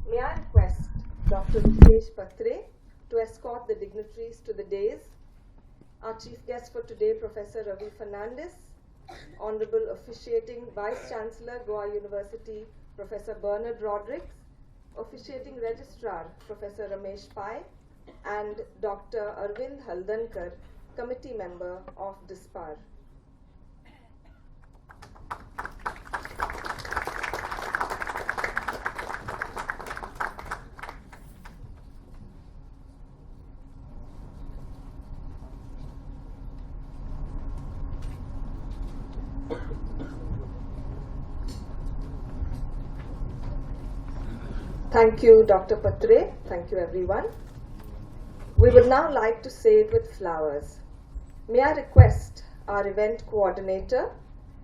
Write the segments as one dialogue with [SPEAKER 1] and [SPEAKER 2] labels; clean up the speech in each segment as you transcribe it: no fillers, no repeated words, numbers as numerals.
[SPEAKER 1] May I request Dr. Rudresh Patre to escort the dignitaries to the dais. Our chief guest for today, Professor Ravi Fernandes, Honorable Officiating Vice Chancellor, Goa University, Professor Bernard Rodrigues, Officiating Registrar, Professor Ramesh, and Dr. Arjun Haldankar, Committee Member of DISPAR. Thank you, Dr. Patre. Thank you, everyone. We would now like to say it with flowers. May I request our event coordinator,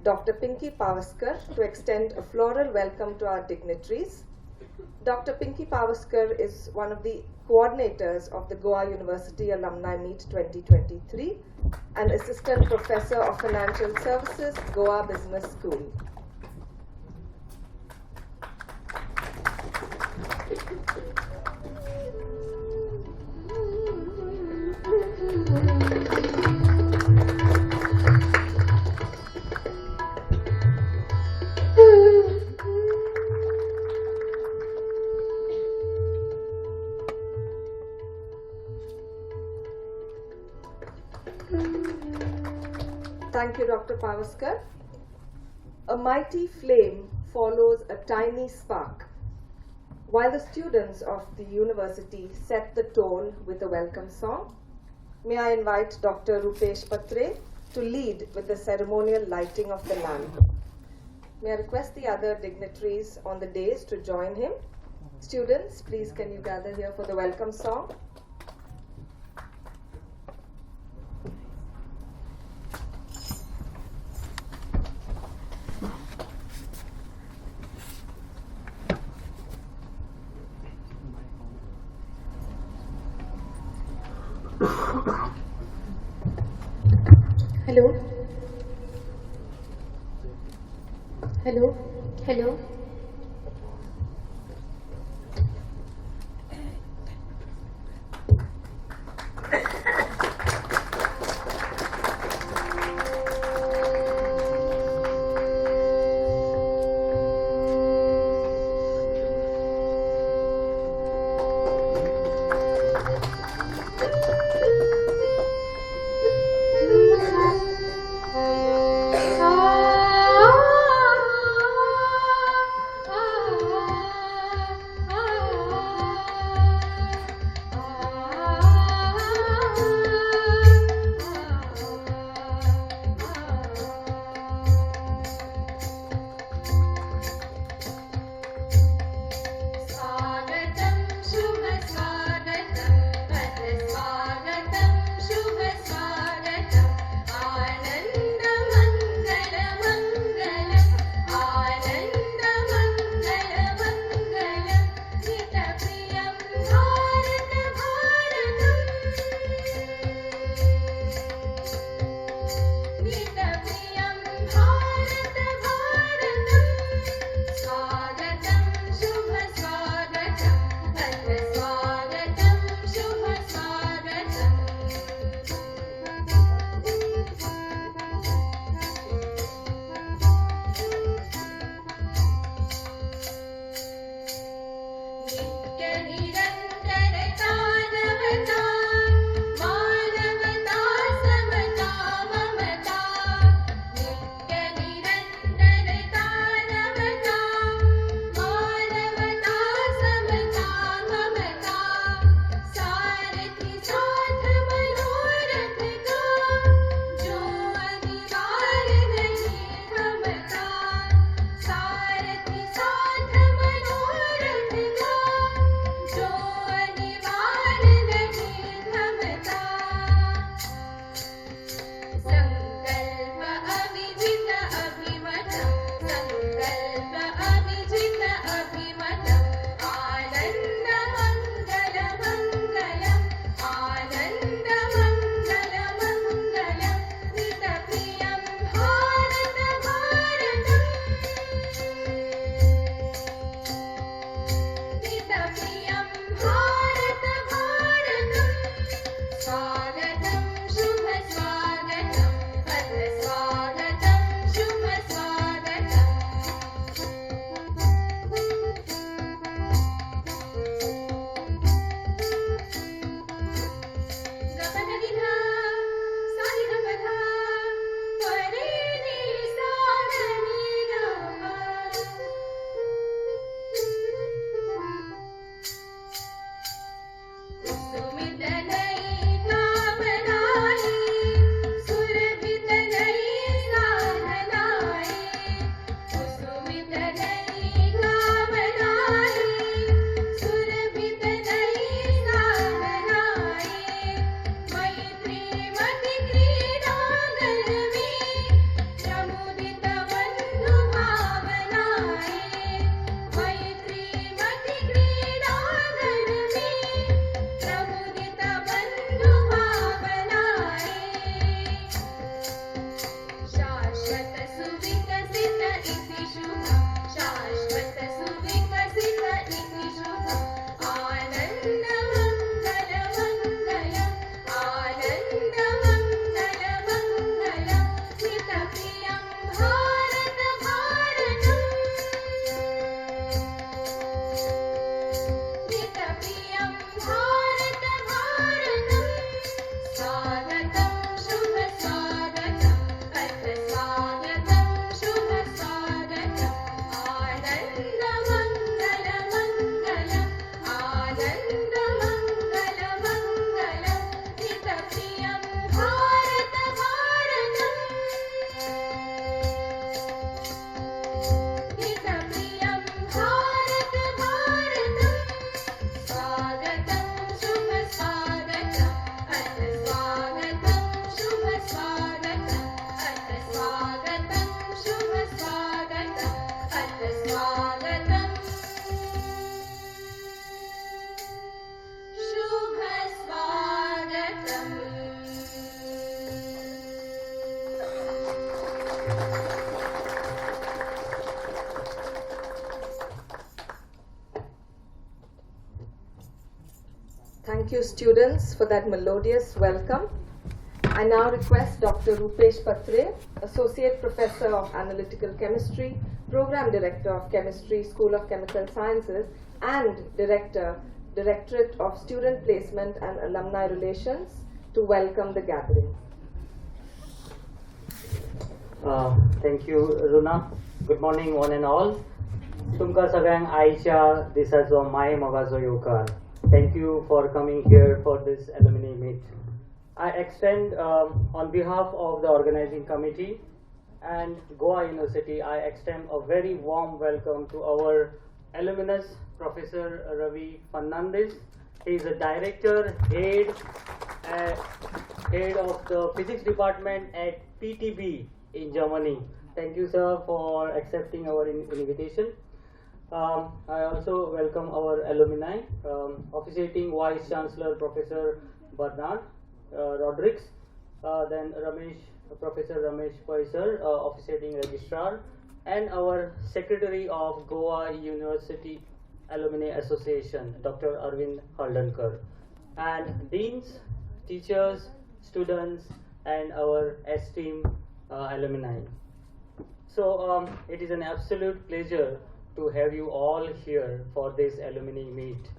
[SPEAKER 1] Dr. Pinky Pavaskar, to extend a floral welcome to our dignitaries. Dr. Pinky Pavaskar is one of the coordinators of the Goa University Alumni Meet 2023 and Assistant Professor of Financial Services, Goa Business School. Thank you, Dr. Pavaskar. A mighty flame follows a tiny spark. While the students of the university set the tone with a welcome song, may I invite Dr. Rupesh Patre to lead with the ceremonial lighting of the lamp. May I request the other dignitaries on the dais to join him. Students, please can you gather here for the welcome song?
[SPEAKER 2] Hello. Hello. Hello.
[SPEAKER 1] Thank you, students, for that melodious welcome. I now request Dr. Patre, Associate Professor of Analytical Chemistry, Program Director of Chemistry, School of Chemical Sciences, and Directorate of Student Placement and Alumni Relations, to welcome the gathering.
[SPEAKER 3] Thank you, Runa. Good morning, one and all. तुमकां सगळ्यांक आयच्या दिसाचो my मोगाचो येवकार. Thank you for coming here for this alumni meet. I extend on behalf of the organizing committee and Goa University, I extend a very warm welcome to our alumnus, Professor Ravi Fernandes. He is a director, head of the physics department at PTB in Germany. Thank you, sir, for accepting our invitation. I also welcome our alumni, Officiating Vice Chancellor Professor Bernard Rodrigues, then Ramesh, Professor Ramesh sir, Officiating Registrar, and our Secretary of Goa University Alumni Association, Dr. Arjun Haldankar, and deans, teachers, students, and our esteemed alumni. So it is an absolute pleasure to have you all here for this alumni meet.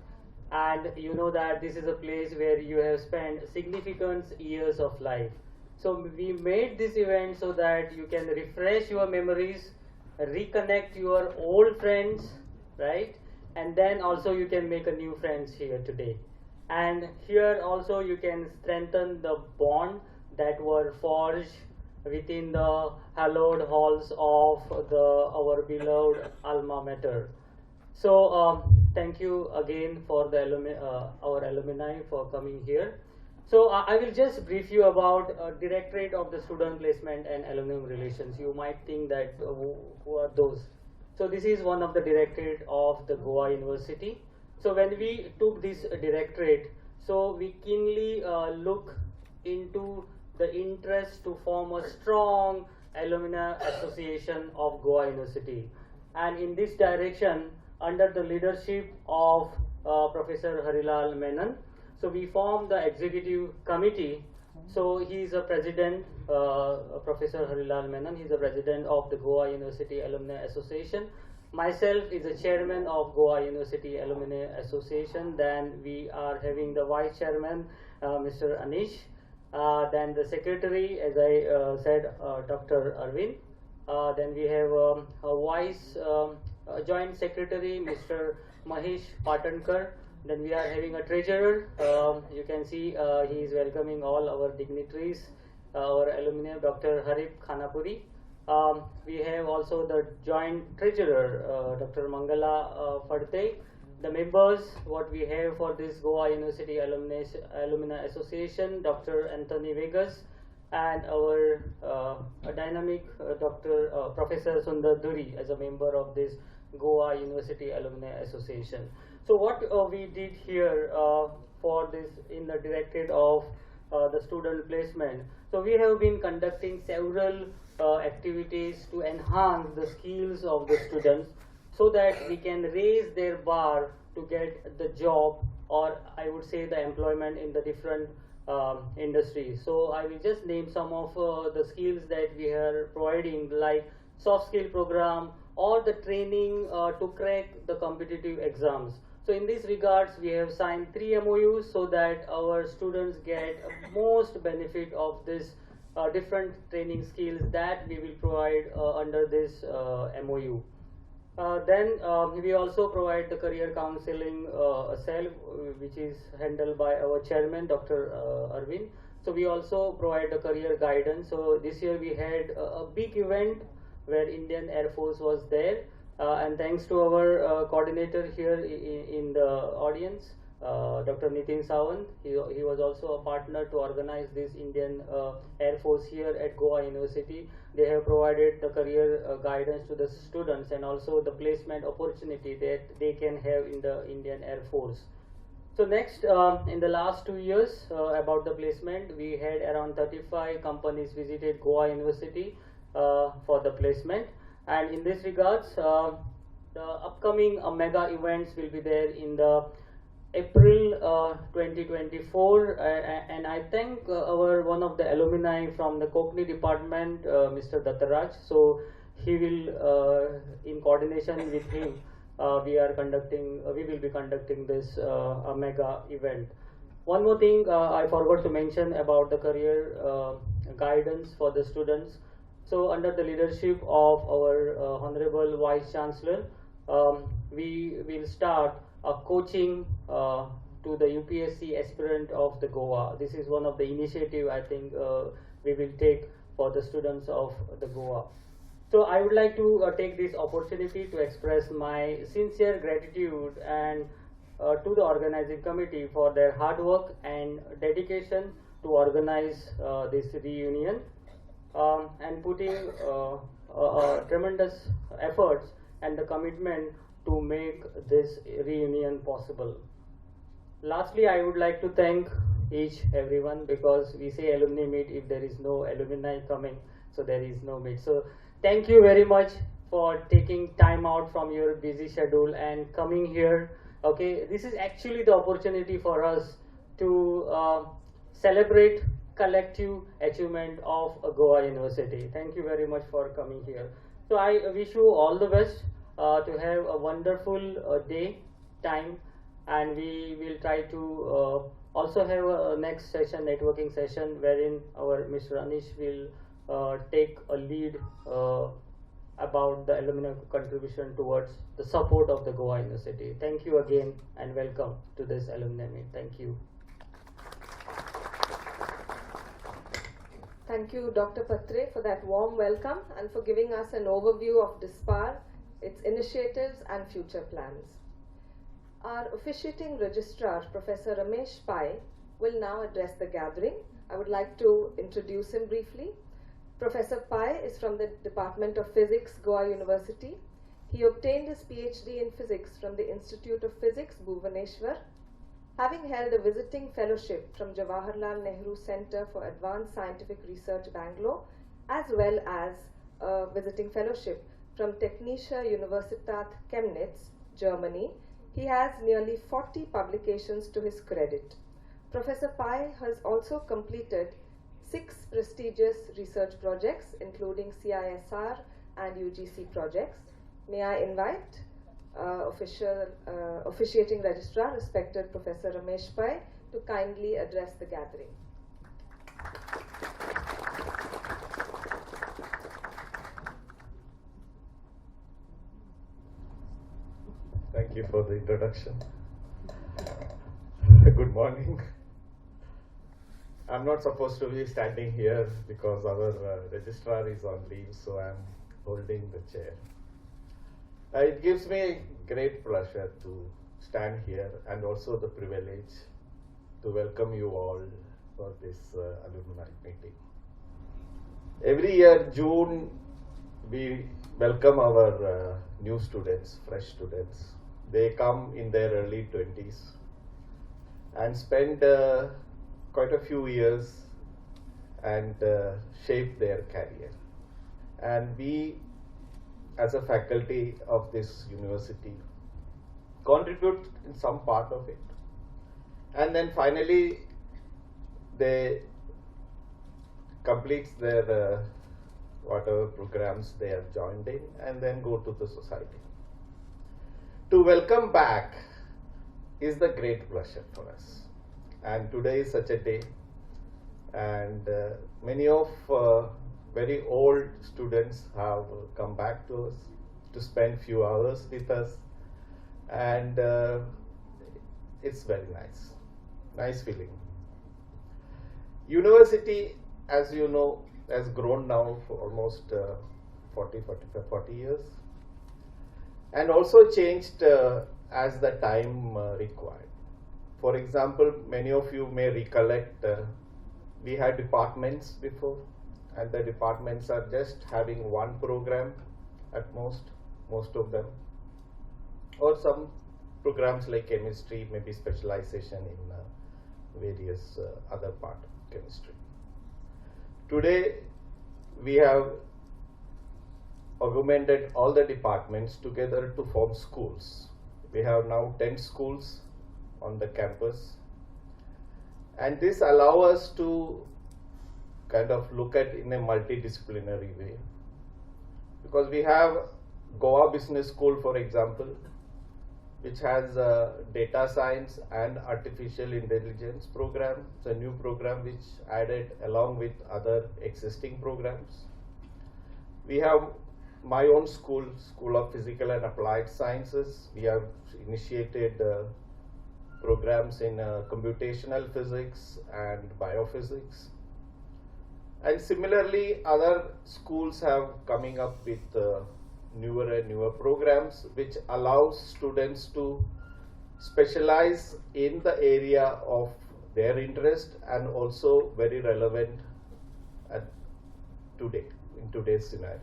[SPEAKER 3] And you know that this is a place where you have spent significant years of life. So we made this event so that you can refresh your memories, reconnect your old friends, right? And then also you can make a new friends here today. And here also you can strengthen the bond that were forged within the hallowed halls of our beloved alma mater. So thank you again for the our alumni for coming here. So I will just brief you about Directorate of the Student Placement and Alumni Relations. You might think that who are those? So this is one of the directorate of the Goa University. So when we took this directorate, so we keenly look into the interest to form a strong alumni association of Goa University. And in this direction, under the leadership of Professor Harilal Menon, so we formed the executive committee. So he is a president, Professor Harilal Menon, he is the president of the Goa University Alumni Association. Myself is the chairman of Goa University Alumni Association. Then we are having the vice chairman, Mr. Anish. Then the secretary, as I said, Dr. Arvind. Then we have a vice joint secretary, Mr. Mahesh Patankar. Then we are having a treasurer. You can see he is welcoming all our dignitaries, our alumni, Dr. Harip Khanapuri. We have also the joint treasurer, Dr. Mangala Phadte. The members, what we have for this Goa University Alumni Association, Dr. Anthony Vegas, and our dynamic Dr. Professor Sundar Duri as a member of this Goa University Alumni Association. So what we did here for this in the directorate of the student placement. So we have been conducting several activities to enhance the skills of the students, so that we can raise their bar to get the job, or I would say the employment in the different industries. So I will just name some of the skills that we are providing, like soft skill program or the training to crack the competitive exams. So in these regards, we have signed 3 MOUs so that our students get most benefit of this different training skills that we will provide under this MOU. Then we also provide the career counseling cell, which is handled by our chairman, Dr. Arvind. So we also provide the career guidance. So this year we had a big event where Indian Air Force was there, and thanks to our coordinator here in the audience, Dr. Nitin Sawant. He was also a partner to organize this Indian Air Force here at Goa University. They have provided the career guidance to the students and also the placement opportunity that they can have in the Indian Air Force. So next, in the last 2 years, about the placement, we had around 35 companies visited Goa University for the placement. And in this regards, the upcoming mega events will be there in the April 2024, and I thank our one of the alumni from the Kokni department, Mr. Dattaraj. So he will, in coordination with him, we will be conducting this a mega event. One more thing I forgot to mention about the career guidance for the students. So under the leadership of our Honorable Vice Chancellor, we will start a coaching to the UPSC aspirant of the Goa. This is one of the initiative I think we will take for the students of the Goa. So I would like to take this opportunity to express my sincere gratitude and to the organizing committee for their hard work and dedication to organize this reunion, and putting tremendous efforts and the commitment to make this reunion possible. Lastly, I would like to thank everyone, because we say alumni meet, if there is no alumni coming, so there is no meet. So thank you very much for taking time out from your busy schedule and coming here. Okay, this is actually the opportunity for us to celebrate collective achievement of Goa University. Thank you very much for coming here. So I wish you all the best to have a wonderful day, time, and we will try to also have a next session, networking session, wherein our Mr. Anish will take a lead about the alumni contribution towards the support of the Goa University. Thank you again and welcome to this alumni meet. Thank you.
[SPEAKER 1] Thank you, Dr. Patre, for that warm welcome and for giving us an overview of DISPAR, its initiatives and future plans. Our officiating registrar, Professor Ramesh Pai, will now address the gathering. I would like to introduce him briefly. Professor Pai is from the Department of Physics, Goa University. He obtained his PhD in physics from the Institute of Physics, Bhubaneswar. Having held a visiting fellowship from Jawaharlal Nehru Center for Advanced Scientific Research, Bangalore, as well as a visiting fellowship from Technische Universität Chemnitz, Germany, he has nearly 40 publications to his credit. Professor Pai has also completed 6 prestigious research projects, including CISR and UGC projects. May I invite officiating registrar, respected Professor Ramesh Pai, to kindly address the gathering.
[SPEAKER 4] Thank you for the introduction. Good morning. I'm not supposed to be standing here because our registrar is on leave, so I'm holding the chair. It gives me great pleasure to stand here and also the privilege to welcome you all for this alumni meeting. Every year, June, we welcome our new students, fresh students. They come in their early 20s and spend quite a few years and shape their career. And we, as a faculty of this university, contribute in some part of it. And then finally, they complete their whatever programs they have joined in and then go to the society. To welcome back is the great pleasure for us. And today is such a day, and many of very old students have come back to us to spend few hours with us, and it's very nice feeling. University, as you know, has grown now for almost 40 years, and also changed as the time required. For example, many of you may recollect we had departments before, and the departments are just having one program at most of them, or some programs like chemistry, maybe specialization in various other part of chemistry. Today, we have augmented all the departments together to form schools. We have now 10 schools on the campus. And this allows us to kind of look at in a multidisciplinary way. Because we have Goa Business School, for example, which has a data science and artificial intelligence program. It's a new program which added along with other existing programs. We have my own school, School of Physical and Applied Sciences. We have initiated programs in computational physics and biophysics. And similarly, other schools have coming up with newer and newer programs which allows students to specialize in the area of their interest and also very relevant at today, in today's scenario.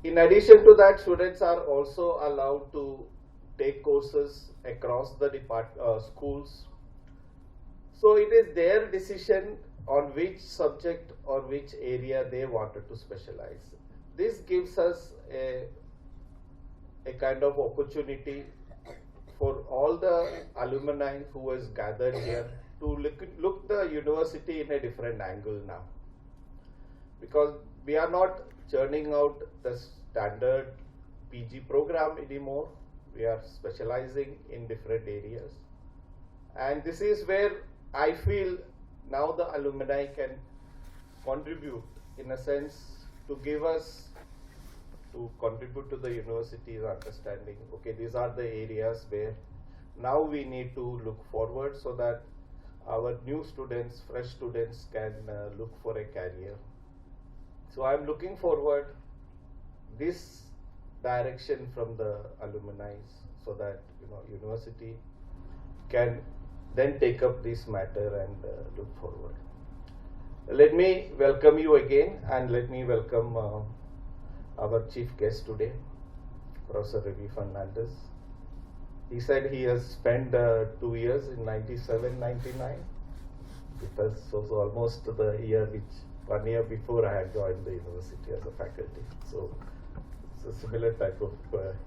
[SPEAKER 4] In addition to that, students are also allowed to take courses across the schools. So it is their decision on which subject or which area they wanted to specialize. This gives us a kind of opportunity for all the alumni who has gathered here to look the university in a different angle now. Because we are not churning out the standard PG program anymore. We are specializing in different areas. And this is where I feel now the alumni can contribute in a sense to give us, to contribute to the university's understanding, okay, these are the areas where now we need to look forward so that our new students, fresh students can look for a career. So I'm looking forward this direction from the alumni so that university can then take up this matter and look forward. Let me welcome you again and let me welcome our chief guest today, Prof Ravi Fernandes. He said he has spent 2 years in 97, 99. Because it was almost the year 1 year before I had joined the university as a faculty. So it's a similar type of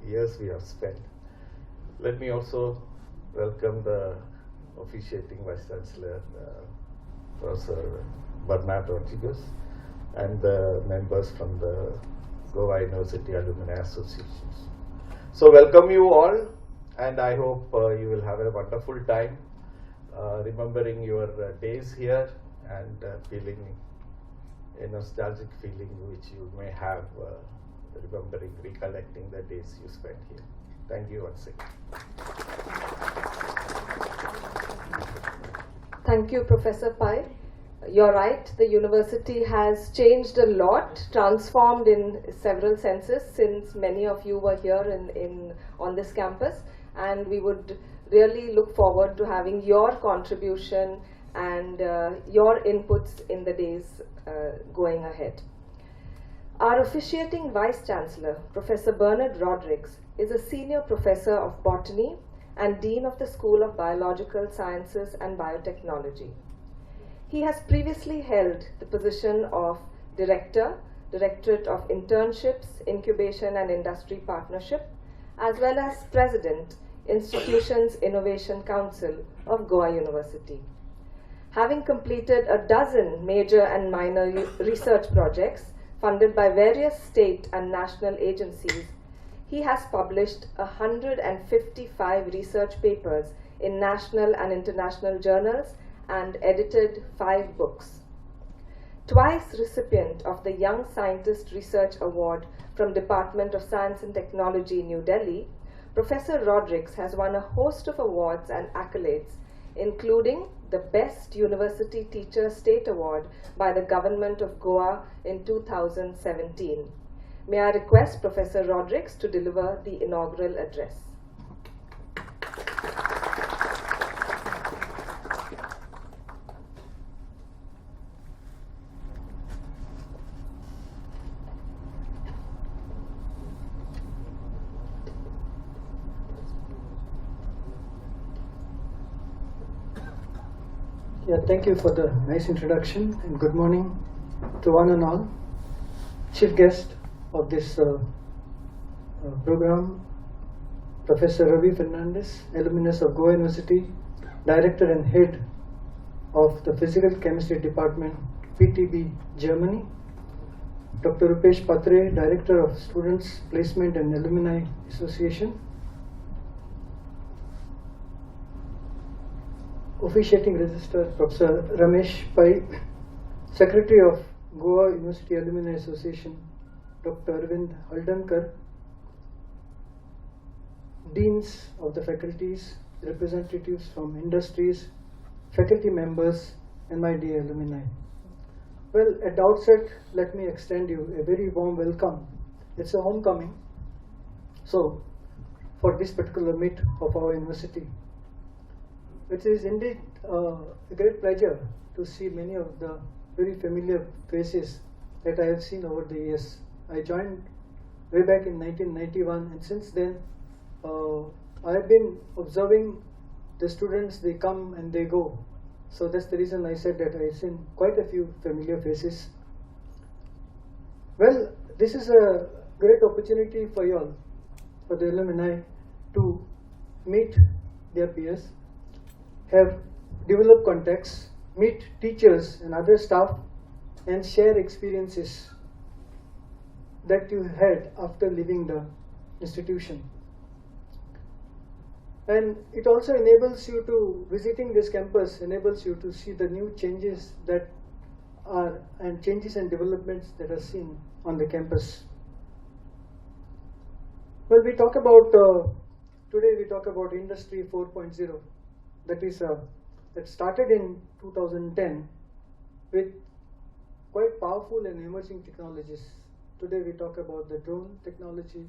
[SPEAKER 4] years we have spent. Let me also welcome the officiating Vice Chancellor, Professor Rodrigues, and the members from the Goa University Alumni Associations. So welcome you all, and I hope you will have a wonderful time remembering your days here and feeling a nostalgic feeling which you may have recollecting the days you spent here. Thank you once again.
[SPEAKER 1] Thank you, Professor Pai. You're right, the university has changed a lot, transformed in several senses since many of you were here on this campus, and we would really look forward to having your contribution and your inputs in the days going ahead. Our officiating Vice Chancellor, Professor Rodrigues, is a senior professor of botany and Dean of the School of Biological Sciences and Biotechnology. He has previously held the position of Director, Directorate of Internships, Incubation and Industry Partnership, as well as President, Institutions Innovation Council of Goa University. Having completed a dozen major and minor research projects funded by various state and national agencies, he has published 155 research papers in national and international journals and edited 5 books. Twice recipient of the Young Scientist Research Award from Department of Science and Technology, New Delhi, Professor Rodrigues has won a host of awards and accolades, including the Best University Teacher State Award by the Government of Goa in 2017. May I request Professor Rodrigues to deliver the inaugural address.
[SPEAKER 5] Yeah, thank you for the nice introduction and good morning to one and all. Chief guest of this program, Professor Ravi Fernandes, alumnus of Goa University, Director and Head of the Physical Chemistry Department, PTB, Germany. Dr. Patre, Director of Students Placement and Alumni Association. Officiating Registrar, Professor Ramesh Pai, Secretary of Goa University Alumni Association, Dr. Arjun Haldankar, Deans of the faculties, representatives from industries, faculty members, and my dear alumni. Well, at the outset, let me extend you a very warm welcome. It's a homecoming. So, for this particular meet of our university, it is indeed a great pleasure to see many of the very familiar faces that I have seen over the years. I joined way back in 1991, and since then, I have been observing the students, they come and they go. So that's the reason I said that I've seen quite a few familiar faces. Well, this is a great opportunity for you all, for the alumni, to meet their peers, have developed contacts, meet teachers and other staff, and share experiences that you had after leaving the institution. And it also enables you to, visiting this campus enables you to see the new changes that are, and changes and developments that are seen on the campus. Well, we talk about, today we talk about Industry 4.0, that is, that started in 2010 with quite powerful and emerging technologies. Today we talk about the drone technology,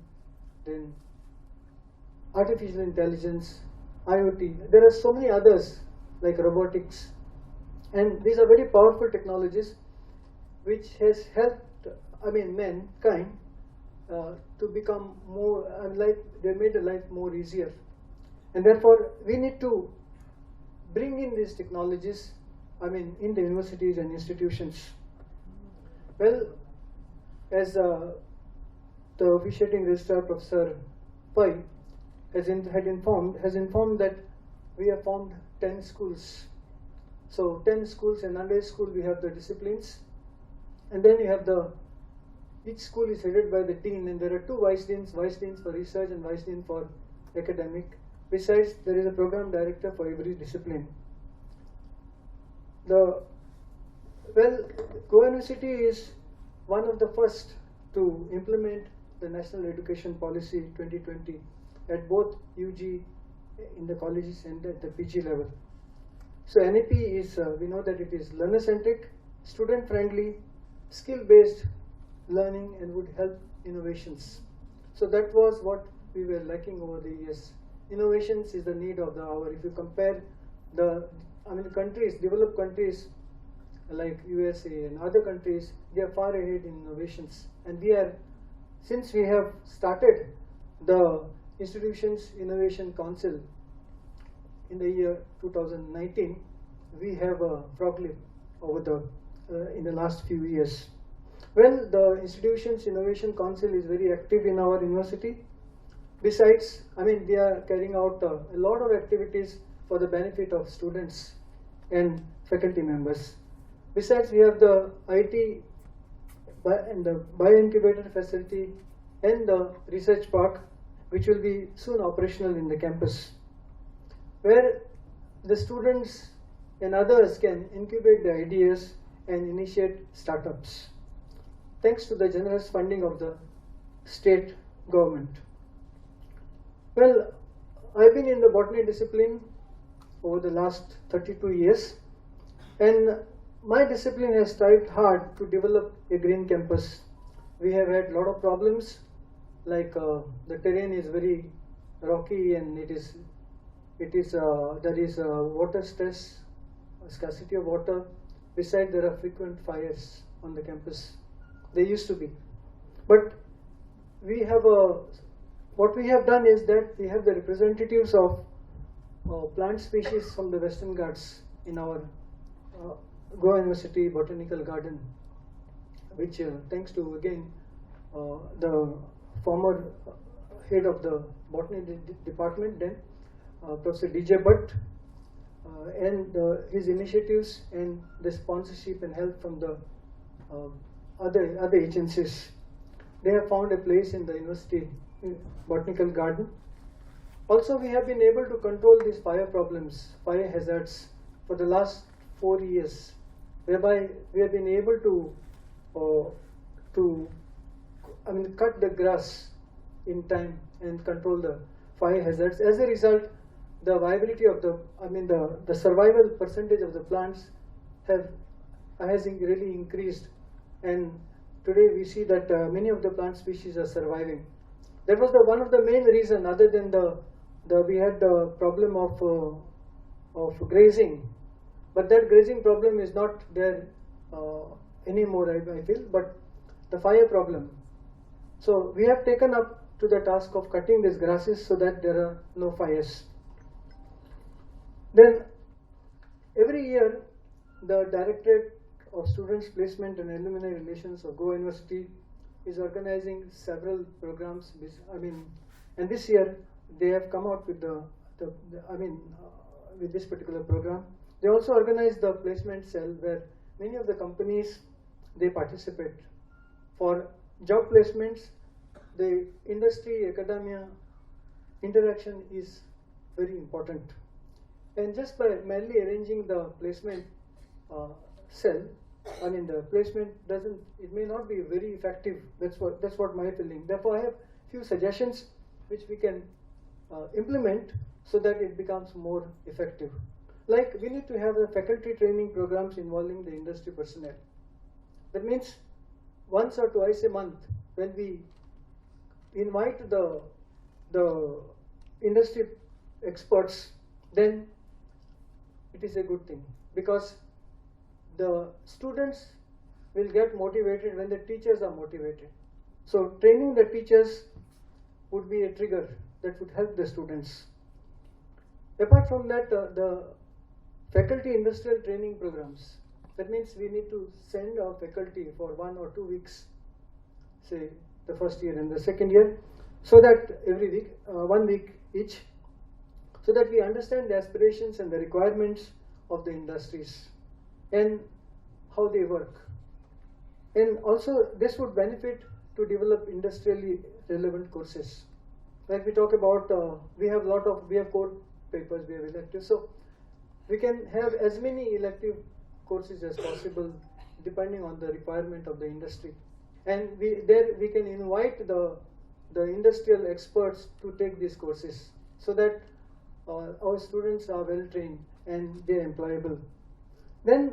[SPEAKER 5] then artificial intelligence, IoT. There are so many others like robotics, and these are very powerful technologies which has helped, mankind to become more, they made the life more easier. And therefore, we need to bring in these technologies, in the universities and institutions. Well, as the officiating registrar, Professor Pai, has informed that we have formed 10 schools. So 10 schools, and under each school we have the disciplines, and then you have each school is headed by the dean, and there are two vice deans for research and vice dean for academic. Besides, there is a program director for every discipline. Goa University is one of the first to implement the National Education Policy 2020 at both UG in the colleges and at the PG level. So NEP is, we know that it is learner-centric, student-friendly, skill-based learning, and would help innovations. So that was what we were lacking over the years. Innovations is the need of the hour. If you compare countries, developed countries like USA and other countries, they are far ahead in innovations. And since we have started the Institutions Innovation Council in the year 2019, we have a frog leap over in the last few years. Well, the Institutions Innovation Council is very active in our university. Besides, they are carrying out a lot of activities for the benefit of students and faculty members. Besides, we have the IT and the bio-incubator facility and the research park, which will be soon operational in the campus, where the students and others can incubate their ideas and initiate startups, thanks to the generous funding of the state government. Well, I've been in the botany discipline over the last 32 years, and my discipline has strived hard to develop a green campus. We have had a lot of problems, like the terrain is very rocky, and there is water stress, scarcity of water. Besides, there are frequent fires on the campus. There used to be, but we have what we have done is that we have the representatives of plant species from the Western Ghats in our Goa University Botanical Garden, which thanks to again the former head of the botany department, then Professor DJ Bhatt, and his initiatives and the sponsorship and help from the other agencies. They have found a place in the university botanical garden. Also, we have been able to control these fire problems, fire hazards for the last 4 years, whereby we have been able to cut the grass in time and control the fire hazards. As a result, the viability of the survival percentage of the plants has really increased, and today we see that many of the plant species are surviving. That was one of the main reason, other than we had the problem of grazing, but that grazing problem is not there anymore, I feel, but the fire problem. So we have taken up to the task of cutting these grasses so that there are no fires. Then every year the Directorate of Students Placement and Alumni Relations of Goa University is organizing several programs. And this year they have come out with with this particular program. They also organize the placement cell where many of the companies they participate. For job placements, the industry academia interaction is very important. And just by merely arranging the placement cell, the placement may not be very effective. That's what my feeling. Therefore, I have few suggestions which we can implement so that it becomes more effective. Like, we need to have a faculty training programs involving the industry personnel. That means once or twice a month, when we invite the industry experts, then it is a good thing, because the students will get motivated when the teachers are motivated. So training the teachers would be a trigger that would help the students. Apart from that, the faculty industrial training programs. That means we need to send our faculty for 1 or 2 weeks, say the first year and the second year, so that every week, 1 week each, so that we understand the aspirations and the requirements of the industries and how they work. And also this would benefit to develop industrially relevant courses. Like we talk about, we have core papers, we have electives, so we can have as many elective courses as possible depending on the requirement of the industry. And we can invite the industrial experts to take these courses so that our students are well trained and they are employable. Then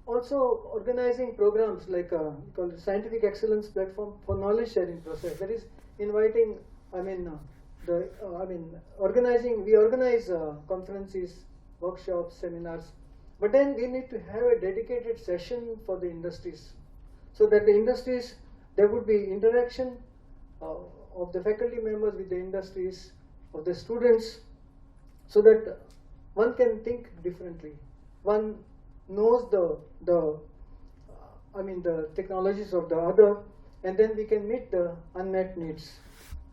[SPEAKER 5] also organizing programs like called the Scientific Excellence Platform for Knowledge Sharing Process. That is inviting, we organize conferences, workshops, seminars, but then we need to have a dedicated session for the industries, so that the industries, there would be interaction of the faculty members with the industries, of the students, so that one can think differently. One knows the technologies of the other, and then we can meet the unmet needs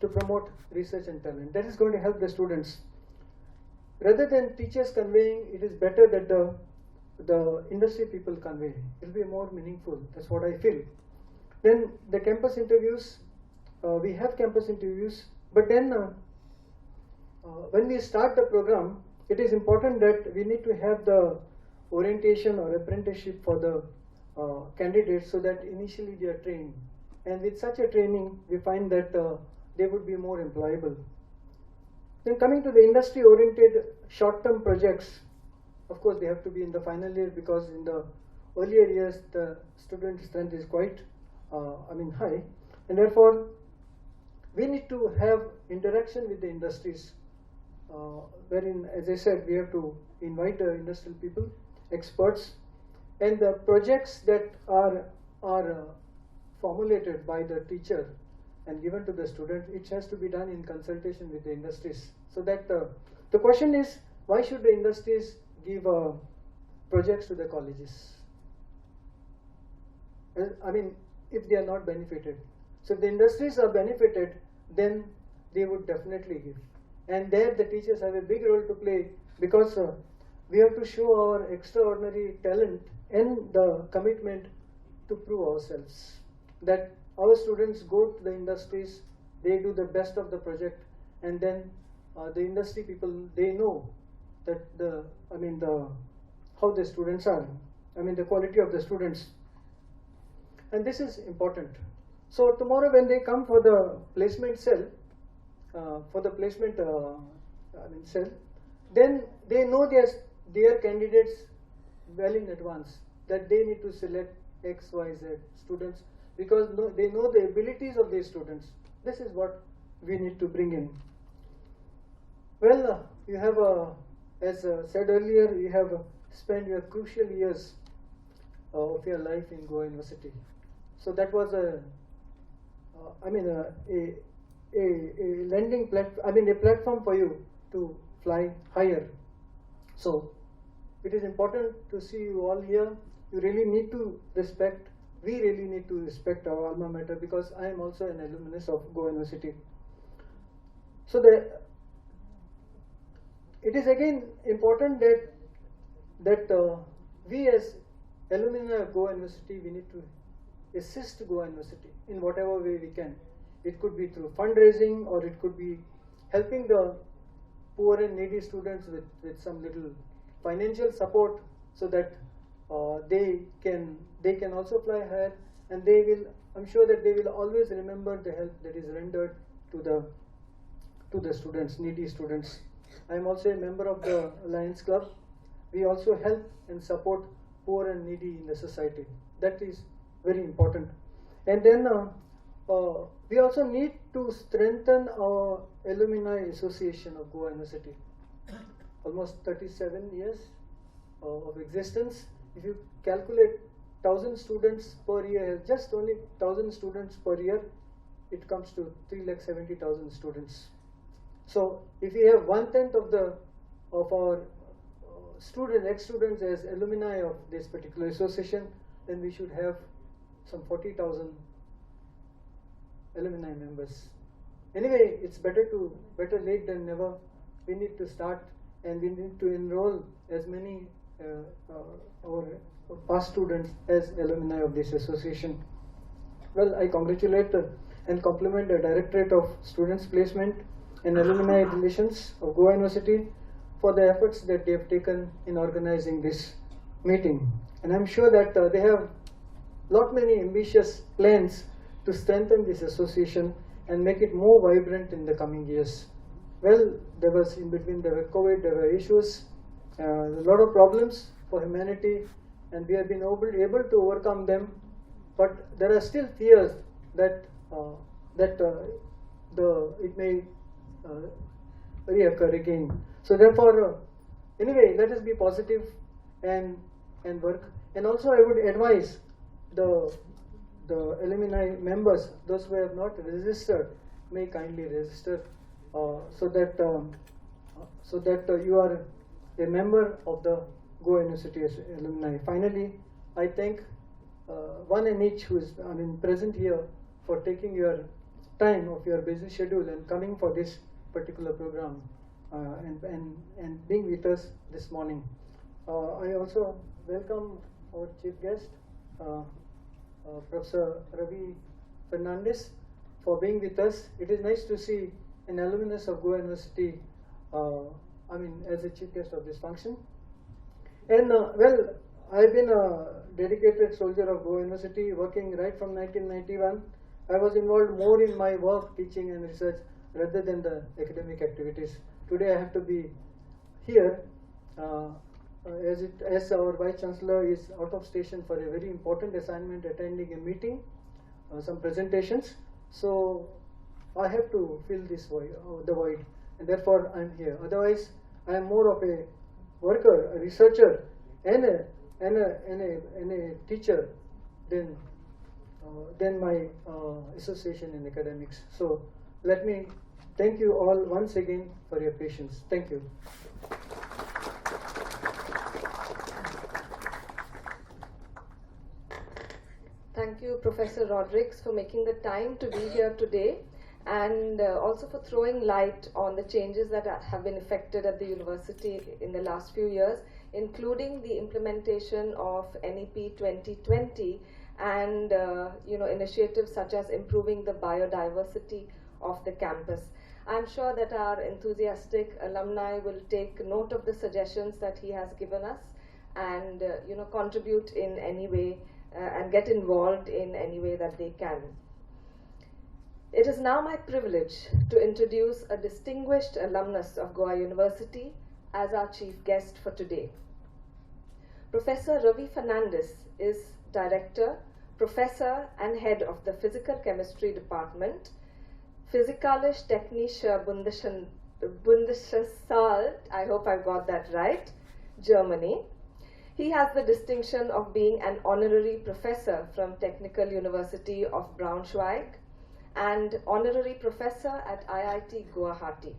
[SPEAKER 5] to promote research and talent. That is going to help the students. Rather than teachers conveying, it is better that the industry people convey. It will be more meaningful. That's what I feel. Then the campus interviews, we have campus interviews, but then when we start the program, it is important that we need to have the orientation or apprenticeship for the candidates, so that initially they are trained. And with such a training, we find that they would be more employable. Then coming to the industry-oriented short-term projects, of course they have to be in the final year, because in the earlier years the student strength is quite high, and therefore we need to have interaction with the industries, wherein, as I said, we have to invite the industrial people, experts, and the projects that are formulated by the teacher and given to the student, it has to be done in consultation with the industries. So that the question is, why should the industries give projects to the colleges? If they are not benefited. So if the industries are benefited, then they would definitely give. And there the teachers have a big role to play, because we have to show our extraordinary talent and the commitment to prove ourselves. That our students go to the industries, they do the best of the project, and then the industry people, they know that how the students are, the quality of the students. And this is important. So tomorrow when they come for the placement cell, cell, then they know their candidates well in advance, that they need to select X, Y, Z students, because they know the abilities of these students. This is what we need to bring in. Well, you have, as said earlier, you have spent your crucial years of your life in Goa University. So that was a landing platform, a platform for you to fly higher. So it is important to see you all here. You really need to respect, we really need to respect our alma mater, because I am also an alumnus of Goa University. So it is again important that we as alumni of Goa University, we need to assist Goa University in whatever way we can. It could be through fundraising, or it could be helping the poor and needy students with some little financial support, so that they can also fly higher, and they will, I'm sure that they will always remember the help that is rendered to the students, needy students. I am also a member of the Lions Club. We also help and support poor and needy in the society. That is very important. And then we also need to strengthen our Alumni Association of Goa University. Almost 37 years of existence. If you calculate 1,000 students per year, just only 1,000 students per year, it comes to 3,70,000 students. So if we have 1/10 of our ex-students as alumni of this particular association, then we should have some 40,000 alumni members. Anyway, it's better late than never. We need to start, and we need to enroll as many our past students as alumni of this association. Well, I congratulate and compliment the Directorate of Students Placement and Alumni Relations of Goa University for the efforts that they have taken in organizing this meeting. And I'm sure that they have many ambitious plans to strengthen this association and make it more vibrant in the coming years. Well, in between there were COVID, there were issues, a lot of problems for humanity, and we have been able to overcome them. But there are still fears that it may reoccur again. So therefore, anyway, let us be positive and work. And also, I would advise the alumni members, those who have not registered, may kindly register, so that you are a member of the Goa University alumni. Finally, I thank one and each who is present here for taking your time of your busy schedule and coming for this particular program and being with us this morning. I also welcome our chief guest, Professor Ravi Fernandes, for being with us. It is nice to see an alumnus of Goa University, as a chief guest of this function. And well, I've been a dedicated soldier of Goa University, working right from 1991. I was involved more in my work, teaching and research, rather than the academic activities. Today I have to be here as our Vice Chancellor is out of station for a very important assignment, attending a meeting, some presentations. So I have to fill this the void, and therefore I am here. Otherwise, I am more of a worker, a researcher, and a teacher than my association in academics. So let me thank you all once again for your patience. Thank you.
[SPEAKER 1] Thank you, Professor Rodrigues, for making the time to be here today and also for throwing light on the changes that have been effected at the university in the last few years, including the implementation of NEP 2020 and initiatives such as improving the biodiversity of the campus. I'm sure that our enthusiastic alumni will take note of the suggestions that he has given us and contribute in any way and get involved in any way that they can. It is now my privilege to introduce a distinguished alumnus of Goa University as our chief guest for today. Professor Ravi Fernandes is Director, Professor and Head of the Physical Chemistry Department, Physikalisch Technische Bundesanstalt, I hope I got that right, Germany. He has the distinction of being an honorary professor from Technical University of Braunschweig and honorary professor at IIT Guwahati.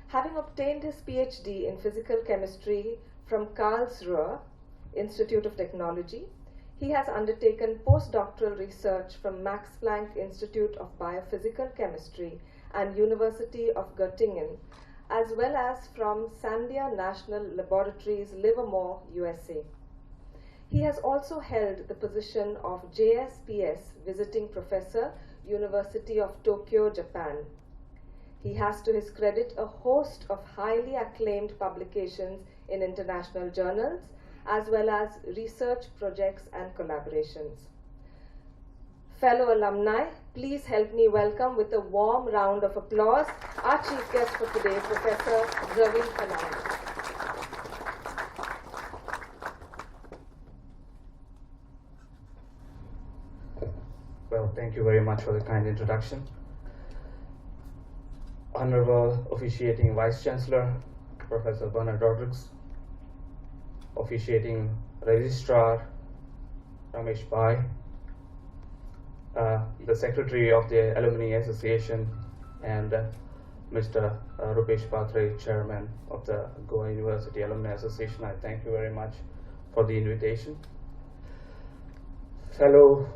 [SPEAKER 1] Having obtained his PhD in physical chemistry from Karlsruhe Institute of Technology, he has undertaken postdoctoral research from Max Planck Institute of Biophysical Chemistry and University of Göttingen, as well as from Sandia National Laboratories, Livermore, USA. He has also held the position of JSPS Visiting Professor, University of Tokyo, Japan. He has to his credit a host of highly acclaimed publications in international journals, as well as research projects and collaborations. Fellow alumni, please help me welcome with a warm round of applause our chief guest for today, Professor Ravi Fernandes.
[SPEAKER 6] Well, thank you very much for the kind introduction. Honorable Officiating Vice Chancellor, Professor Rodrigues, Officiating Registrar, Ramesh, the Secretary of the Alumni Association, and Mr. Rupesh Patre, Chairman of the Goa University Alumni Association. I thank you very much for the invitation. Fellow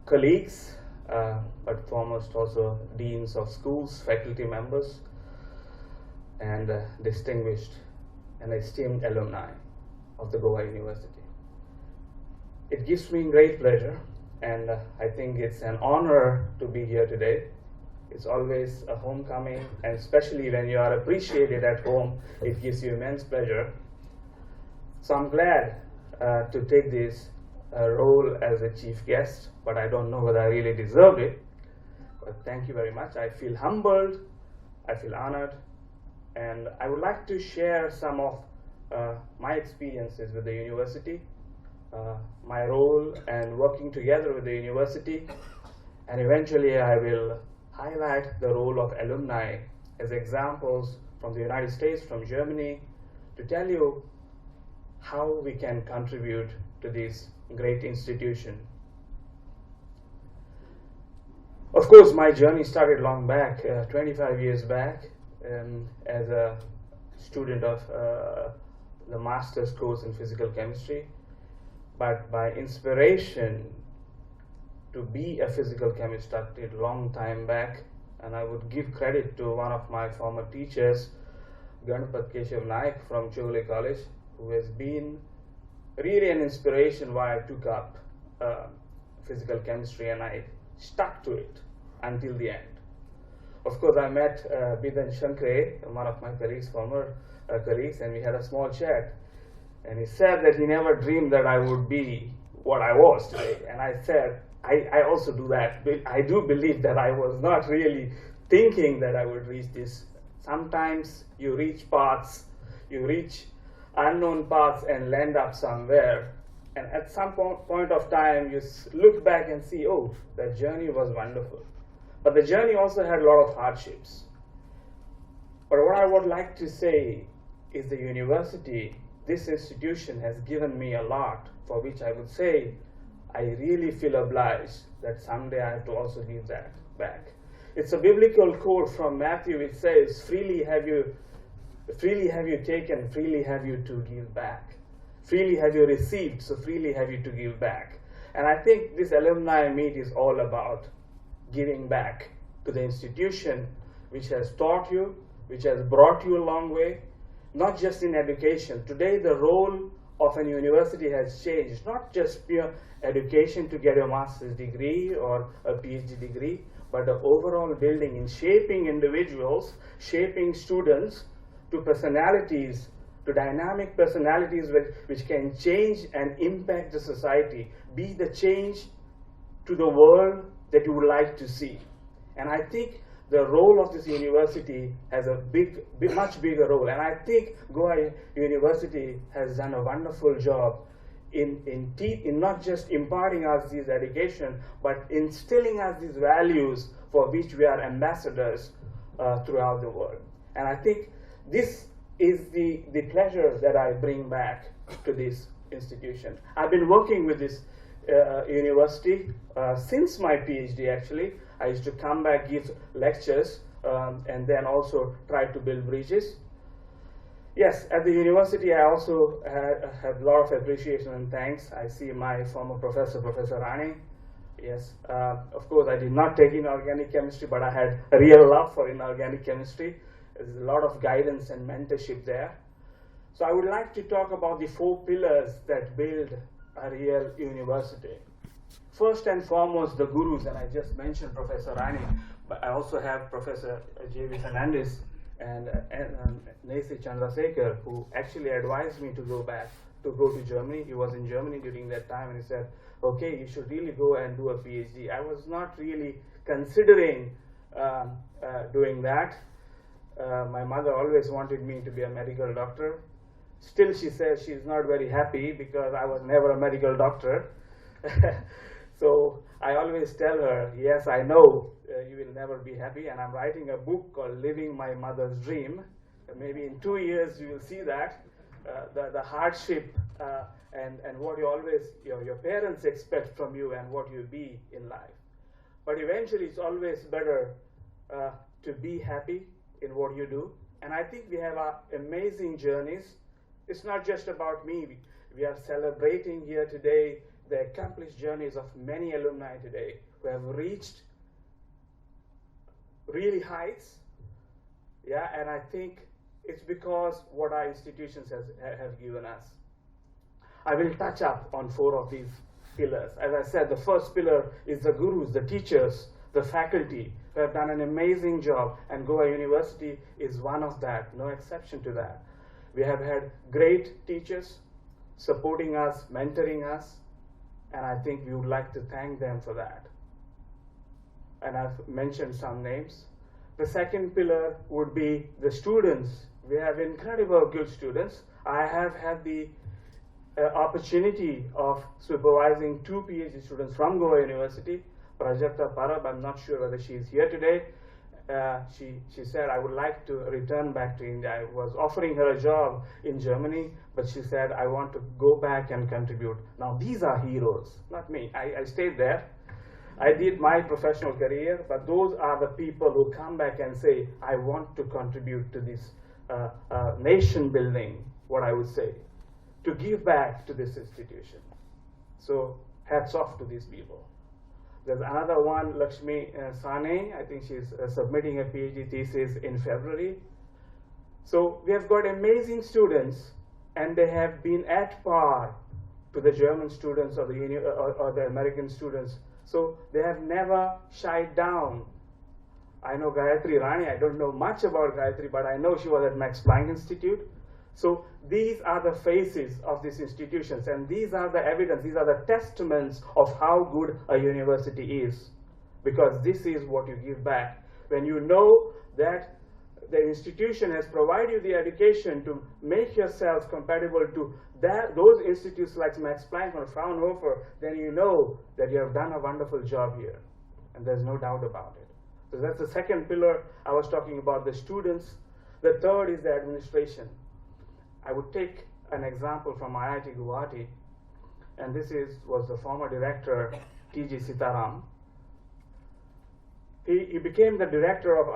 [SPEAKER 6] colleagues, but foremost also deans of schools, faculty members, and distinguished and esteemed alumni of the Goa University. It gives me great pleasure, and I think it's an honor to be here today. It's always a homecoming, and especially when you are appreciated at home, it gives you immense pleasure. So I'm glad to take this role as a chief guest, but I don't know whether I really deserved it. But thank you very much. I feel humbled, I feel honored, and I would like to share some of my experiences with the university, my role and working together with the university, and eventually I will highlight the role of alumni as examples from the United States, from Germany, to tell you how we can contribute to this great institution. Of course, my journey started long back, 25 years back, as a student of the master's course in physical chemistry. But by inspiration to be a physical chemist started a long time back, and I would give credit to one of my former teachers, Ganpat Keshav Naik from Chole College, who has been really an inspiration why I took up physical chemistry, and I stuck to it until the end. Of course, I met Bidan Shankre, one of my colleagues, former colleagues, and we had a small chat. And he said that he never dreamed that I would be what I was today. And I said, I also do that. I do believe that I was not really thinking that I would reach this. Sometimes you reach paths, you reach unknown paths and land up somewhere. And at some point of time, you look back and see, oh, that journey was wonderful. But the journey also had a lot of hardships. But what I would like to say is the university, this institution has given me a lot, for which I would say I really feel obliged that someday I have to also give that back. It's a biblical quote from Matthew which says, freely have you taken, freely have you to give back. Freely have you received, so freely have you to give back. And I think this alumni meet is all about giving back to the institution which has taught you, which has brought you a long way, not just in education. Today, the role of an university has changed, not just pure education to get a master's degree or a PhD degree, but the overall building in shaping individuals, shaping students to personalities, to dynamic personalities which can change and impact the society, be the change to the world that you would like to see. And I think the role of this university has a much bigger role. And I think Goa University has done a wonderful job in not just imparting us this education, but instilling us these values for which we are ambassadors throughout the world. And I think this is the pleasure that I bring back to this institution. I've been working with this university since my PhD, actually. I used to come back, give lectures, and then also try to build bridges. Yes, at the university I also have a lot of appreciation and thanks. I see my former professor, Professor Rani. Yes, of course I did not take inorganic chemistry, but I had a real love for inorganic chemistry. There's a lot of guidance and mentorship there. So I would like to talk about the 4 pillars that build a real university. First and foremost, the gurus, and I just mentioned Professor Rani, but I also have Professor J.V. Fernandes and Nesi Chandrasekhar, who actually advised me to go to Germany. He was in Germany during that time, and he said, okay, you should really go and do a PhD. I was not really considering doing that. My mother always wanted me to be a medical doctor. Still, she says she's not very happy because I was never a medical doctor. So I always tell her, yes, I know you will never be happy, and I'm writing a book called Living My Mother's Dream. Maybe in 2 years you will see that, the hardship and what you always, your parents expect from you and what you be in life. But eventually it's always better to be happy in what you do. And I think we have amazing journeys. It's not just about me. We are celebrating here today the accomplished journeys of many alumni today who have reached really heights. Yeah, and I think it's because what our institutions have given us. I will touch up on 4 of these pillars. As I said, the first pillar is the gurus, the teachers, the faculty who have done an amazing job, and Goa University is one of that, no exception to that. We have had great teachers supporting us, mentoring us, and I think we would like to thank them for that. And I've mentioned some names. The second pillar would be the students. We have incredible good students. I have had the opportunity of supervising 2 PhD students from Goa University. Prajakta Parab, I'm not sure whether she is here today. She said, I would like to return back to India. I was offering her a job in Germany, but she said, I want to go back and contribute. Now, these are heroes, not me. I stayed there. I did my professional career, but those are the people who come back and say, I want to contribute to this nation building, what I would say, to give back to this institution. So, hats off to these people. There's another one, Lakshmi Sane. I think she's submitting a PhD thesis in February. So we have got amazing students, and they have been at par to the German students or the American students. So they have never shied down. I know Gayatri Rani. I don't know much about Gayatri, but I know she was at Max Planck Institute. So these are the faces of these institutions, and these are the evidence, these are the testaments of how good a university is, because this is what you give back. When you know that the institution has provided you the education to make yourself compatible to those institutes like Max Planck or Fraunhofer, then you know that you have done a wonderful job here, and there's no doubt about it. So that's the second pillar. I was talking about the students. The third is the administration. I would take an example from IIT Guwahati, and this was the former director, T.G. Sitaram. He became the director of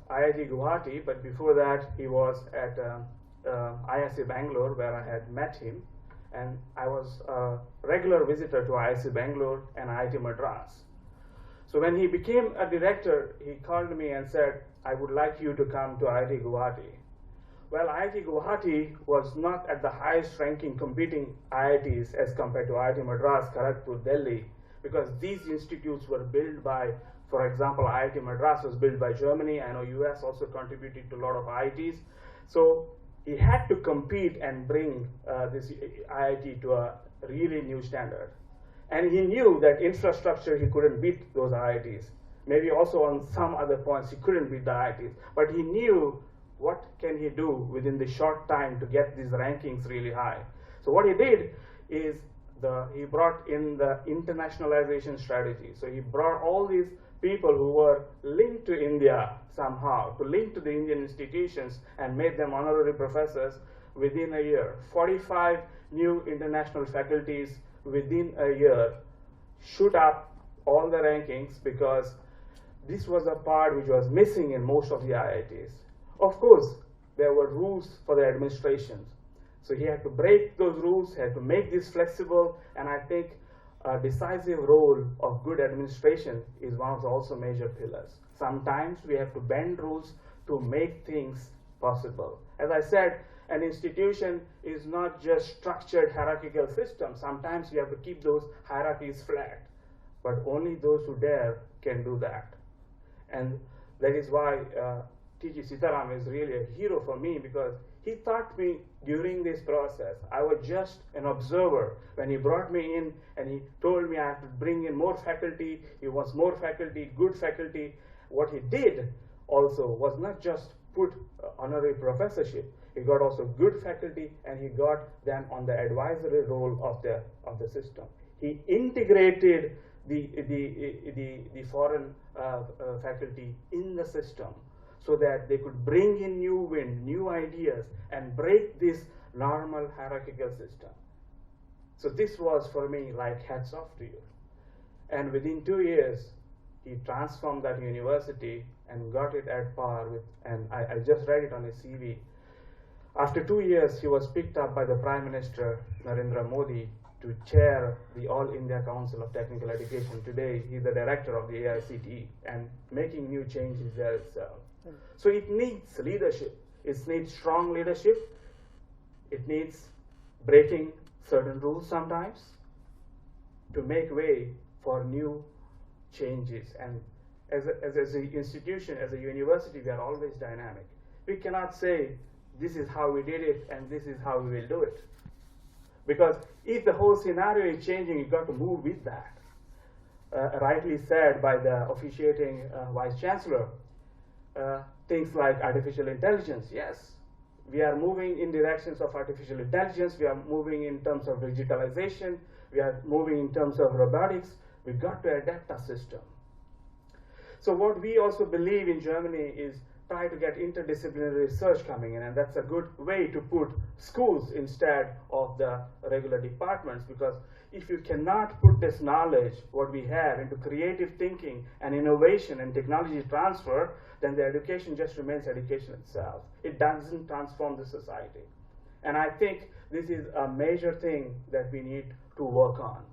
[SPEAKER 6] IIT Guwahati, but before that he was at IIC Bangalore, where I had met him, and I was a regular visitor to IIC Bangalore and IIT Madras. So when he became a director, he called me and said, I would like you to come to IIT Guwahati. Well, IIT Guwahati was not at the highest ranking competing IITs as compared to IIT Madras, Kharagpur, Delhi, because these institutes were built by, for example, IIT Madras was built by Germany. I know US also contributed to a lot of IITs. So he had to compete and bring this IIT to a really new standard. And he knew that infrastructure, he couldn't beat those IITs. Maybe also on some other points, he couldn't beat the IITs. But he knew what can he do within the short time to get these rankings really high. So what he did is he brought in the internationalization strategy. So he brought all these people who were linked to India somehow, to link to the Indian institutions, and made them honorary professors within a year. 45 new international faculties within a year shoot up all the rankings, because this was a part which was missing in most of the IITs. Of course, there were rules for the administration. So he had to break those rules, he had to make this flexible, and I think a decisive role of good administration is one of the also major pillars. Sometimes we have to bend rules to make things possible. As I said, an institution is not just structured hierarchical system. Sometimes you have to keep those hierarchies flat, but only those who dare can do that. And that is why T.G. Sitaram is really a hero for me, because he taught me during this process. I was just an observer when he brought me in and he told me I have to bring in more faculty. He wants more faculty, good faculty. What he did also was not just put honorary professorship. He got also good faculty, and he got them on the advisory role of the system. He integrated the foreign faculty in the system, so that they could bring in new wind, new ideas, and break this normal hierarchical system. So this was for me like hats off to you. And within 2 years, he transformed that university and got it at par with, and I just read it on his CV. After 2 years, he was picked up by the Prime Minister, Narendra Modi, to chair the All India Council of Technical Education. Today, he's the director of the AICTE and making new changes there itself. So it needs leadership. It needs strong leadership. It needs breaking certain rules sometimes to make way for new changes. And as an institution, as a university, we are always dynamic. We cannot say, this is how we did it and this is how we will do it. Because if the whole scenario is changing, you've got to move with that. Rightly said by the officiating Vice Chancellor, things like artificial intelligence. Yes, we are moving in directions of artificial intelligence. We are moving in terms of digitalization. We are moving in terms of robotics. We've got to adapt our system. So what we also believe in Germany is try to get interdisciplinary research coming in, and that's a good way to put schools instead of the regular departments, because if you cannot put this knowledge, what we have, into creative thinking and innovation and technology transfer, then the education just remains education itself. It doesn't transform the society. And I think this is a major thing that we need to work on.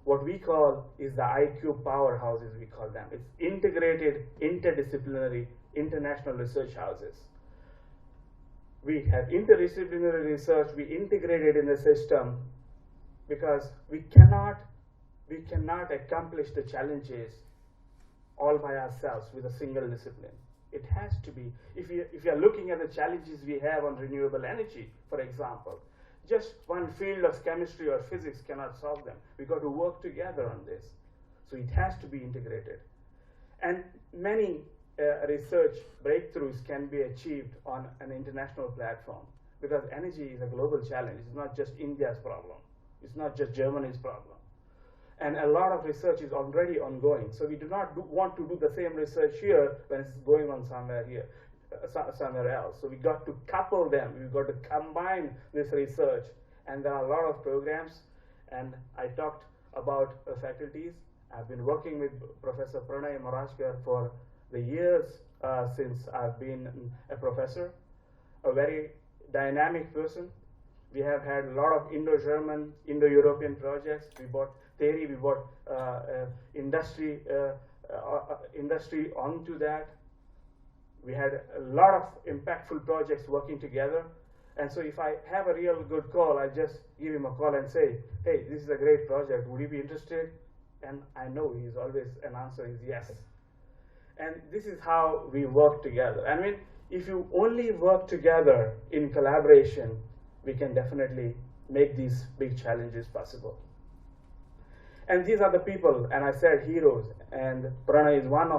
[SPEAKER 6] What we call is the IQ powerhouses, we call them. It's integrated, interdisciplinary, international research houses. We have interdisciplinary research, we integrate it in the system, because we cannot accomplish the challenges all by ourselves with a single discipline. It has to be, if you are looking at the challenges we have on renewable energy, for example, just one field of chemistry or physics cannot solve them. We've got to work together on this. So it has to be integrated. And many research breakthroughs can be achieved on an international platform, because energy is a global challenge. It's not just India's problem. It's not just Germany's problem. And a lot of research is already ongoing. So we do not want to do the same research here when it's going on somewhere here, somewhere else. So we got to couple them. We've got to combine this research. And there are a lot of programs. And I talked about faculties. I've been working with Professor Pranay Morajkar for the years since I've been a professor, a very dynamic person. We have had a lot of Indo-German, Indo-European projects. We brought theory, we brought industry industry onto that. We had a lot of impactful projects working together. And so if I have a real good call, I just give him a call and say, hey, this is a great project. Would you be interested? And I know he's always, an answer is yes. And this is how we work together. I mean, if you only work together in collaboration, we can definitely make these big challenges possible. And these are the people, and I said heroes, and Pranay is one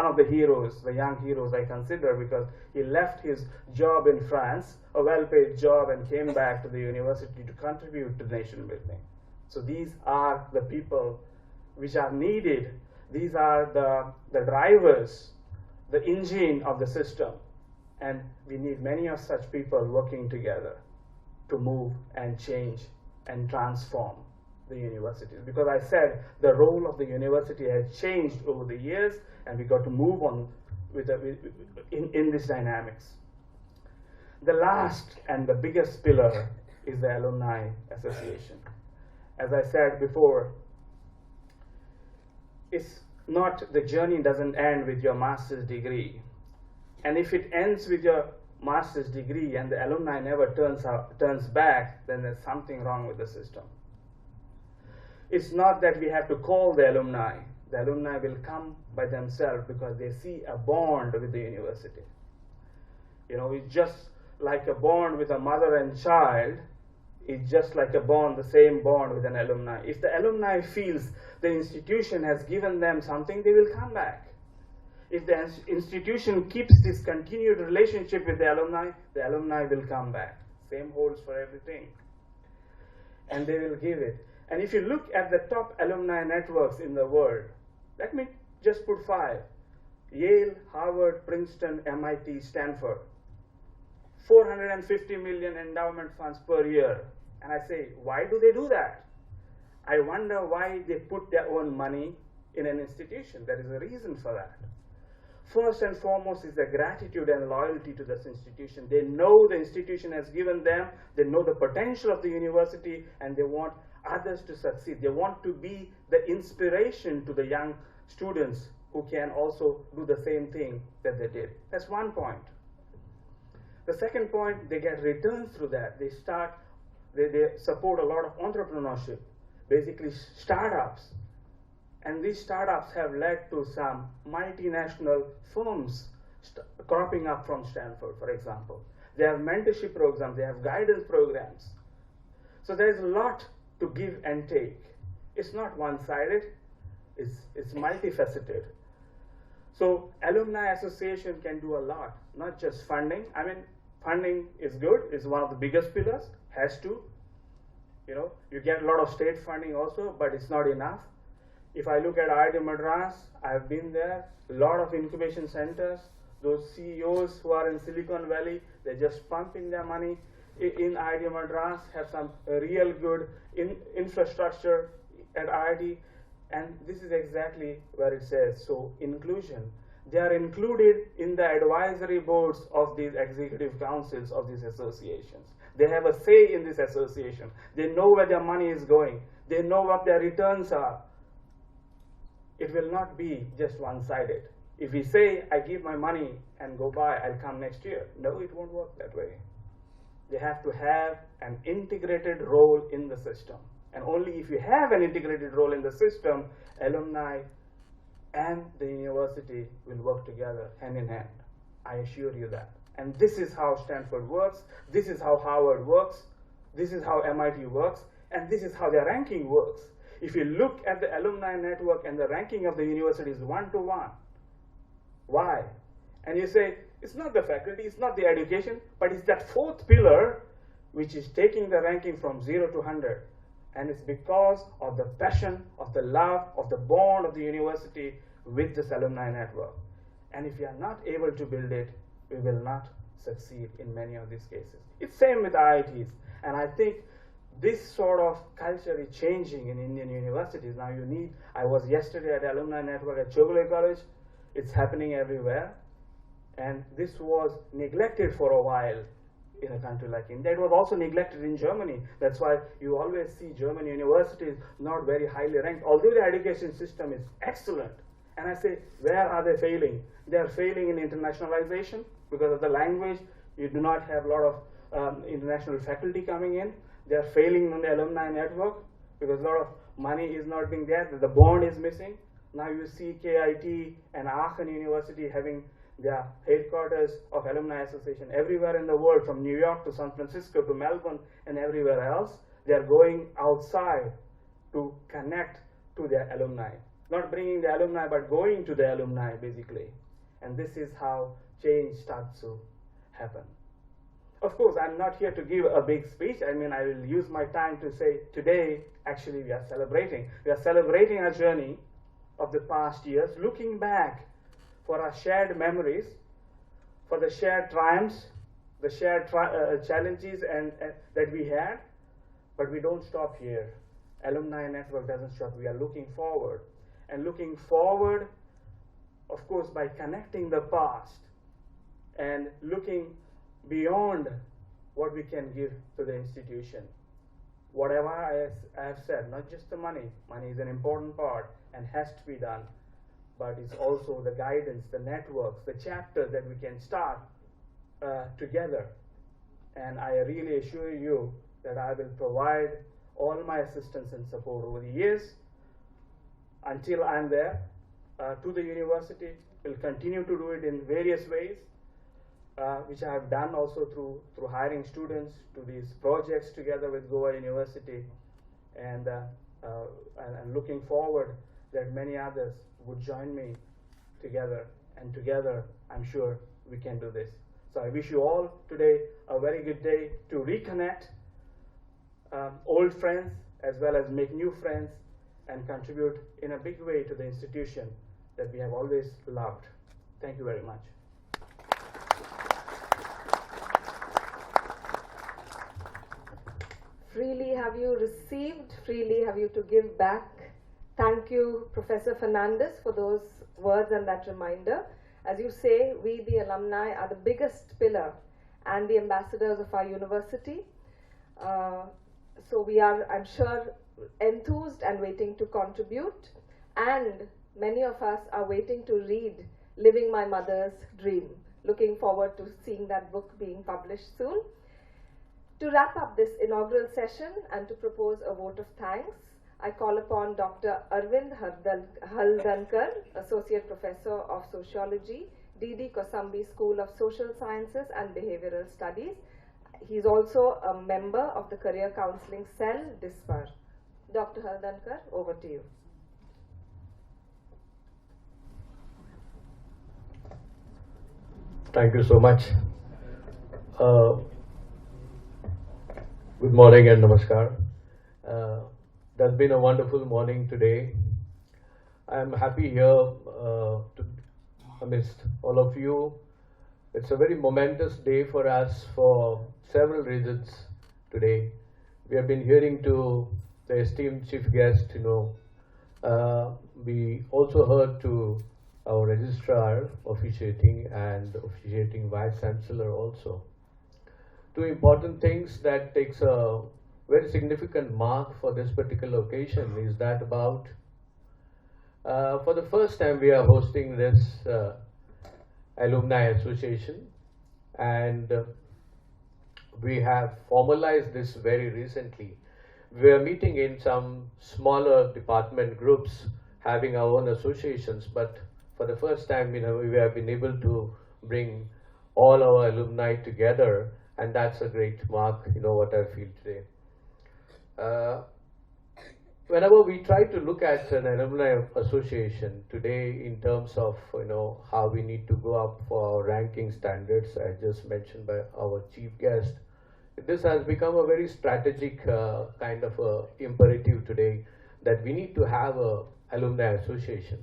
[SPEAKER 6] of the heroes, the young heroes I consider, because he left his job in France, a well-paid job, and came back to the university to contribute to nation building. So these are the people which are needed. These are the drivers, the engine of the system. And we need many of such people working together to move and change and transform the universities. Because I said the role of the university has changed over the years, and we got to move on in this dynamics. The last and the biggest pillar is the Alumni Association. As I said before, it's not, the journey doesn't end with your master's degree. And if it ends with your master's degree and the alumni never turns back, then there's something wrong with the system. It's not that we have to call the alumni. The alumni will come by themselves because they see a bond with the university. You know, it's just like a bond with a mother and child. It's just like a bond, the same bond with an alumni. If the alumni feels the institution has given them something, they will come back. If the institution keeps this continued relationship with the alumni will come back. Same holds for everything. And they will give it. And if you look at the top alumni networks in the world, let me just put 5. Yale, Harvard, Princeton, MIT, Stanford. 450 million endowment funds per year. And I say, why do they do that? I wonder why they put their own money in an institution. There is a reason for that. First and foremost is the gratitude and loyalty to this institution. They know the institution has given them, they know the potential of the university, and they want others to succeed. They want to be the inspiration to the young students who can also do the same thing that they did. That's one point. The second point, they get returns through that. They support a lot of entrepreneurship, basically startups. And these startups have led to some multinational firms cropping up from Stanford, for example. They have mentorship programs, they have guidance programs. So there's a lot to give and take. It's not one-sided, it's multifaceted. So Alumni Association can do a lot, not just funding. I mean, funding is good, it's one of the biggest pillars, has to. You know, you get a lot of state funding also, but it's not enough. If I look at IIT Madras, I've been there, a lot of incubation centers, those CEOs who are in Silicon Valley, they're just pumping their money in IIT Madras, have some real good infrastructure at IIT, and this is exactly where it says, so inclusion. They are included in the advisory boards of these executive councils of these associations. They have a say in this association. They know where their money is going. They know what their returns are. It will not be just one-sided. If we say, I give my money and go by, I'll come next year. No, it won't work that way. They have to have an integrated role in the system. And only if you have an integrated role in the system, alumni and the university will work together hand in hand. I assure you that. And this is how Stanford works. This is how Harvard works. This is how MIT works. And this is how their ranking works. If you look at the alumni network and the ranking of the university is 1-to-1. Why? And you say, it's not the faculty, it's not the education, but it's that fourth pillar which is taking the ranking from 0 to 100. And it's because of the passion, of the love, of the bond of the university with this alumni network. And if you are not able to build it, we will not succeed in many of these cases. It's same with IITs. And I think this sort of culture is changing in Indian universities. Now I was yesterday at Alumni Network at Chogole College. It's happening everywhere. And this was neglected for a while in a country like India. It was also neglected in Germany. That's why you always see German universities not very highly ranked, although the education system is excellent. And I say, where are they failing? They are failing in internationalization because of the language. You do not have a lot of international faculty coming in. They are failing on the alumni network because a lot of money is not being there. The bond is missing. Now you see KIT and Aachen University having their headquarters of Alumni Association everywhere in the world, from New York to San Francisco to Melbourne and everywhere else. They are going outside to connect to their alumni. Not bringing the alumni, but going to the alumni, basically. And this is how change starts to happen. Of course, I'm not here to give a big speech. I mean, I will use my time to say today, actually, we are celebrating. We are celebrating our journey of the past years, looking back for our shared memories, for the shared triumphs, the shared challenges that we had. But we don't stop here. Alumni network doesn't stop. We are looking forward. And looking forward, of course, by connecting the past and looking beyond what we can give to the institution. Whatever I have said, not just the money. Money is an important part and has to be done. But it's also the guidance, the networks, the chapters that we can start together. And I really assure you that I will provide all my assistance and support over the years until I'm there to the university. We'll continue to do it in various ways, which I have done also through hiring students to these projects together with Goa University, and I'm looking forward that many others would join me together, and together I'm sure we can do this. So I wish you all today a very good day to reconnect old friends as well as make new friends and contribute in a big way to the institution that we have always loved. Thank you very much.
[SPEAKER 1] Freely have you received, freely have you to give back. Thank you, Professor Fernandes, for those words and that reminder. As you say, we, the alumni, are the biggest pillar and the ambassadors of our university. So we are, I'm sure, enthused and waiting to contribute. And many of us are waiting to read Living My Mother's Dream. Looking forward to seeing that book being published soon. To wrap up this inaugural session and to propose a vote of thanks, I call upon Dr. Arvind Haldankar, Associate Professor of Sociology, D.D. Kosambi School of Social Sciences and Behavioral Studies. He's also a member of the Career Counseling Cell, DISPAR. Dr. Haldankar, over to you.
[SPEAKER 7] Thank you so much. Good morning and namaskar. That's been a wonderful morning today. I'm happy here amidst all of you. It's a very momentous day for us for several reasons today. We have been hearing to the esteemed chief guest, we also heard to our registrar, officiating, and officiating vice chancellor also. Two important things that takes a very significant mark for this particular occasion is that about for the first time we are hosting this alumni association, and we have formalized this very recently. We are meeting in some smaller department groups having our own associations, but for the first time we have been able to bring all our alumni together, and that's a great mark, what I feel today. Whenever we try to look at an alumni association today in terms of how we need to go up for our ranking standards, as just mentioned by our chief guest, this has become a very strategic kind of imperative today that we need to have a alumni association.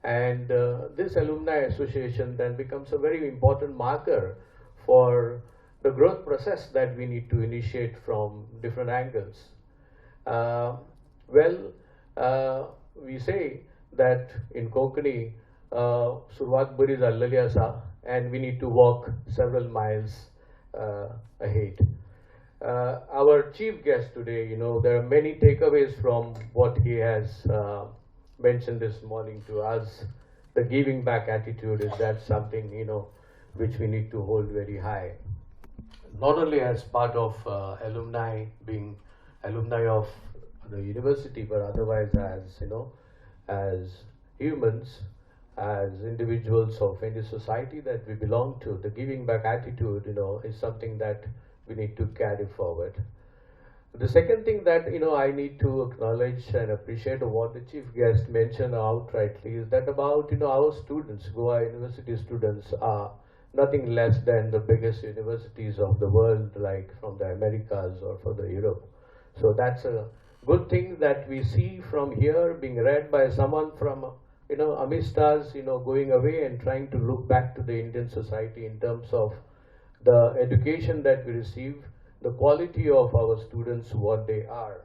[SPEAKER 7] And this alumni association then becomes a very important marker for the growth process that we need to initiate from different angles. We say that in Konkani, Survat Bari Zallali Asa, and we need to walk several miles ahead. Our chief guest today, there are many takeaways from what he has mentioned this morning to us, the giving back attitude is that something, which we need to hold very high. Not only as part of alumni, being alumni of the university, but otherwise as humans, as individuals of any society that we belong to, the giving back attitude, is something that we need to carry forward. The second thing that I need to acknowledge and appreciate what the chief guest mentioned outrightly is that about our students, Goa University students, are nothing less than the biggest universities of the world, like from the Americas or for the Europe. So that's a good thing that we see from here being read by someone from amidst us, going away and trying to look back to the Indian society in terms of the education that we receive, the quality of our students, what they are.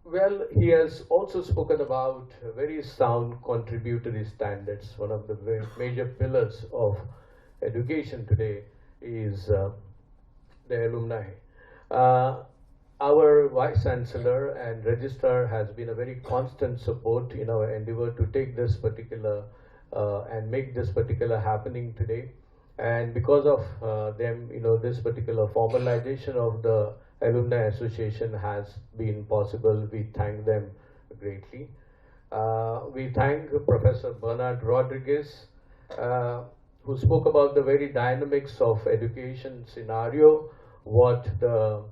[SPEAKER 7] Well, he has also spoken about very sound contributory standards. One of the major pillars of education today is the alumni. Our Vice Chancellor and Registrar has been a very constant support in our endeavor to take this particular and make this particular happening today. And because of them, this particular formalization of the Alumni Association has been possible. We thank them greatly. We thank Professor Bernard Rodrigues, who spoke about the very dynamics of education scenario, what the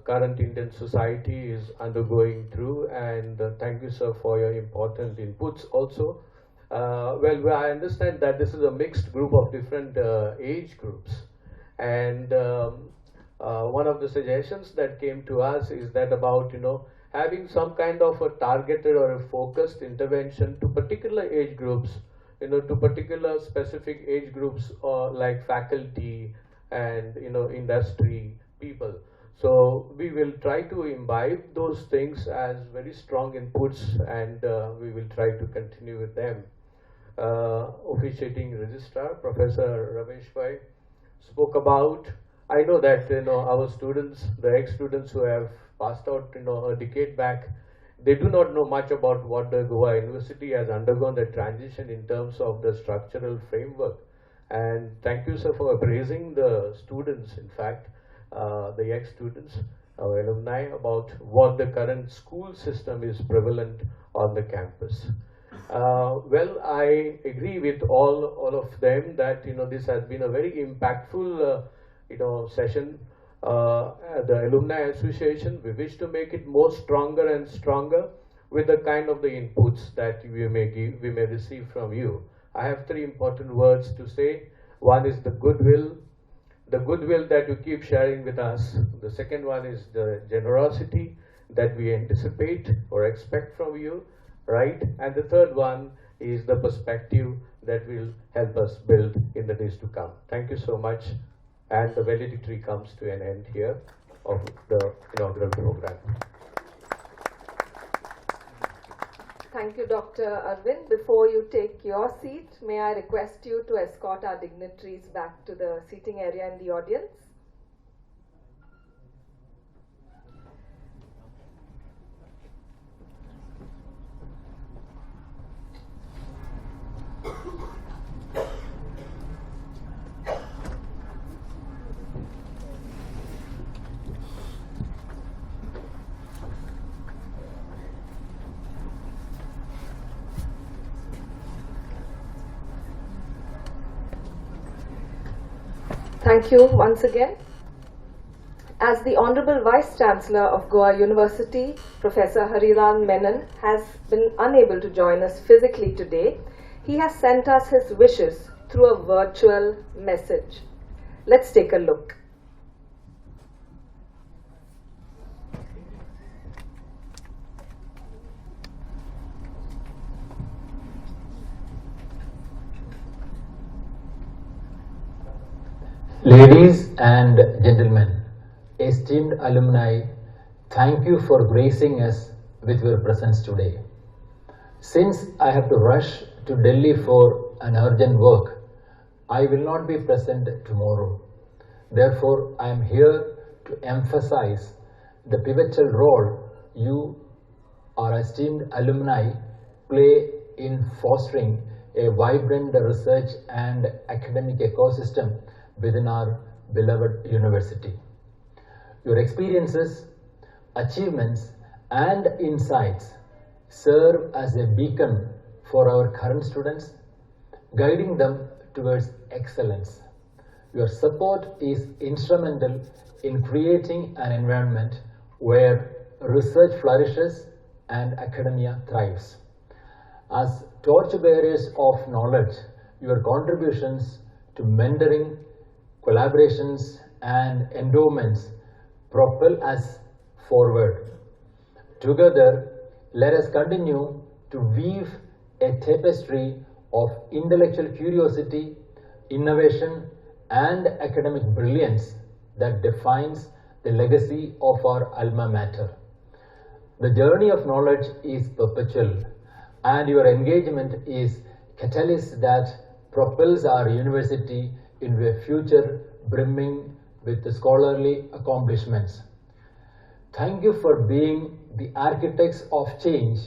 [SPEAKER 7] current Indian society is undergoing through, and thank you, sir, for your important inputs also. Well, I understand that this is a mixed group of different age groups, and one of the suggestions that came to us is that about having some kind of a targeted or a focused intervention to particular age groups, to particular specific age groups, or like faculty and industry people. So we will try to imbibe those things as very strong inputs, and we will try to continue with them. Officiating Registrar, Professor Ramesh spoke about, I know that our students, the ex-students who have passed out a decade back, they do not know much about what the Goa University has undergone the transition in terms of the structural framework. And thank you, sir, for appraising the students, in fact, the ex-students, our alumni, about what the current school system is prevalent on the campus. Well, I agree with all of them that this has been a very impactful session. The Alumni Association, we wish to make it more stronger and stronger with the kind of the inputs that we may receive from you. I have three important words to say. One is the goodwill that you keep sharing with us. The second one is the generosity that we anticipate or expect from you, right? And the third one is the perspective that will help us build in the days to come. Thank you so much. And the valedictory comes to an end here of the inaugural program.
[SPEAKER 1] Thank you, Dr. Arvind. Before you take your seat, may I request you to escort our dignitaries back to the seating area in the audience? Thank you once again. As the Honorable Vice Chancellor of Goa University, Professor Harilal Menon, has been unable to join us physically today, he has sent us his wishes through a virtual message. Let's take a look.
[SPEAKER 8] Ladies and gentlemen, esteemed alumni, thank you for gracing us with your presence today. Since I have to rush to Delhi for an urgent work, I will not be present tomorrow. Therefore, I am here to emphasize the pivotal role you our esteemed alumni play in fostering a vibrant research and academic ecosystem within our beloved university. Your experiences, achievements, and insights serve as a beacon for our current students, guiding them towards excellence. Your support is instrumental in creating an environment where research flourishes and academia thrives. As torchbearers of knowledge, your contributions to mentoring, collaborations, and endowments propel us forward. Together, let us continue to weave a tapestry of intellectual curiosity, innovation, and academic brilliance that defines the legacy of our alma mater. The journey of knowledge is perpetual, and your engagement is catalyst that propels our university into a future brimming with scholarly accomplishments. Thank you for being the architects of change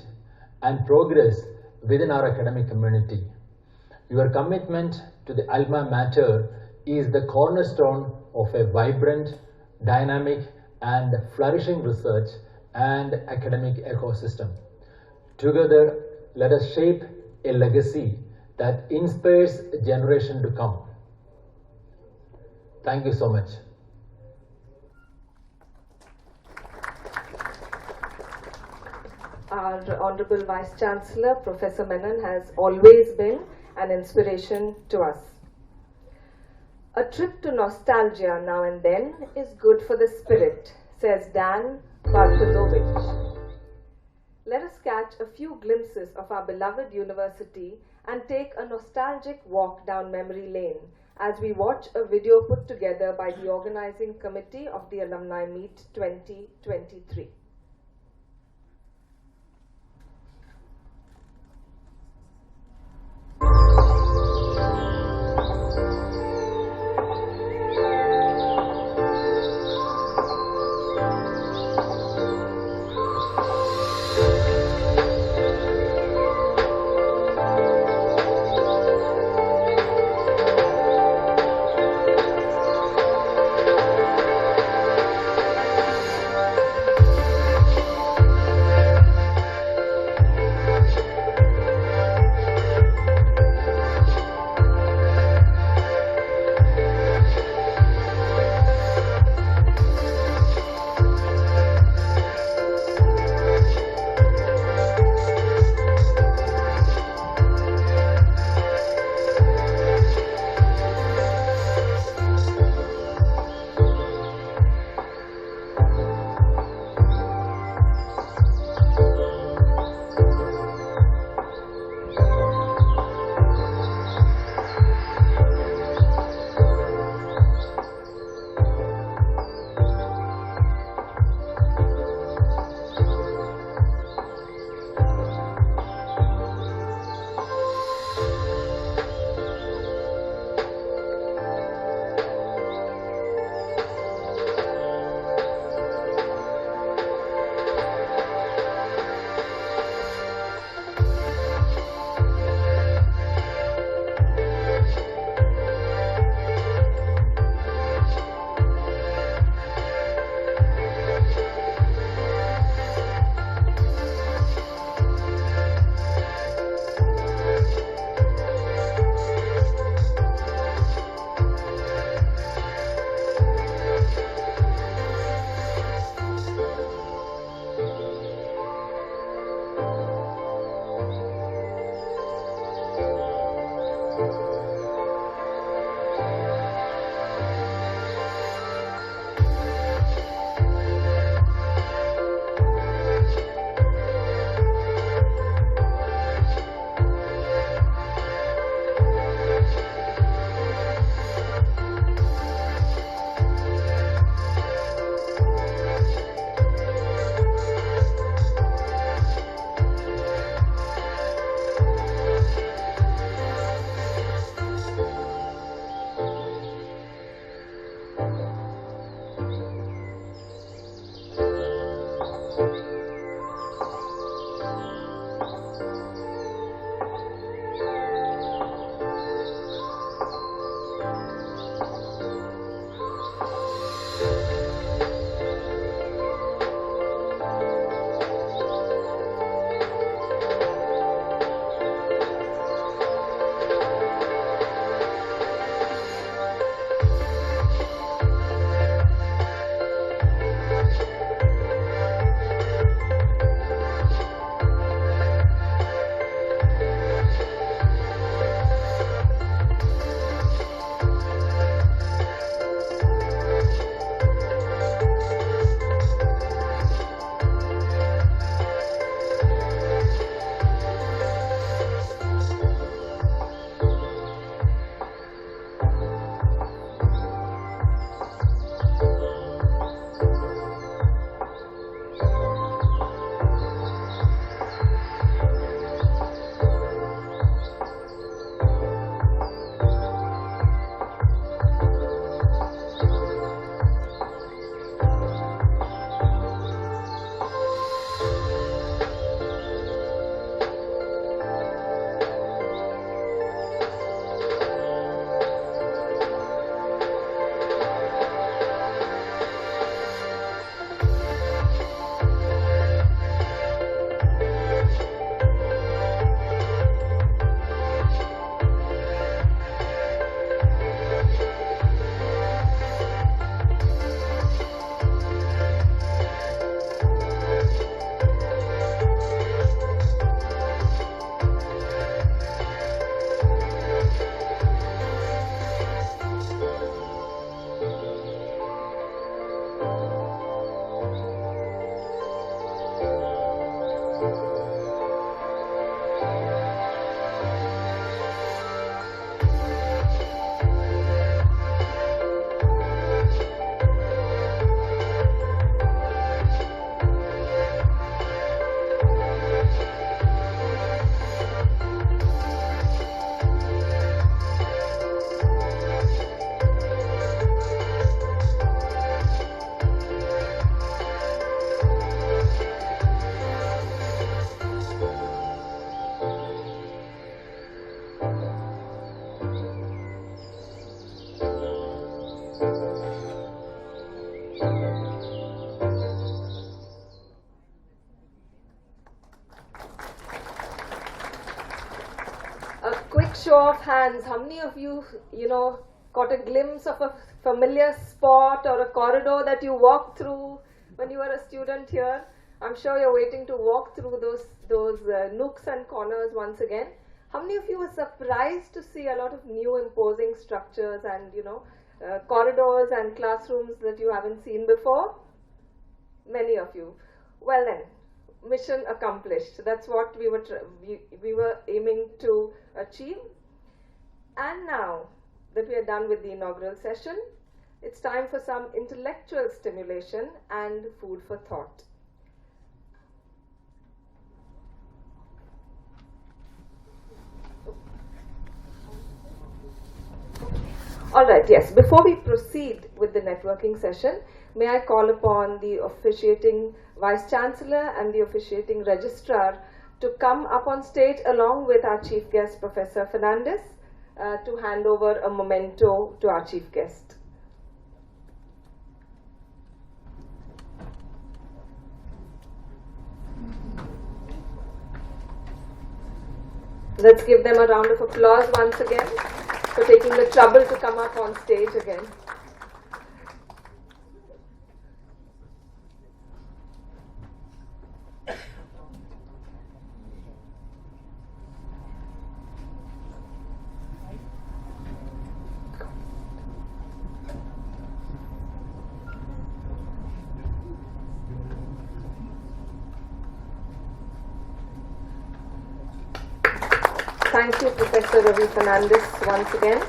[SPEAKER 8] and progress within our academic community. Your commitment to the alma mater is the cornerstone of a vibrant, dynamic, and flourishing research and academic ecosystem. Together, let us shape a legacy that inspires a generation to come. Thank you so much.
[SPEAKER 1] Our Honorable Vice Chancellor, Professor Menon, has always been an inspiration to us. A trip to nostalgia now and then is good for the spirit, says Dan Bartolowicz. Let us catch a few glimpses of our beloved university and take a nostalgic walk down memory lane as we watch a video put together by the organizing committee of the Alumni Meet 2023. show of hands, how many of you, caught a glimpse of a familiar spot or a corridor that you walked through when you were a student here? I'm sure you're waiting to walk through those nooks and corners once again. How many of you were surprised to see a lot of new imposing structures and, corridors and classrooms that you haven't seen before? Many of you. Well then, mission accomplished. That's what we were aiming to achieve. And now that we are done with the inaugural session, it's time for some intellectual stimulation and food for thought. All right, yes. Before we proceed with the networking session, may I call upon the officiating Vice Chancellor and the officiating Registrar to come up on stage along with our Chief Guest, Professor Fernandes, to hand over a memento to our Chief Guest. Let's give them a round of applause once again for taking the trouble to come up on stage again. Thank you, Professor Ravi Fernandes, once again.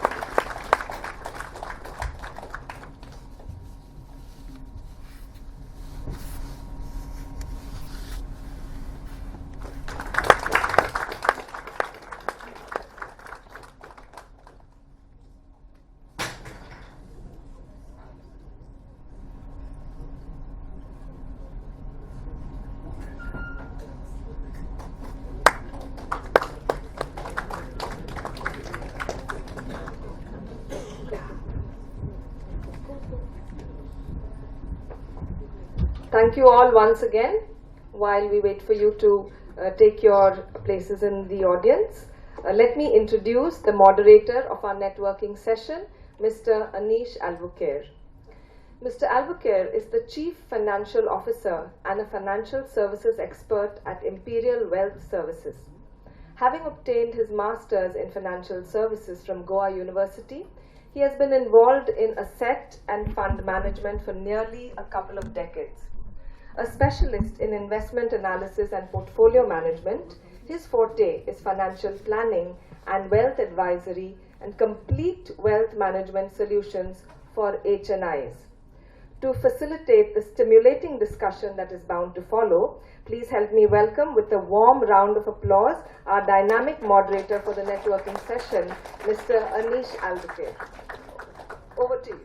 [SPEAKER 1] Thank you all once again. While we wait for you to take your places in the audience, let me introduce the moderator of our networking session, Mr. Anish Albuquerque. Mr. Albuquerque is the Chief Financial Officer and a financial services expert at Imperial Wealth Services. Having obtained his Master's in Financial Services from Goa University, he has been involved in asset and fund management for nearly a couple of decades. A specialist in investment analysis and portfolio management, his forte is financial planning and wealth advisory and complete wealth management solutions for HNIs. To facilitate the stimulating discussion that is bound to follow, please help me welcome with a warm round of applause our dynamic moderator for the networking session, Mr. Anish Albuquerque. Over to you.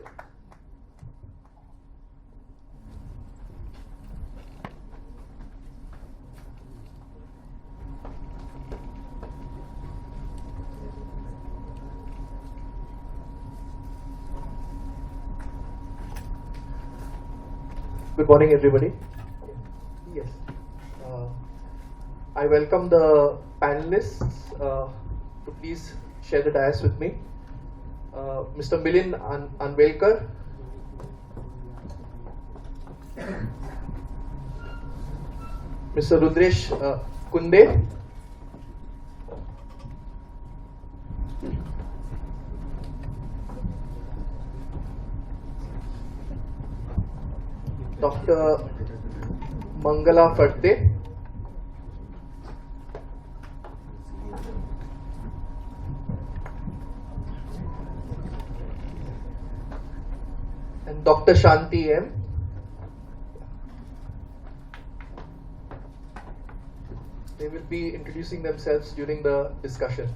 [SPEAKER 9] Good morning, everybody. Yes, I welcome the panelists to please share the dais with me. Mr. Milind Anvelkar, Mr. Rudresh Kunde, Dr. Mangala Phadte, and Dr. Shanti M. They will be introducing themselves during the discussion.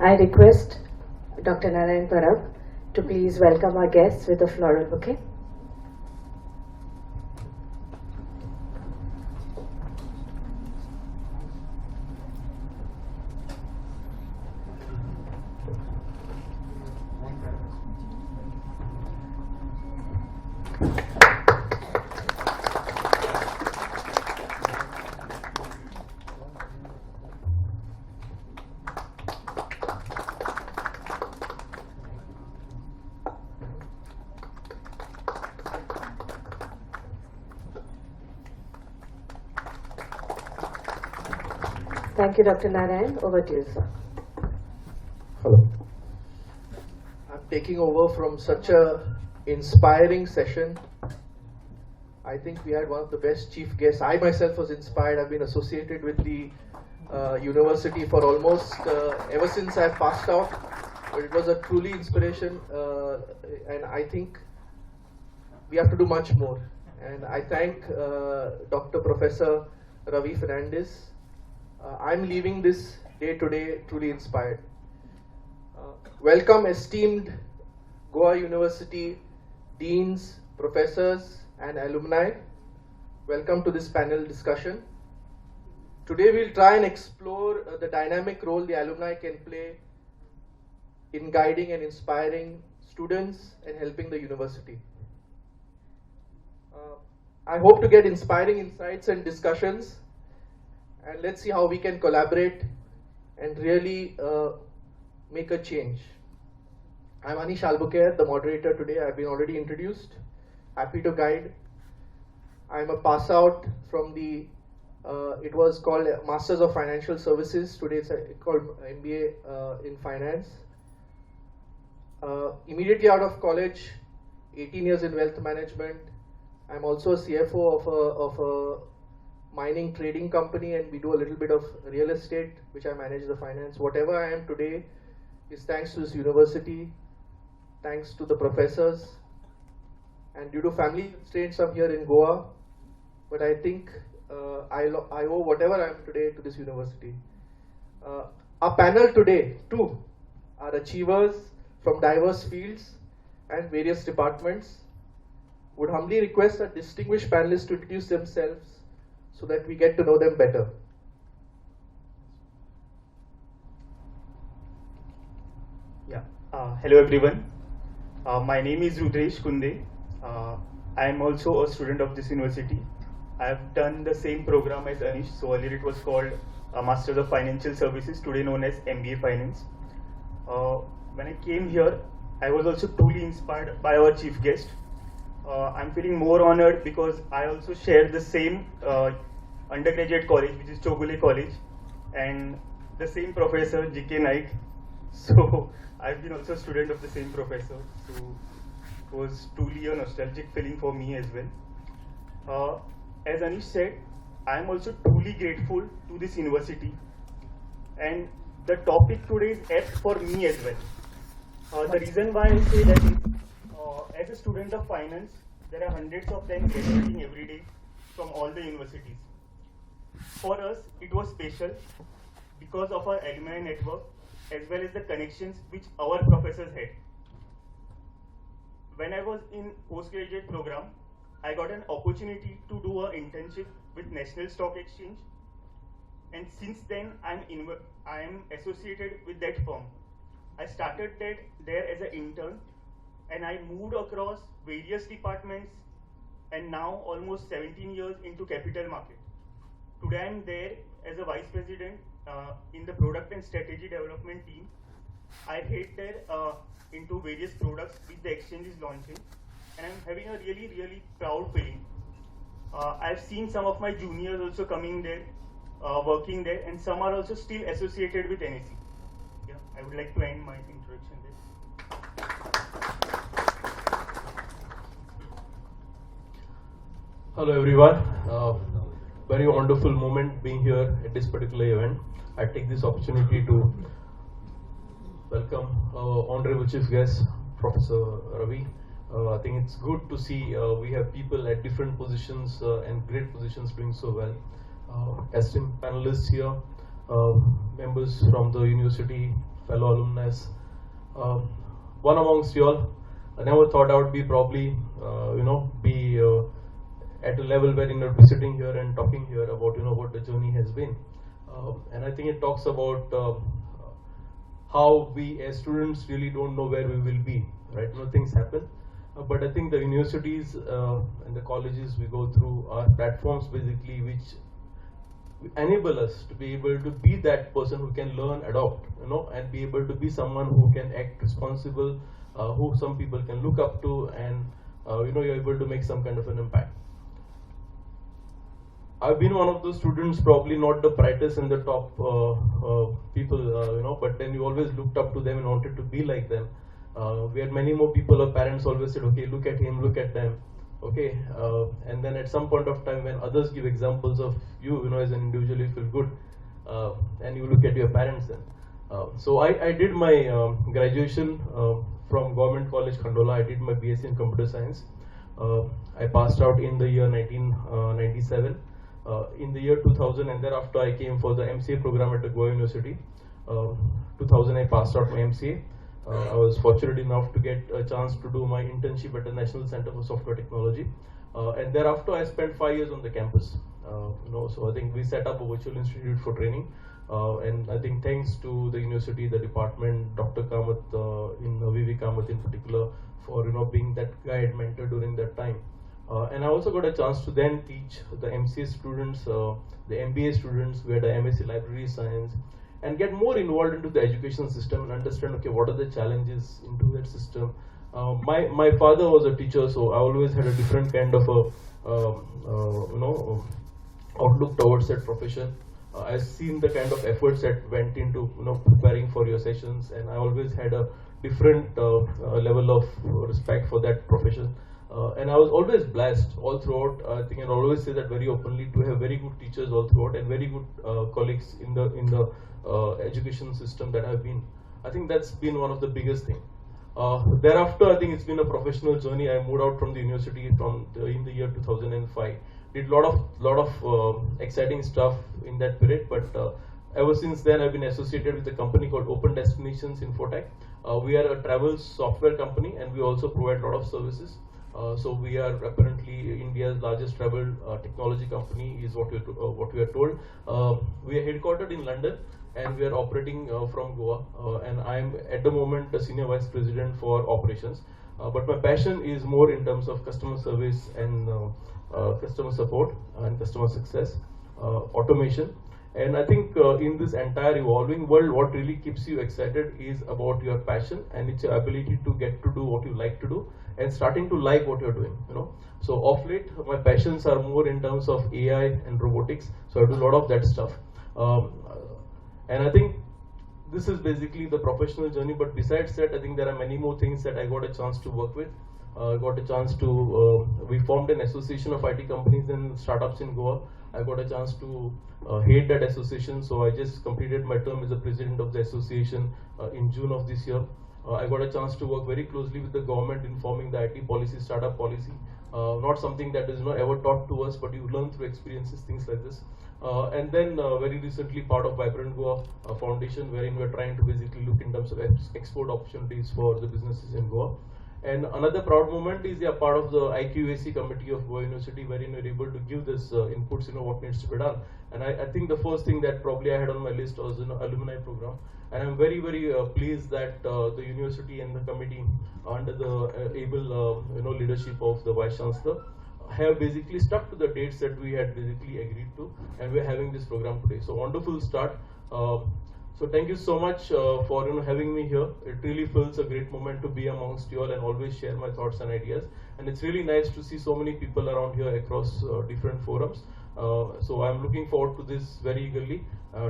[SPEAKER 2] I request Dr. Narayan Parab to please welcome our guests with a floral bouquet. Thank you, Dr. Narayan. Over to you, sir.
[SPEAKER 7] Hello.
[SPEAKER 9] I'm taking over from such a inspiring session. I think we had one of the best chief guests. I myself was inspired. I've been associated with the university for almost ever since I passed out. But it was a truly inspiration, and I think we have to do much more. And I thank Dr. Professor Ravi Fernandes. I'm leaving this day today truly inspired. Welcome esteemed Goa University deans, professors and alumni. Welcome to this panel discussion. Today we'll try and explore the dynamic role the alumni can play in guiding and inspiring students and helping the university. I hope to get inspiring insights and discussions, and let's see how we can collaborate and really make a change. I'm Anish, Albuquerque, the moderator today. I've been already introduced. Happy to guide. I'm a pass out from the, it was called Masters of Financial Services. Today it's called MBA in Finance. Immediately out of college, 18 years in wealth management. I'm also a CFO of a mining trading company, and we do a little bit of real estate, which I manage the finance. Whatever I am today is thanks to this university, thanks to the professors, and due to family constraints I'm here in Goa, but I think I owe whatever I am today to this university. Our panel today too are achievers from diverse fields and various departments. Would humbly request our distinguished panelists to introduce themselves so that we get to know them better.
[SPEAKER 10] Yeah. Hello everyone. My name is Rudresh Kunde. I am also a student of this university. I have done the same program as Anish. So earlier it was called Masters of Financial Services, today known as MBA Finance. When I came here, I was also truly inspired by our chief guest. I'm feeling more honored because I also share the same undergraduate college, which is Chogule College, and the same professor, G.K. Naik. So I've been also a student of the same professor. So it was truly a nostalgic feeling for me as well. As Anish said, I am also truly grateful to this university, and the topic today is apt for me as well. The reason why I say that is, as a student of finance, there are hundreds of them graduating every day from all the universities. For us, it was special because of our alumni network as well as the connections which our professors had. When I was in postgraduate program, I got an opportunity to do an internship with National Stock Exchange, and since then I am associated with that firm. I started there as an intern, and I moved across various departments, and now almost 17 years into capital market. Today I am there as a vice president in the product and strategy development team. I head there into various products which the exchange is launching, and I'm having a really proud feeling. I've seen some of my juniors also coming there, working there, and some are also still associated with NAC. Yeah, I would like to end my introduction there.
[SPEAKER 11] Hello everyone. Very wonderful moment being here at this particular event. I take this opportunity to welcome our honorable chief guest, Professor Ravi. I think it's good to see we have people at different positions and great positions doing so well. Esteemed panelists here, members from the university, fellow alumni. One amongst you all, I never thought I would be probably, be at a level where I'll be sitting here and talking here about, what the journey has been. And I think it talks about how we as students really don't know where we will be, right? Things happen. But I think the universities and the colleges we go through are platforms basically which enable us to be able to be that person who can learn, adopt, and be able to be someone who can act responsible, who some people can look up to, and you're able to make some kind of an impact. I've been one of those students, probably not the brightest and the top people, but then you always looked up to them and wanted to be like them. We had many more people, our parents always said, okay, look at him, look at them. Okay, and then at some point of time when others give examples of you, as an individual, you feel good, and you look at your parents then. So I did my graduation from Government College Khandola. I did my BSc in Computer Science. I passed out in the year 1997. In the year 2000, and thereafter I came for the MCA program at the Goa University. 2000 I passed out my MCA. I was fortunate enough to get a chance to do my internship at the National Center for Software Technology, and thereafter I spent 5 years on the campus. So I think we set up a virtual institute for training, and I think thanks to the university, the department, Dr. Kamath, VV Kamath in particular, for being that guide mentor during that time. And I also got a chance to then teach the MCA students, the MBA students, we had the MSc Library Science, and get more involved into the education system and understand, okay, what are the challenges into that system. My father was a teacher, so I always had a different kind of a outlook towards that profession. I've seen the kind of efforts that went into preparing for your sessions, and I always had a different level of respect for that profession. And I was always blessed all throughout. I think I always say that very openly, to have very good teachers all throughout and very good colleagues in the education system that I've been. I think that's been one of the biggest thing. Thereafter, I think it's been a professional journey. I moved out from the university in the year 2005. Did lot of exciting stuff in that period, but ever since then I've been associated with a company called Open Destinations Infotech. We are a travel software company, and we also provide a lot of services. So we are apparently India's largest travel technology company, is what we are told. We are headquartered in London, and we are operating from Goa. And I am at the moment the senior vice president for operations. But my passion is more in terms of customer service and customer support and customer success, automation. And I think in this entire evolving world, what really keeps you excited is about your passion, and it's your ability to get to do what you like to do and starting to like what you're doing. So of late, my passions are more in terms of AI and robotics. So I do a lot of that stuff. And I think this is basically the professional journey. But besides that, I think there are many more things that I got a chance to work with. Got a chance to, we formed an association of IT companies and startups in Goa. I got a chance to head that association. So I just completed my term as the president of the association in June of this year. I got a chance to work very closely with the government in forming the IT policy, startup policy. Not something that is ever taught to us, but you learn through experiences, things like this. And then very recently part of Vibrant Goa Foundation, wherein we're trying to basically look in terms of export opportunities for the businesses in Goa. And another proud moment is part of the IQAC committee of Goa University, wherein we're able to give this inputs, what needs to be done. And I think the first thing that probably I had on my list was alumni program. And I'm very, very pleased that the university and the committee, under the able leadership of the Vice Chancellor, have basically stuck to the dates that we had basically agreed to, and we're having this program today. So wonderful start. So thank you so much for having me here. It really feels a great moment to be amongst you all and always share my thoughts and ideas. And it's really nice to see so many people around here across different forums. So I'm looking forward to this very eagerly.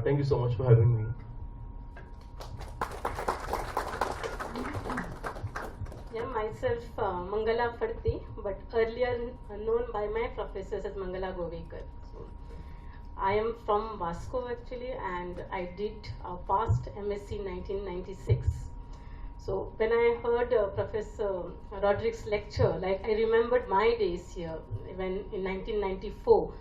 [SPEAKER 11] Thank you so much for having me.
[SPEAKER 12] Yeah, myself Mangala Phadte, but earlier known by my professors as Mangala Govekar. So, I am from Vasco actually, and I did past MSc in 1996. So when I heard Professor Rodrigues' lecture, like I remembered my days here when in 1994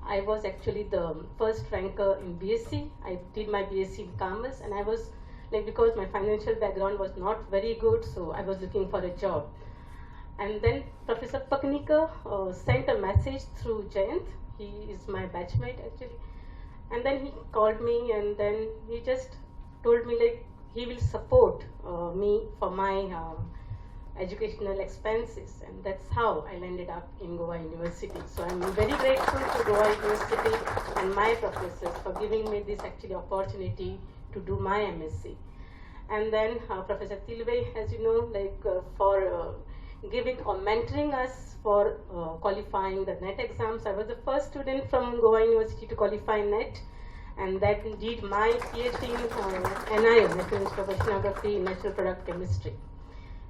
[SPEAKER 12] I was actually the first ranker in BSc. I did my BSc in Commerce, and I was like because my financial background was not very good, so I was looking for a job. And then Professor Paknika sent a message through Jayant. He is my batchmate actually. And then he called me, and then he just told me like he will support me for my educational expenses, and that's how I landed up in Goa University. So I'm very grateful to Goa University and my professors for giving me this actually opportunity to do my MSc. And then Professor Tilve, as you know, like for giving or mentoring us for qualifying the NET exams. I was the first student from Goa University to qualify NET, and that did my PhD in NIO, National Institute of Oceanography, Natural Product Chemistry.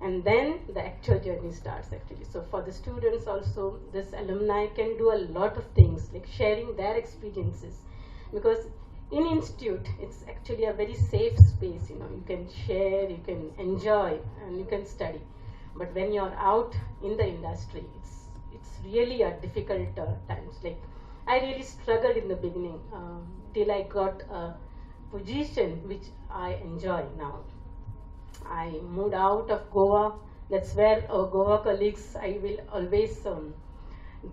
[SPEAKER 12] And then the actual journey starts actually. So for the students also, this alumni can do a lot of things, like sharing their experiences. Because in institute, it's actually a very safe space, you know, you can share, you can enjoy, and you can study. But when you're out in the industry, it's really a difficult times. Like I really struggled in the beginning till I got a position which I enjoy now. I moved out of Goa. That's where Goa colleagues, I will always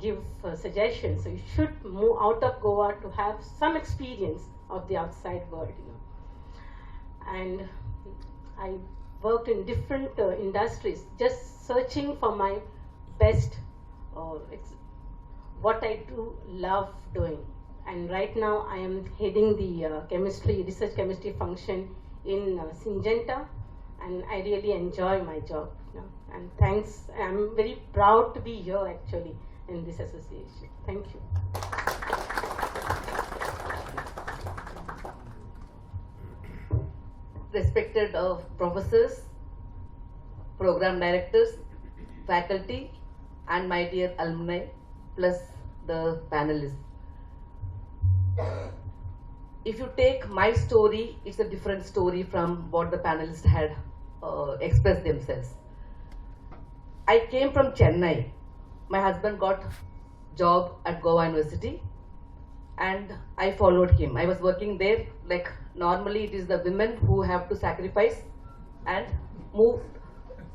[SPEAKER 12] give suggestions. So you should move out of Goa to have some experience of the outside world, you know. And I worked in different industries, just searching for my best, what I do love doing. And right now I am heading the research chemistry function in Syngenta, and I really enjoy my job. You know. And thanks, I'm very proud to be here actually in this association. Thank you.
[SPEAKER 13] Respected professors, program directors, faculty, and my dear alumni, plus the panelists. If you take my story, it's a different story from what the panelists had expressed themselves. I came from Chennai. My husband got job at Goa University, and I followed him. I was working there, like normally it is the women who have to sacrifice and move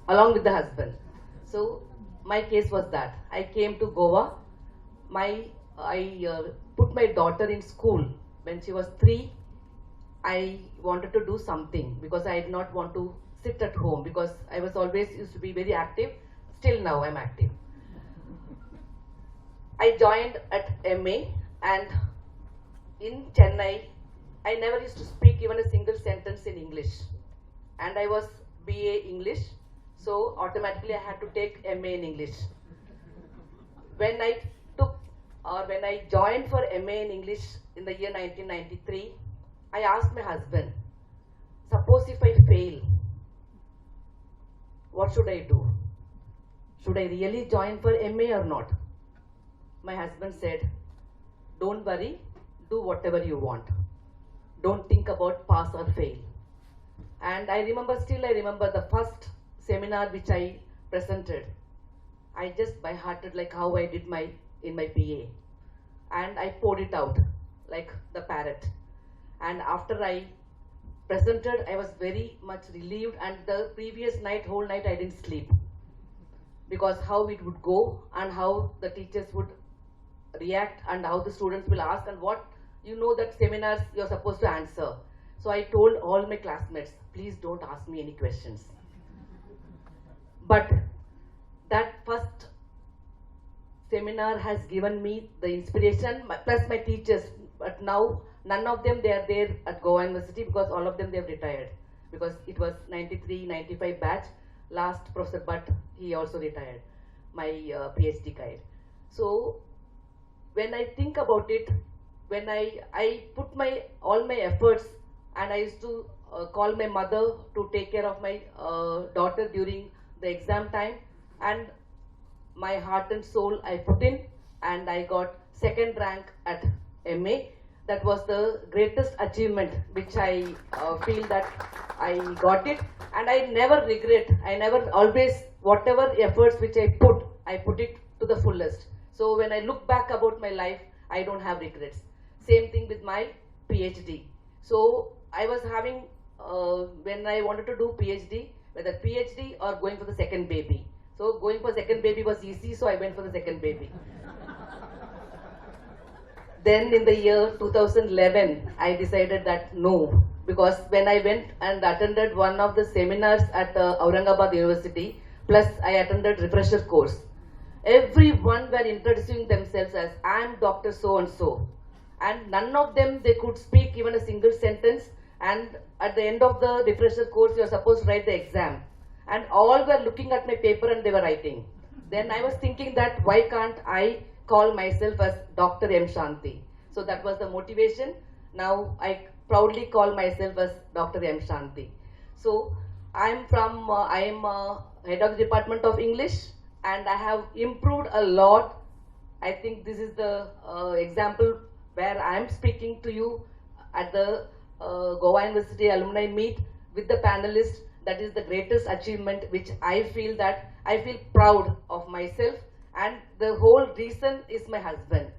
[SPEAKER 13] along with the husband. So my case was that. I came to Goa. I put my daughter in school. When she was 3, I wanted to do something because I did not want to sit at home, because I was always used to be very active. Still now I'm active. I joined at MA, and in Chennai, I never used to speak even a single sentence in English. And I was BA English, so automatically I had to take MA in English. When I joined for MA in English in the year 1993, I asked my husband, suppose if I fail, what should I do? Should I really join for MA or not? My husband said, don't worry, do whatever you want. Don't think about pass or fail. And I remember the first seminar which I presented. I just by hearted like how I did in my PA. And I poured it out like the parrot. And after I presented, I was very much relieved, and the previous night, whole night I didn't sleep. Because how it would go and how the teachers would react and how the students will ask and what, you know that seminars you're supposed to answer. So I told all my classmates, please don't ask me any questions. But that first seminar has given me the inspiration, plus my teachers. But now none of them, they are there at Goa University, because all of them they have retired. Because it was 93, 95 batch. Last Professor Bhatt, he also retired, my PhD guide. So when I think about it, when I put all my efforts, and I used to call my mother to take care of my daughter during the exam time, and my heart and soul I put in, and I got 2nd rank at MA. That was the greatest achievement which I feel that I got it, and I never regret. I never, always, whatever efforts which I put it to the fullest. So when I look back about my life, I don't have regrets. Same thing with my PhD. So I was having when I wanted to do PhD, whether PhD or going for the second baby. So going for second baby was easy, so I went for the second baby. Then in the year 2011, I decided that no, because when I went and attended one of the seminars at Aurangabad University, plus I attended refresher course, everyone were introducing themselves as I am Dr. So and so, and none of them they could speak even a single sentence. And at the end of the refresher course, you are supposed to write the exam, and all were looking at my paper and they were writing. Then I was thinking that why can't I call myself as Dr. M. Shanti? So that was the motivation. Now I proudly call myself as Dr. M. Shanti. So I am head of the Department of English, and I have improved a lot. I think this is the example where I am speaking to you at the Goa University Alumni Meet with the panelists. That is the greatest achievement which I feel proud of myself, and the whole reason is my husband.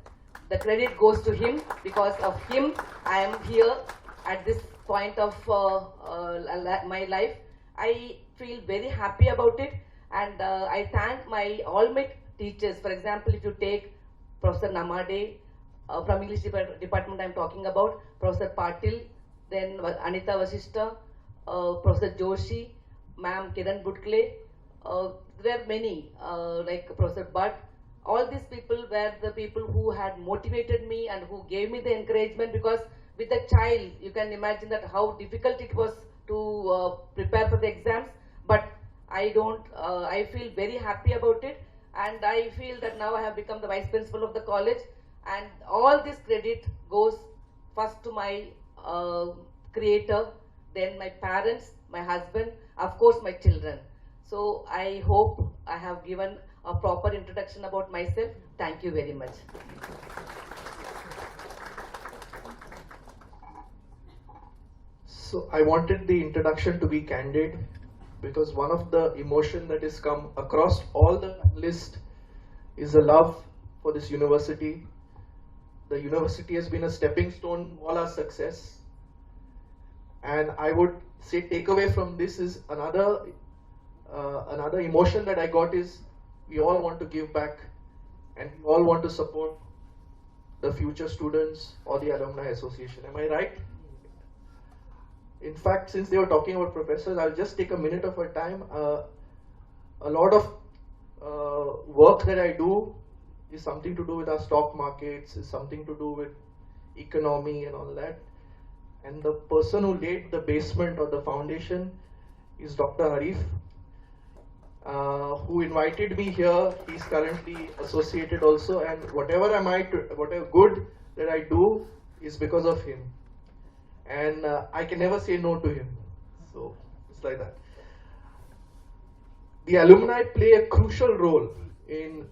[SPEAKER 13] The credit goes to him. Because of him, I am here at this point of my life. I feel very happy about it, and I thank all my teachers. For example, if you take Professor Namade from English department I am talking about, Professor Patil, then Anita Vasishta, Professor Joshi, Ma'am Kiran Butkle, there were many like Professor Bhatt. All these people were the people who had motivated me and who gave me the encouragement, because with a child, you can imagine that how difficult it was to prepare for the exams. But I feel very happy about it, and I feel that now I have become the vice principal of the college, and all this credit goes first to my creator, then my parents, my husband, of course my children. So I hope I have given a proper introduction about myself. Thank you very much.
[SPEAKER 9] So I wanted the introduction to be candid, because one of the emotion that has come across all the panelists is a love for this university. The university has been a stepping stone to all our success. And I would say takeaway from this is another emotion that I got is we all want to give back, and we all want to support the future students or the Alumni Association. Am I right? In fact, since they were talking about professors, I'll just take a minute of our time. A lot of work that I do is something to do with our stock markets, is something to do with economy and all that. And the person who laid the basement or the foundation is Dr. Harif, who invited me here. He's currently associated also, and whatever good that I do is because of him. And I can never say no to him. So it's like that. The alumni play a crucial role in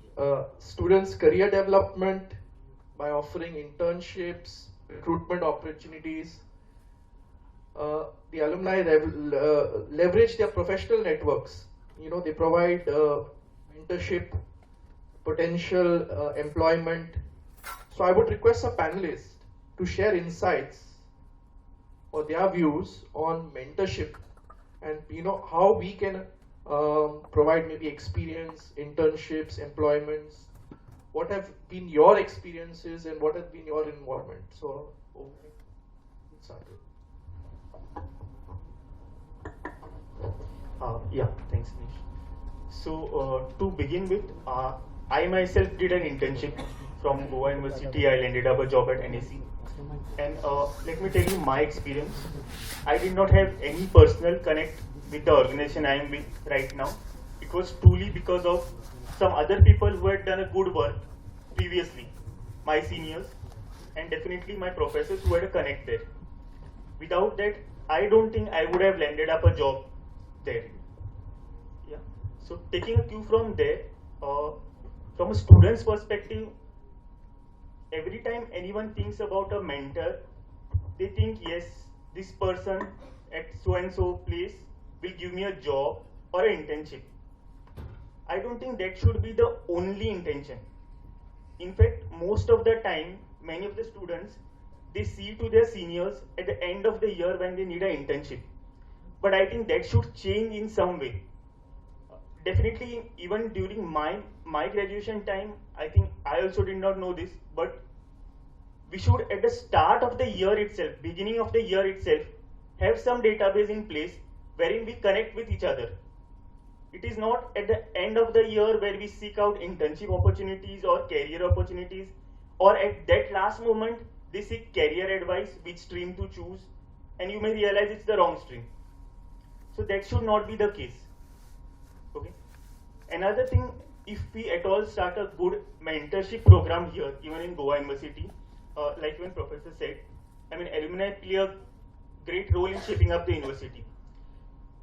[SPEAKER 9] students' career development by offering internships, recruitment opportunities. The alumni leverage their professional networks. They provide mentorship, potential employment. So I would request a panelist to share insights or their views on mentorship, and how we can provide maybe experience, internships, employments. What have been your experiences and what has been your involvement? So,
[SPEAKER 10] yeah, thanks, Anish. So to begin with, I myself did an internship from Goa University. I landed up a job at NAC. And let me tell you my experience. I did not have any personal connect with the organization I am with right now. It was truly because of some other people who had done a good work previously, my seniors, and definitely my professors who had a connect there. Without that, I don't think I would have landed up a job there. Yeah. So taking a cue from there, from a student's perspective, every time anyone thinks about a mentor, they think, yes, this person at so and so place will give me a job or an internship. I don't think that should be the only intention. In fact, most of the time, many of the students, they see to their seniors at the end of the year when they need an internship. but I think that should change in some way. Definitely, even during my graduation time, I think I also did not know this, but we should at the start of the year itself, beginning of the year itself, have some database in place wherein we connect with each other. It is not at the end of the year where we seek out internship opportunities or career opportunities, or at that last moment they seek career advice, which stream to choose, and you may realize it's the wrong stream. So that should not be the case. Okay. Another thing, if we at all start a good mentorship program here, even in Goa University, like even Professor said, I mean, alumni play a great role in shaping up the university.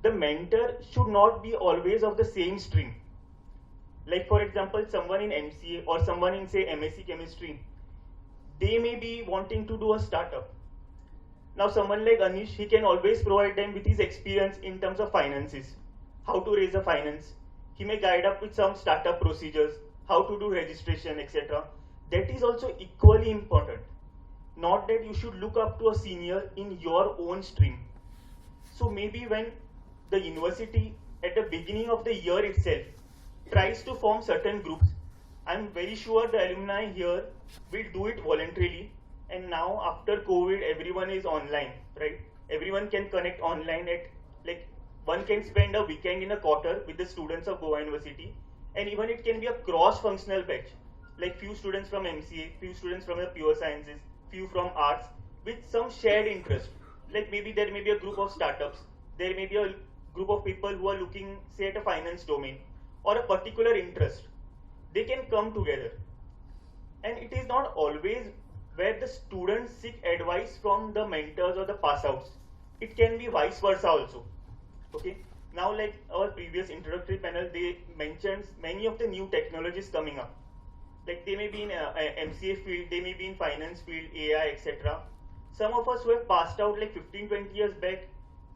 [SPEAKER 10] The mentor should not be always of the same stream. Like for example, someone in MCA or someone in say MSc chemistry, they may be wanting to do a startup. Now someone like Anish, he can always provide them with his experience in terms of finances, how to raise a finance. He may guide up with some startup procedures, how to do registration, etc. That is also equally important. Not that you should look up to a senior in your own stream. So maybe when the university at the beginning of the year itself tries to form certain groups, I'm very sure the alumni here will do it voluntarily. And now after COVID, everyone is online, right? Everyone can connect online at, like, one can spend a weekend in a quarter with the students of Goa University, and even it can be a cross-functional batch, like few students from MCA, few students from the pure sciences, few from arts, with some shared interest. Like maybe there may be a group of startups, there may be a group of people who are looking, say, at a finance domain or a particular interest. They can come together. And it is not always where the students seek advice from the mentors or the pass outs. It can be vice versa also. Okay. Now, like our previous introductory panel, they mentioned many of the new technologies coming up. Like they may be in MCA field, they may be in finance field, AI, etc. Some of us who have passed out like 15-20 years back,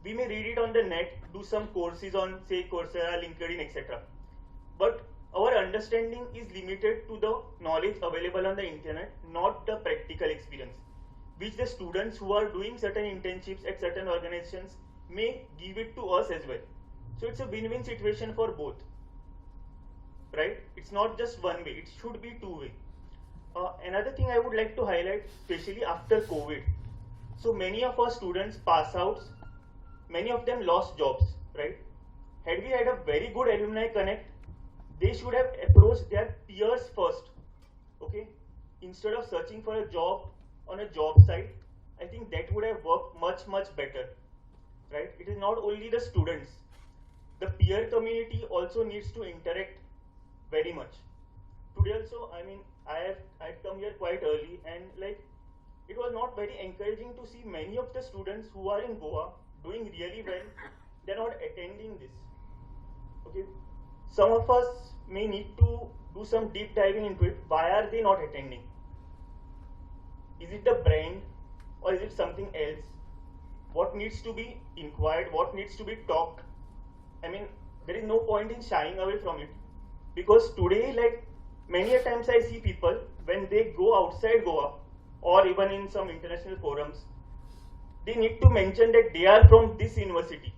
[SPEAKER 10] we may read it on the net, do some courses on, say, Coursera, LinkedIn, etc. But our understanding is limited to the knowledge available on the internet, not the practical experience, which the students who are doing certain internships at certain organizations may give it to us as well. So it's a win-win situation for both, right? It's not just one way, it should be two-way. Another thing I would like to highlight, especially after COVID. So many of our students pass outs, many of them lost jobs, right? Had we had a very good alumni connect, they should have approached their peers first, okay? Instead of searching for a job on a job site, I think that would have worked much, much better, right? It is not only the students. The peer community also needs to interact very much. Today also, I mean, I've come here quite early, and like, it was not very encouraging to see many of the students who are in Goa doing really well. They're not attending this, okay? Some of us may need to do some deep diving into it. Why are they not attending? Is it the brand or is it something else? What needs to be inquired? What needs to be talked? I mean, there is no point in shying away from it, because today, like many a times I see people when they go outside Goa or even in some international forums, they need to mention that they are from this university.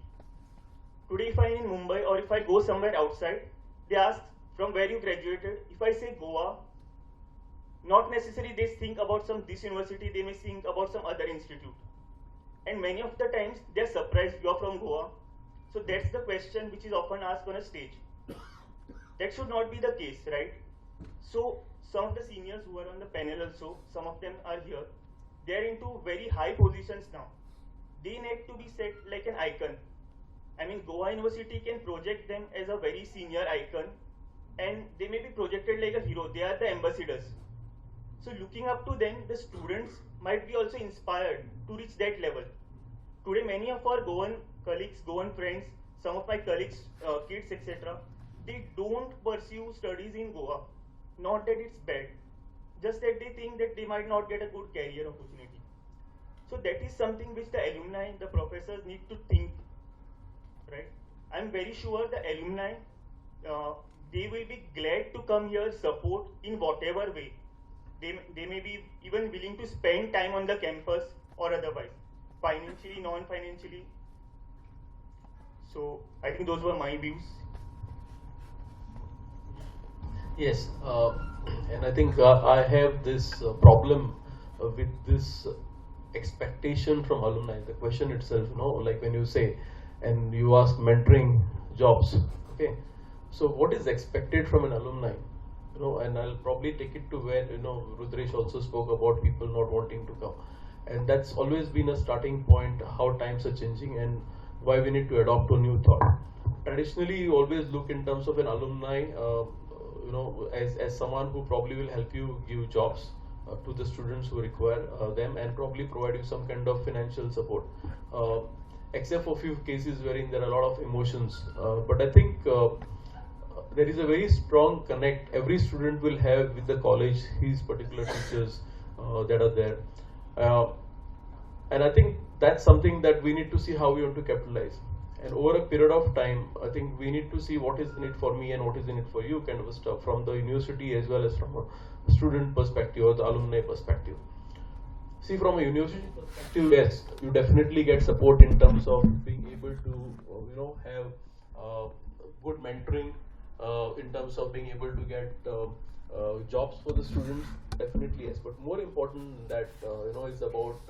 [SPEAKER 10] Today, if I'm in Mumbai or if I go somewhere outside, they ask from where you graduated. If I say Goa, not necessarily they think about some this university, they may think about some other institute. And many of the times they're surprised you are from Goa. So that's the question which is often asked on a stage. That should not be the case, right? So some of the seniors who are on the panel also, some of them are here, they are into very high positions now. They need to be set like an icon. I mean, Goa University can project them as a very senior icon, and they may be projected like a hero. They are the ambassadors. So looking up to them, the students might be also inspired to reach that level. Today, many of our Goan colleagues, Goan friends, some of my colleagues, kids, etc., they don't pursue studies in Goa. Not that it's bad, just that they think that they might not get a good career opportunity. So that is something which the alumni, the professors need to think, right? I'm very sure the alumni, they will be glad to come here, support in whatever way. They may be even willing to spend time on the campus or otherwise, financially, non-financially. So I think those were my views.
[SPEAKER 11] Yes, and I think I have this problem with this expectation from alumni. The question itself, like when you say and you ask mentoring jobs, okay, so what is expected from an alumni? And I'll probably take it to where Rudresh also spoke about people not wanting to come, and that's always been a starting point. How times are changing and why we need to adopt a new thought. Traditionally, you always look in terms of an alumni. As someone who probably will help you give jobs to the students who require them and probably provide you some kind of financial support, except for few cases wherein there are a lot of emotions. But I think there is a very strong connect every student will have with the college, his particular teachers that are there. And I think that's something that we need to see how we want to capitalize. And over a period of time, I think we need to see what is in it for me and what is in it for you, kind of stuff, from the university as well as from a student perspective or the alumni perspective. See, from a university perspective, yes, you definitely get support in terms of being able to, have good mentoring, in terms of being able to get jobs for the students. Definitely yes, but more important than that, is about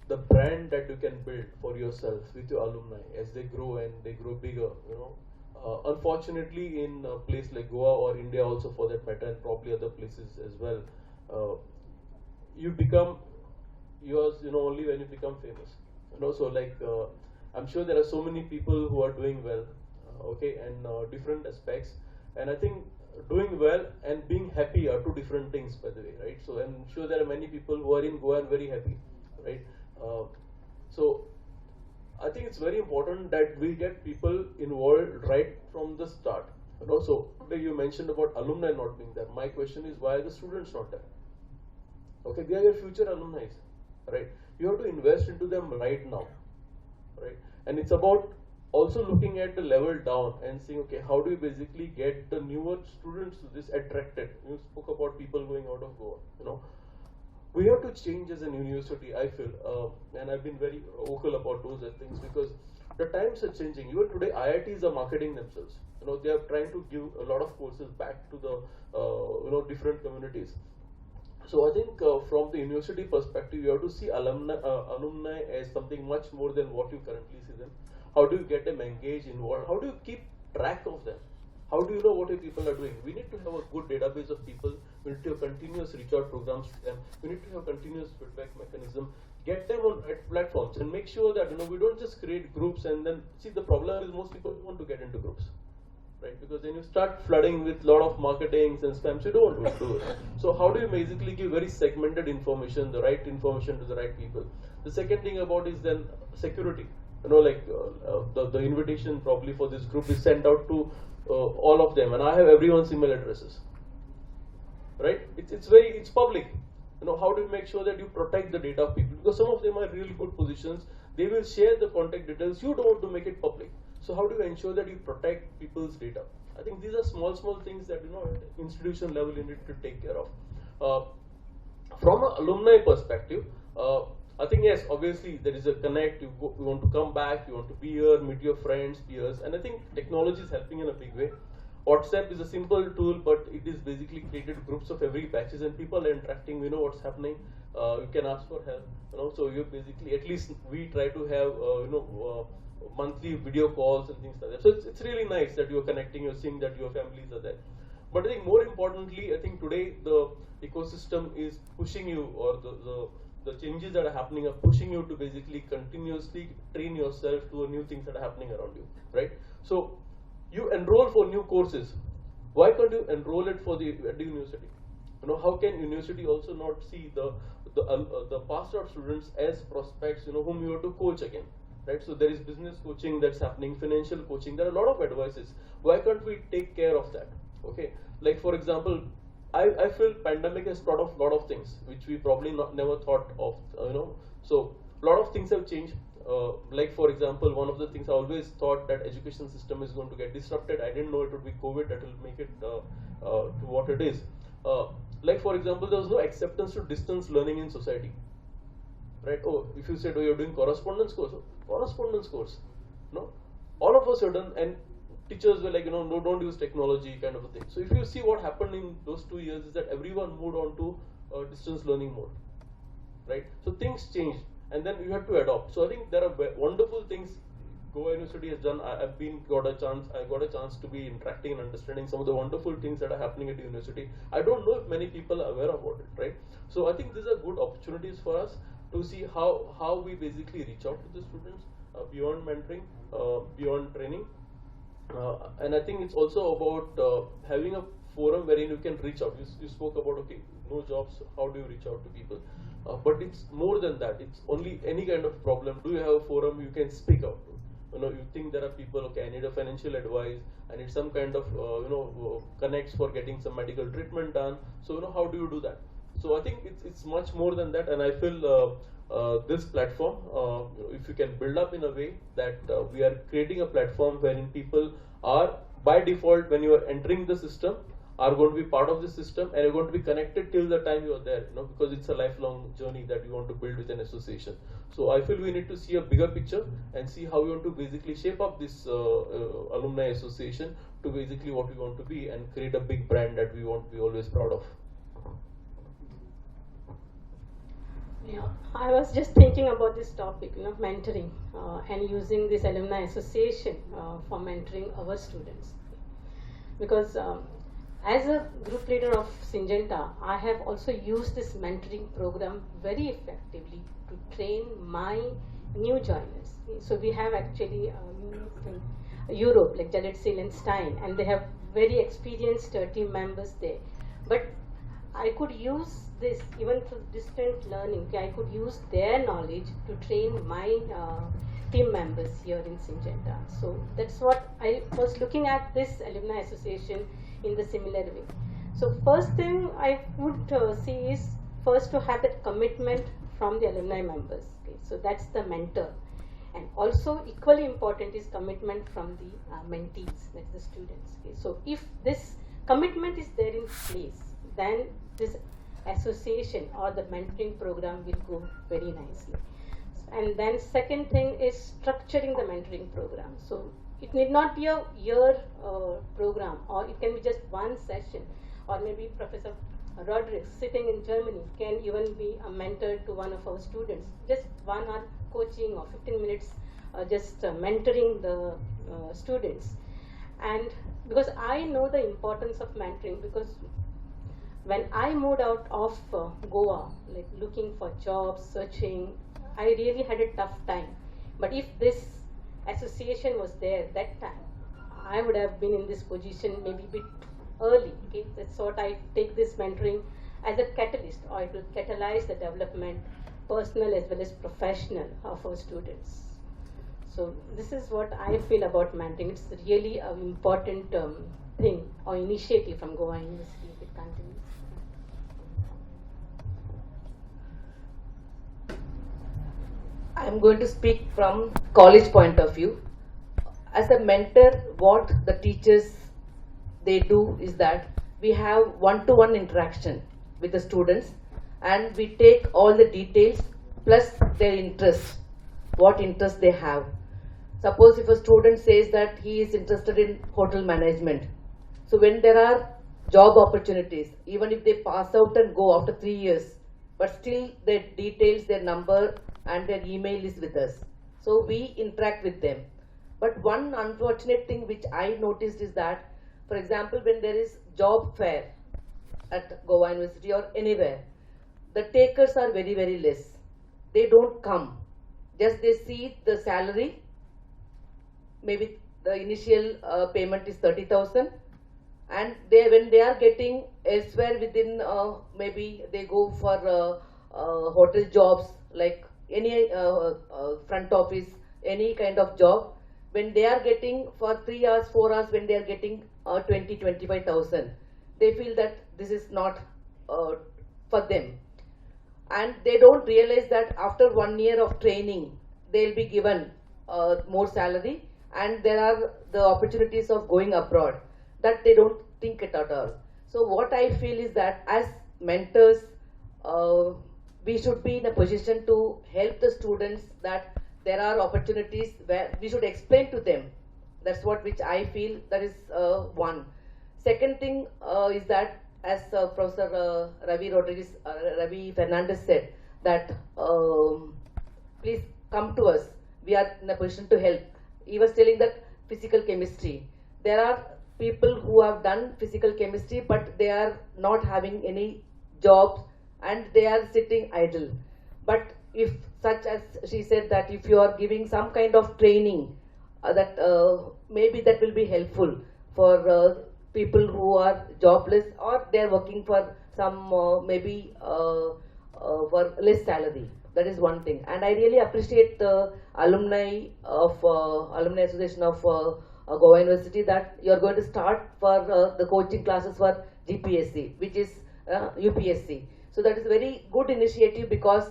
[SPEAKER 11] the brand that you can build for yourself with your alumni as they grow and they grow bigger. Unfortunately, in a place like Goa or India also for that matter, and probably other places as well, you become yours, only when you become famous. So like I'm sure there are so many people who are doing well, okay, and different aspects, and I think doing well and being happy are two different things, by the way, right? So I'm sure there are many people who are in Goa and very happy, right? So I think it's very important that we get people involved right from the start. So today you mentioned about alumni not being there. My question is, why are the students not there? Okay, they are your future alumni, right? You have to invest into them right now, right? And it's about also looking at the level down and saying, okay, how do we basically get the newer students to this attracted? You spoke about people going out of Goa, We have to change as an university, I feel, and I've been very vocal about those things because the times are changing. Even today, IITs are marketing themselves. They are trying to give a lot of courses back to the, different communities. So I think from the university perspective, you have to see alumni as something much more than what you currently see them. How do you get them engaged, involved? How do you keep track of them? How do you know what your people are doing? We need to have a good database of people. We need to have continuous reach out programs to them. We need to have continuous feedback mechanism. Get them on right platforms and make sure that we don't just create groups and then see the problem is most people don't want to get into groups, right? Because then you start flooding with a lot of marketings and spams. You don't want to do it. So how do you basically give very segmented information, the right information to the right people? The second thing about is then security. The invitation probably for this group is sent out to all of them, and I have everyone's email addresses, right? It's public. How do you make sure that you protect the data of people? Because some of them are really good positions. They will share the contact details. You don't want to make it public. So how do you ensure that you protect people's data? I think these are small things that at institution level you need to take care of. From an alumni perspective, I think yes, obviously there is a connect. You want to come back, you want to be here, meet your friends, peers, and I think technology is helping in a big way. WhatsApp is a simple tool, but it is basically created groups of every batches and people are interacting. We know what's happening. You can ask for help. So you basically, at least we try to have monthly video calls and things like that. So it's really nice that you're connecting. You're seeing that your families are there. But I think more importantly, I think today the ecosystem is pushing you, or the changes that are happening are pushing you to basically continuously train yourself to new things that are happening around you, right? So you enroll for new courses. Why can't you enroll it for the university? How can university also not see the passed out students as prospects, whom you have to coach again, right? So there is business coaching that's happening, financial coaching. There are a lot of advices. Why can't we take care of that? Okay, like for example, I feel pandemic has taught us a lot of things which we probably never thought of. So a lot of things have changed. Like for example, one of the things I always thought that education system is going to get disrupted. I didn't know it would be COVID that will make it to what it is. Like for example, there was no acceptance to distance learning in society, right? If you said, you're doing correspondence course, All of a sudden, and teachers were like, no, don't use technology kind of a thing. So if you see what happened in those 2 years is that everyone moved on to distance learning mode, right? So things changed, and then you have to adopt. So I think there are wonderful things Goa University has done. I got a chance to be interacting and understanding some of the wonderful things that are happening at the university. I don't know if many people are aware about it, right? So I think these are good opportunities for us to see how we basically reach out to the students beyond mentoring, beyond training. And I think it's also about having a forum wherein you can reach out. You spoke about, okay, no jobs, how do you reach out to people? But it's more than that. It's only any kind of problem. Do you have a forum you can speak out to? You think there are people, okay, I need a financial advice, I need some kind of, connects for getting some medical treatment done. So, how do you do that? So I think it's much more than that, and I feel this platform, if you can build up in a way that we are creating a platform wherein people are, by default, when you are entering the system, are going to be part of the system, and you're going to be connected till the time you are there, because it's a lifelong journey that you want to build with an association. So I feel we need to see a bigger picture and see how we want to basically shape up this alumni association to basically what we want to be and create a big brand that we want to be always proud of.
[SPEAKER 12] Yeah, I was just thinking about this topic, mentoring and using this alumni association for mentoring our students. Because as a group leader of Syngenta, I have also used this mentoring program very effectively to train my new joiners. So we have actually Europe, like Jared Seal and Stein, and they have very experienced team members there. But I could use this even through distant learning. I could use their knowledge to train my team members here in Syngenta. So that's what I was looking at this alumni association in the similar way. So first thing I would see is first to have that commitment from the alumni members. Okay? So that's the mentor. And also equally important is commitment from the mentees, that's the students. Okay? So if this commitment is there in place, then this association or the mentoring program will go very nicely. And then second thing is structuring the mentoring program. So it need not be a year program, or it can be just one session, or maybe Professor Rodrigues sitting in Germany can even be a mentor to one of our students. Just 1 hour coaching or 15 minutes just mentoring the students. And because I know the importance of mentoring, because when I moved out of Goa, like looking for jobs, searching, I really had a tough time. But if this association was there that time, I would have been in this position maybe a bit early. Okay? That's what I take this mentoring as a catalyst, or it will catalyze the development, personal as well as professional, of our students. So this is what I feel about mentoring. It's really an important thing or initiative from Goa University. It continues.
[SPEAKER 13] I'm going to speak from college point of view. As a mentor, what the teachers they do is that we have one-to-one interaction with the students, and we take all the details plus their interest, what interest they have. Suppose if a student says that he is interested in hotel management, so when there are job opportunities, even if they pass out and go after 3 years, but still their details, their number and their email is with us. So we interact with them. But one unfortunate thing which I noticed is that, for example, when there is job fair at Goa University or anywhere, the takers are very, very less. They don't come. Just they see the salary, maybe the initial payment is 30,000, and when they are getting elsewhere within, maybe they go for hotel jobs, like any front office, any kind of job. When they are getting for 3 hours, 4 hours, when they are getting 25,000, they feel that this is not for them. And they don't realize that after 1 year of training, they'll be given more salary, and there are the opportunities of going abroad that they don't think it at all. So what I feel is that as mentors, we should be in a position to help the students that there are opportunities where we should explain to them. That's what which I feel, that is one. Second thing is that, as Professor Ravi Fernandes said, that please come to us. We are in a position to help. He was telling that physical chemistry. There are people who have done physical chemistry, but they are not having any jobs and they are sitting idle. But if, such as she said, that if you are giving some kind of training, that maybe that will be helpful for people who are jobless or they are working for some maybe for less salary. That is one thing. And I really appreciate the alumni of Alumni Association of Goa University that you are going to start for the coaching classes for GPSC, which is UPSC. So that is a very good initiative, because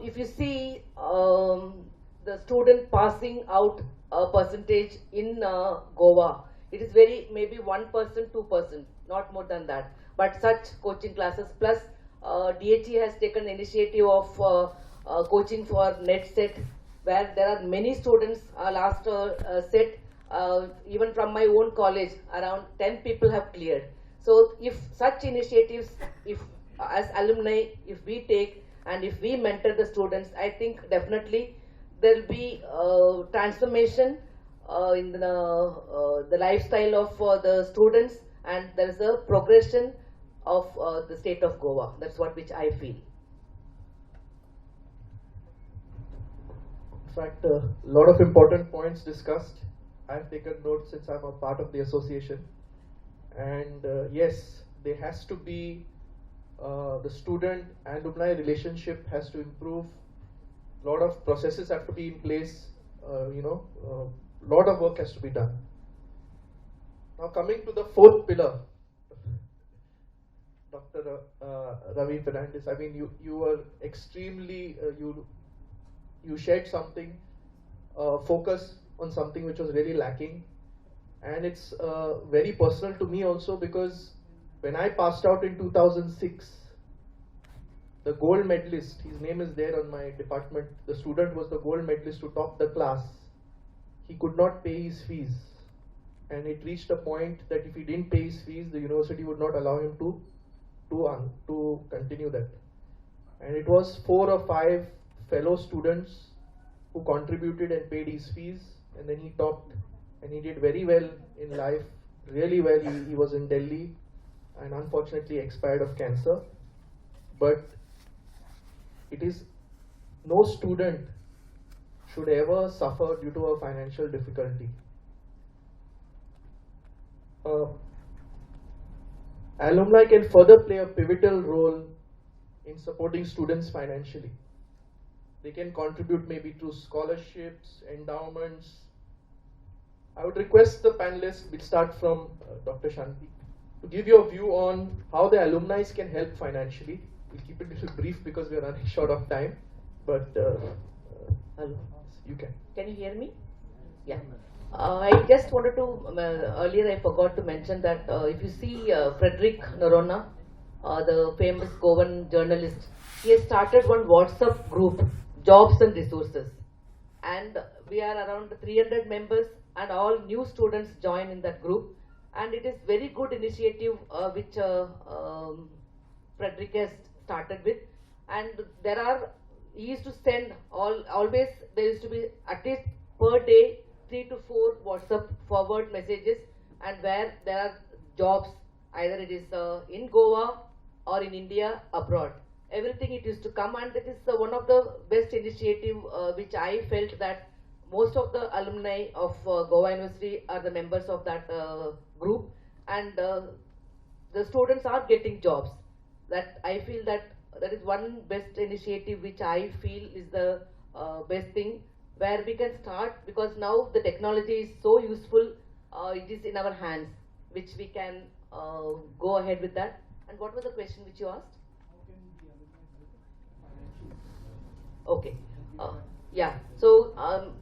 [SPEAKER 13] if you see the student passing out percentage in Goa, it is very maybe 1%, 2%, not more than that. But such coaching classes, plus DHE has taken the initiative of coaching for net set, where there are many students. Last set, even from my own college, around 10 people have cleared. So if such initiatives, if as alumni, if we take and if we mentor the students, I think definitely there will be transformation in the lifestyle of the students, and there is a progression of the state of Goa. That's what which I feel.
[SPEAKER 9] In fact, a lot of important points discussed. I've taken notes since I'm a part of the association. And yes, there has to be the student and alumni relationship has to improve. A lot of processes have to be in place. A lot of work has to be done. Now coming to the fourth pillar, Dr. Ravi Fernandes, I mean, you were extremely, you shared something, focus on something which was really lacking. And it's very personal to me also, because when I passed out in 2006, the gold medalist, his name is there on my department, the student was the gold medalist to top the class. He could not pay his fees. And it reached a point that if he didn't pay his fees, the university would not allow him to continue that. And it was 4 or 5 fellow students who contributed and paid his fees, and then he topped, and he did very well in life, really well. He was in Delhi and unfortunately expired of cancer. But it is, no student should ever suffer due to a financial difficulty. Alumni can further play a pivotal role in supporting students financially. They can contribute maybe to scholarships, endowments. I would request the panelists, we'll start from Dr. Shanti, to give your view on how the alumni can help financially. We'll keep it a little brief because we are running short of time, but you can.
[SPEAKER 13] Can you hear me? Yeah. I just wanted to, earlier I forgot to mention that if you see Frederick Noronha, the famous Goan journalist, he has started one WhatsApp group, Jobs and Resources. And we are around 300 members, and all new students join in that group. And it is very good initiative which Frederick has started with. And there are, he used to send always, there used to be at least per day 3 to 4 WhatsApp forward messages, and where there are jobs, either it is in Goa or in India, abroad. Everything it used to come, and it is one of the best initiative which I felt that most of the alumni of Goa University are the members of that group, and the students are getting jobs. That I feel that that is one best initiative which I feel is the best thing, where we can start, because now the technology is so useful, it is in our hands, which we can go ahead with that. And what was the question which you asked? Okay. Yeah. So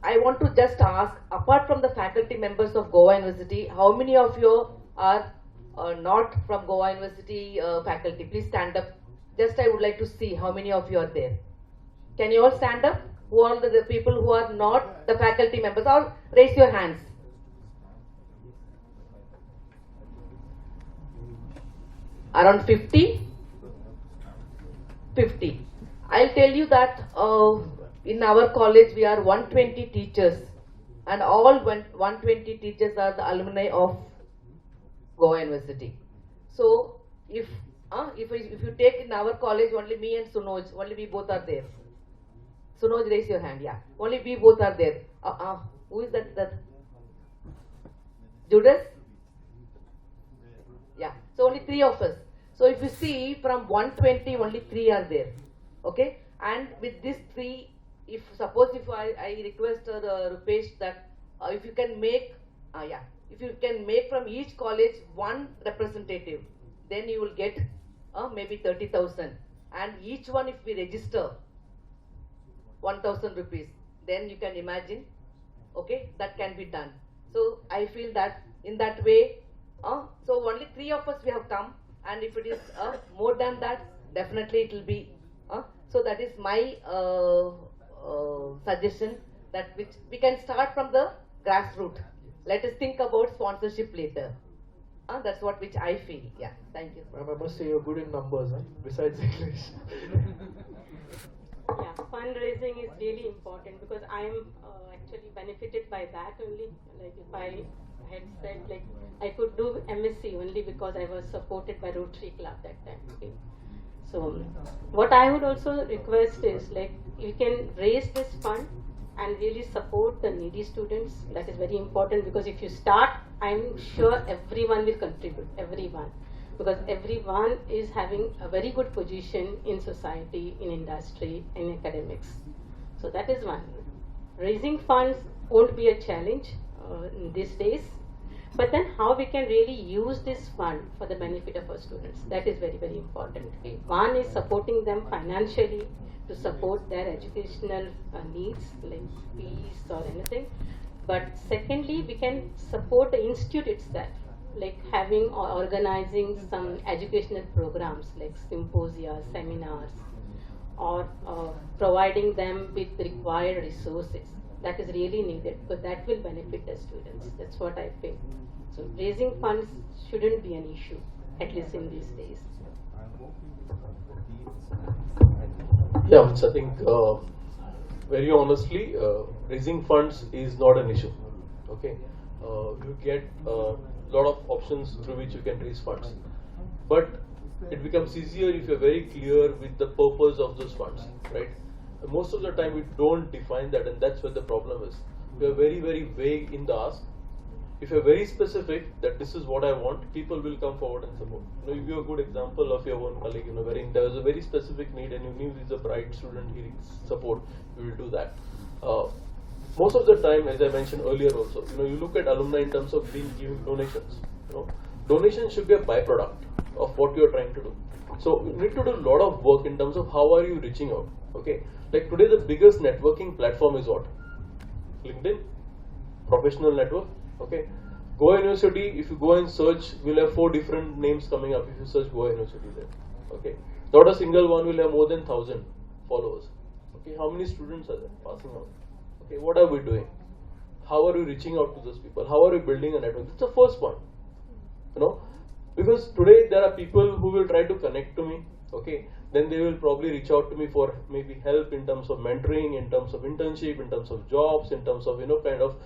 [SPEAKER 13] I want to just ask, apart from the faculty members of Goa University, how many of you are not from Goa University faculty? Please stand up. Just I would like to see how many of you are there. Can you all stand up? Who are the people who are not the faculty members? Or raise your hands. Around 50? 50. I'll tell you that in our college we are 120 teachers, and all 120 teachers are the alumni of Goa University. So if you take in our college only me and Sunoj, only we both are there. Sunoj, raise your hand. Yeah, only we both are there. Who is that? Judas? Yeah. So only 3 of us. So if you see from 120, only 3 are there. Okay. And with these 3, if I request Rupesh that if you can make, if you can make from each college 1 representative, then you will get maybe 30,000. And each one, if we register 1,000 rupees, then you can imagine, okay, that can be done. So I feel that in that way, so only 3 of us we have come, and if it is more than that, definitely it will be. So that is my suggestion, that which we can start from the grassroots. Let us think about sponsorship later. That's what which I feel. Yeah, thank you.
[SPEAKER 9] Ma'am, I must say you're good in numbers, besides English.
[SPEAKER 12] Yeah, fundraising is really important because I am actually benefited by that only. Like if I had said like I could do MSc only because I was supported by Rotary Club that time. Okay. So what I would also request is like you can raise this fund and really support the needy students. That is very important because if you start, I'm sure everyone will contribute, everyone. Because everyone is having a very good position in society, in industry, in academics. So that is one. Raising funds won't be a challenge in these days. But then how we can really use this fund for the benefit of our students, that is very, very important. Okay. One is supporting them financially to support their educational needs like fees or anything. But secondly, we can support the institute itself, like having or organizing some educational programs like symposia, seminars, or providing them with required resources. That is really needed, but that will benefit the students. That's what I feel. So raising funds shouldn't be an issue, at least in these days.
[SPEAKER 11] Yeah, which I think very honestly, raising funds is not an issue. Okay, you get a lot of options through which you can raise funds, but it becomes easier if you're very clear with the purpose of those funds, right? Most of the time we don't define that, and that's where the problem is. We are very, very vague in the ask. If you're very specific that this is what I want, people will come forward and support. You give a good example of your own colleague, wherein there was a very specific need and you knew he's a bright student, he needs support, you will do that. Most of the time, as I mentioned earlier also, you look at alumni in terms of giving donations. Donations should be a byproduct of what you're trying to do. So you need to do a lot of work in terms of how are you reaching out. Okay, like today the biggest networking platform is what? LinkedIn, professional network. Okay, Goa University, if you go and search, we'll have 4 different names coming up if you search Goa University there. Okay, not a single one will have more than 1,000 followers. Okay, how many students are there passing out? Okay, what are we doing? How are we reaching out to those people? How are we building a network? That's the first point. Because today there are people who will try to connect to me. Okay, then they will probably reach out to me for maybe help in terms of mentoring, in terms of internship, in terms of jobs, in terms of kind of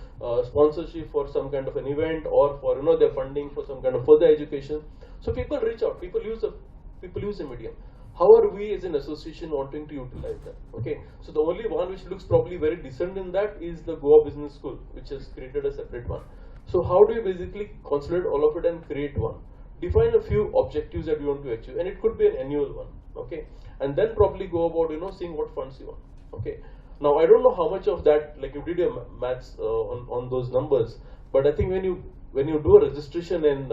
[SPEAKER 11] sponsorship for some kind of an event, or for their funding for some kind of further education. So people reach out, people use the medium. How are we as an association wanting to utilize that? Okay, so the only one which looks probably very decent in that is the Goa Business School, which has created a separate one. So how do you basically consolidate all of it and create one? Define a few objectives that you want to achieve, and it could be an annual one. Okay, and then probably go about seeing what funds you want. Okay, now I don't know how much of that, like you did your maths on those numbers, but I think when you do a registration and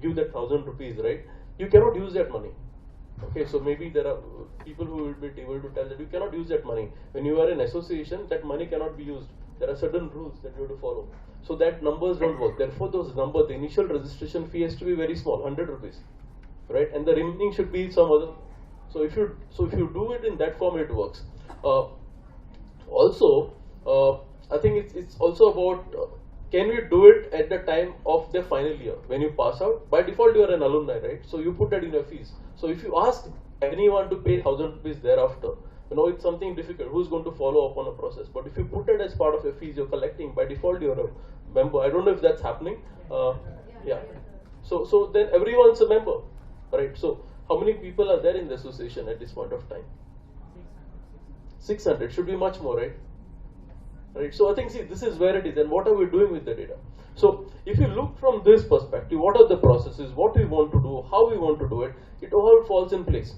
[SPEAKER 11] give that 1,000 rupees, right, you cannot use that money. Okay, so maybe there are people who will be able to tell that you cannot use that money. When you are an association, that money cannot be used. There are certain rules that you have to follow. So that numbers don't work. Therefore, those numbers, the initial registration fee has to be very small, 100 rupees, right? And the remaining should be some other. So if you do it in that form, it works. Also, I think it's also about can we do it at the time of their final year when you pass out? By default, you are an alumni, right? So you put that in your fees. So if you ask anyone to pay 1,000 rupees thereafter, it's something difficult. Who's going to follow up on a process? But if you put it as part of your fees, you're collecting. By default, you're a member. I don't know if that's happening. Yeah. So then everyone's a member, right? So how many people are there in the association at this point of time? 600. Should be much more, right? Right. So I think, see, this is where it is, and what are we doing with the data? So if you look from this perspective, what are the processes, what we want to do, how we want to do it, it all falls in place,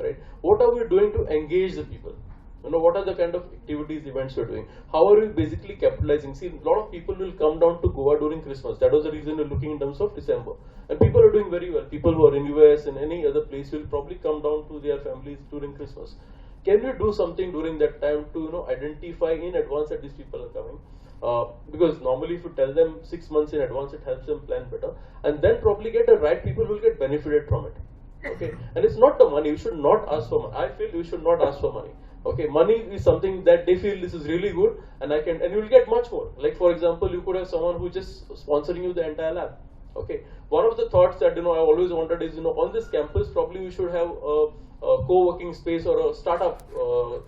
[SPEAKER 11] right? What are we doing to engage the people? What are the kind of activities, events we're doing? How are we basically capitalizing? See, a lot of people will come down to Goa during Christmas. That was the reason we're looking in terms of December. And people are doing very well. People who are in US and any other place will probably come down to their families during Christmas. Can we do something during that time to identify in advance that these people are coming? Because normally if you tell them 6 months in advance, it helps them plan better. And then probably get the right people who will get benefited from it. Okay, and it's not the money. You should not ask for money. I feel you should not ask for money. Okay, money is something that they feel this is really good, and you will get much more. Like for example, you could have someone who just sponsoring you the entire lab. Okay, one of the thoughts that I always wanted is on this campus probably we should have a co-working space or a startup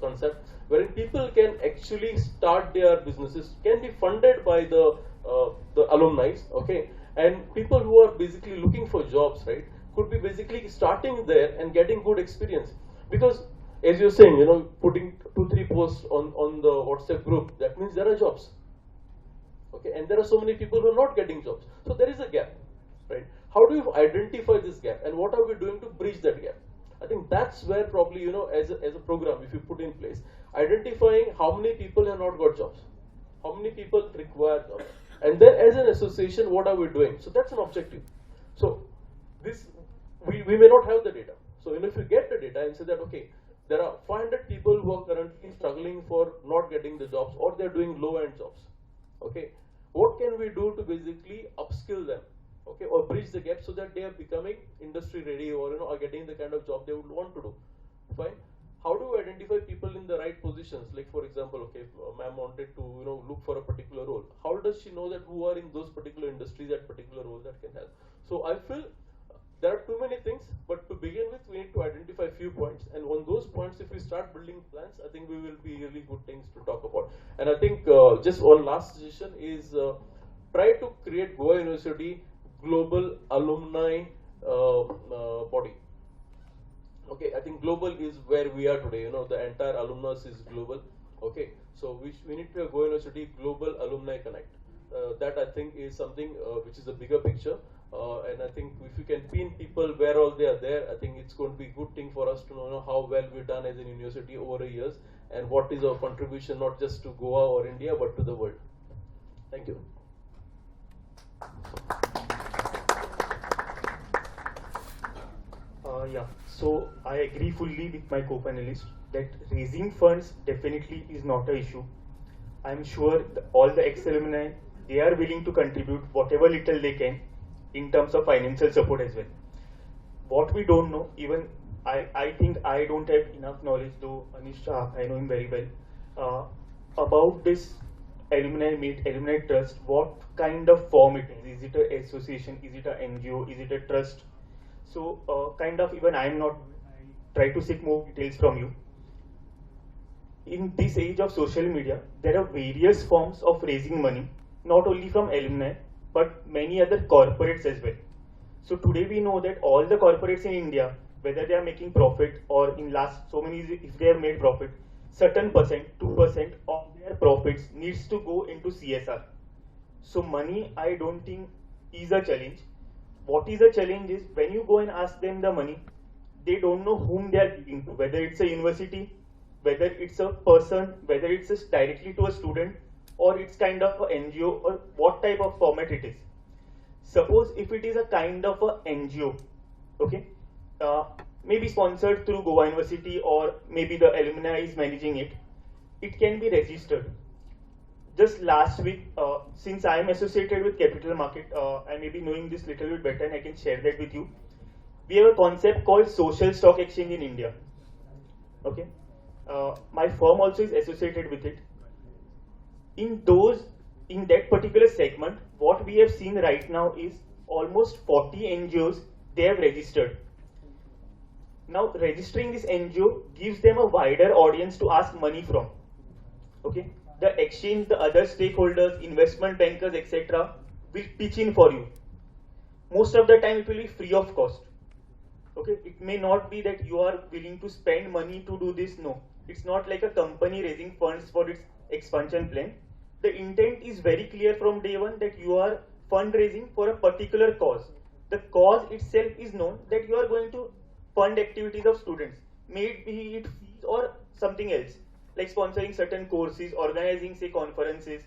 [SPEAKER 11] concept wherein people can actually start their businesses, can be funded by the alumni. Okay, and people who are basically looking for jobs, right, could be basically starting there and getting good experience. Because as you're saying, putting 2-3 posts on the WhatsApp group, that means there are jobs. Okay, and there are so many people who are not getting jobs. So there is a gap, right? How do you identify this gap, and what are we doing to bridge that gap? I think that's where probably, as a program, if you put in place, identifying how many people have not got jobs, how many people require jobs, and then as an association, what are we doing? So that's an objective. So this, we may not have the data. So if you get the data and say that, okay, there are 500 people who are currently struggling for not getting the jobs, or they're doing low-end jobs. Okay, what can we do to basically upskill them? Okay, or bridge the gap so that they are becoming industry ready, or are getting the kind of job they would want to do. Fine. How do we identify people in the right positions? Like for example, okay, if ma'am wanted to look for a particular role, how does she know that who are in those particular industries, that particular role that can help? So I feel there are too many things, but to begin with, we need to identify a few points, and on those points, if we start building plans, I think we will be really good things to talk about. And I think just one last suggestion is try to create Goa University global alumni body. Okay, I think global is where we are today. The entire alumnus is global. Okay, so we need to go University Global Alumni Connect. That I think is something which is a bigger picture. And I think if you can pin people where all they are there, I think it's going to be a good thing for us to know how well we've done as an university over the years, and what is our contribution not just to Goa or India but to the world. Thank you.
[SPEAKER 10] Yeah, so I agree fully with my co-panelist that raising funds definitely is not an issue. I'm sure all the ex-alumni, they are willing to contribute whatever little they can in terms of financial support as well. What we don't know, even I think I don't have enough knowledge, though Anish, I know him very well, about this alumni meet, alumni trust, what kind of form it is. Is it an association, is it an NGO, is it a trust? So kind of even I try to seek more details from you. In this age of social media, there are various forms of raising money, not only from alumni, but many other corporates as well. So today we know that all the corporates in India, whether they are making profit or in last so many, if they have made profit, certain percent, 2% of their profits needs to go into CSR. So money, I don't think is a challenge. What is a challenge is when you go and ask them the money, they don't know whom they are giving to, whether it's a university, whether it's a person, whether it's directly to a student, or it's kind of an NGO, or what type of format it is. Suppose if it is a kind of a NGO, okay, maybe sponsored through Goa University, or maybe the alumni is managing it, it can be registered. Just last week, since I am associated with capital market, I may be knowing this little bit better and I can share that with you. We have a concept called social stock exchange in India. Okay, my firm also is associated with it. in that particular segment, what we have seen right now is almost 40 NGOs they have registered. Now registering this NGO gives them a wider audience to ask money from. Okay, the exchange, the other stakeholders, investment bankers, etc. will pitch in for you. Most of the time it will be free of cost. Okay, it may not be that you are willing to spend money to do this. No, it's not like a company raising funds for its expansion plan. The intent is very clear from day one that you are fundraising for a particular cause. The cause itself is known that you are going to fund activities of students, may it be it fees or something else, like sponsoring certain courses, organizing say conferences.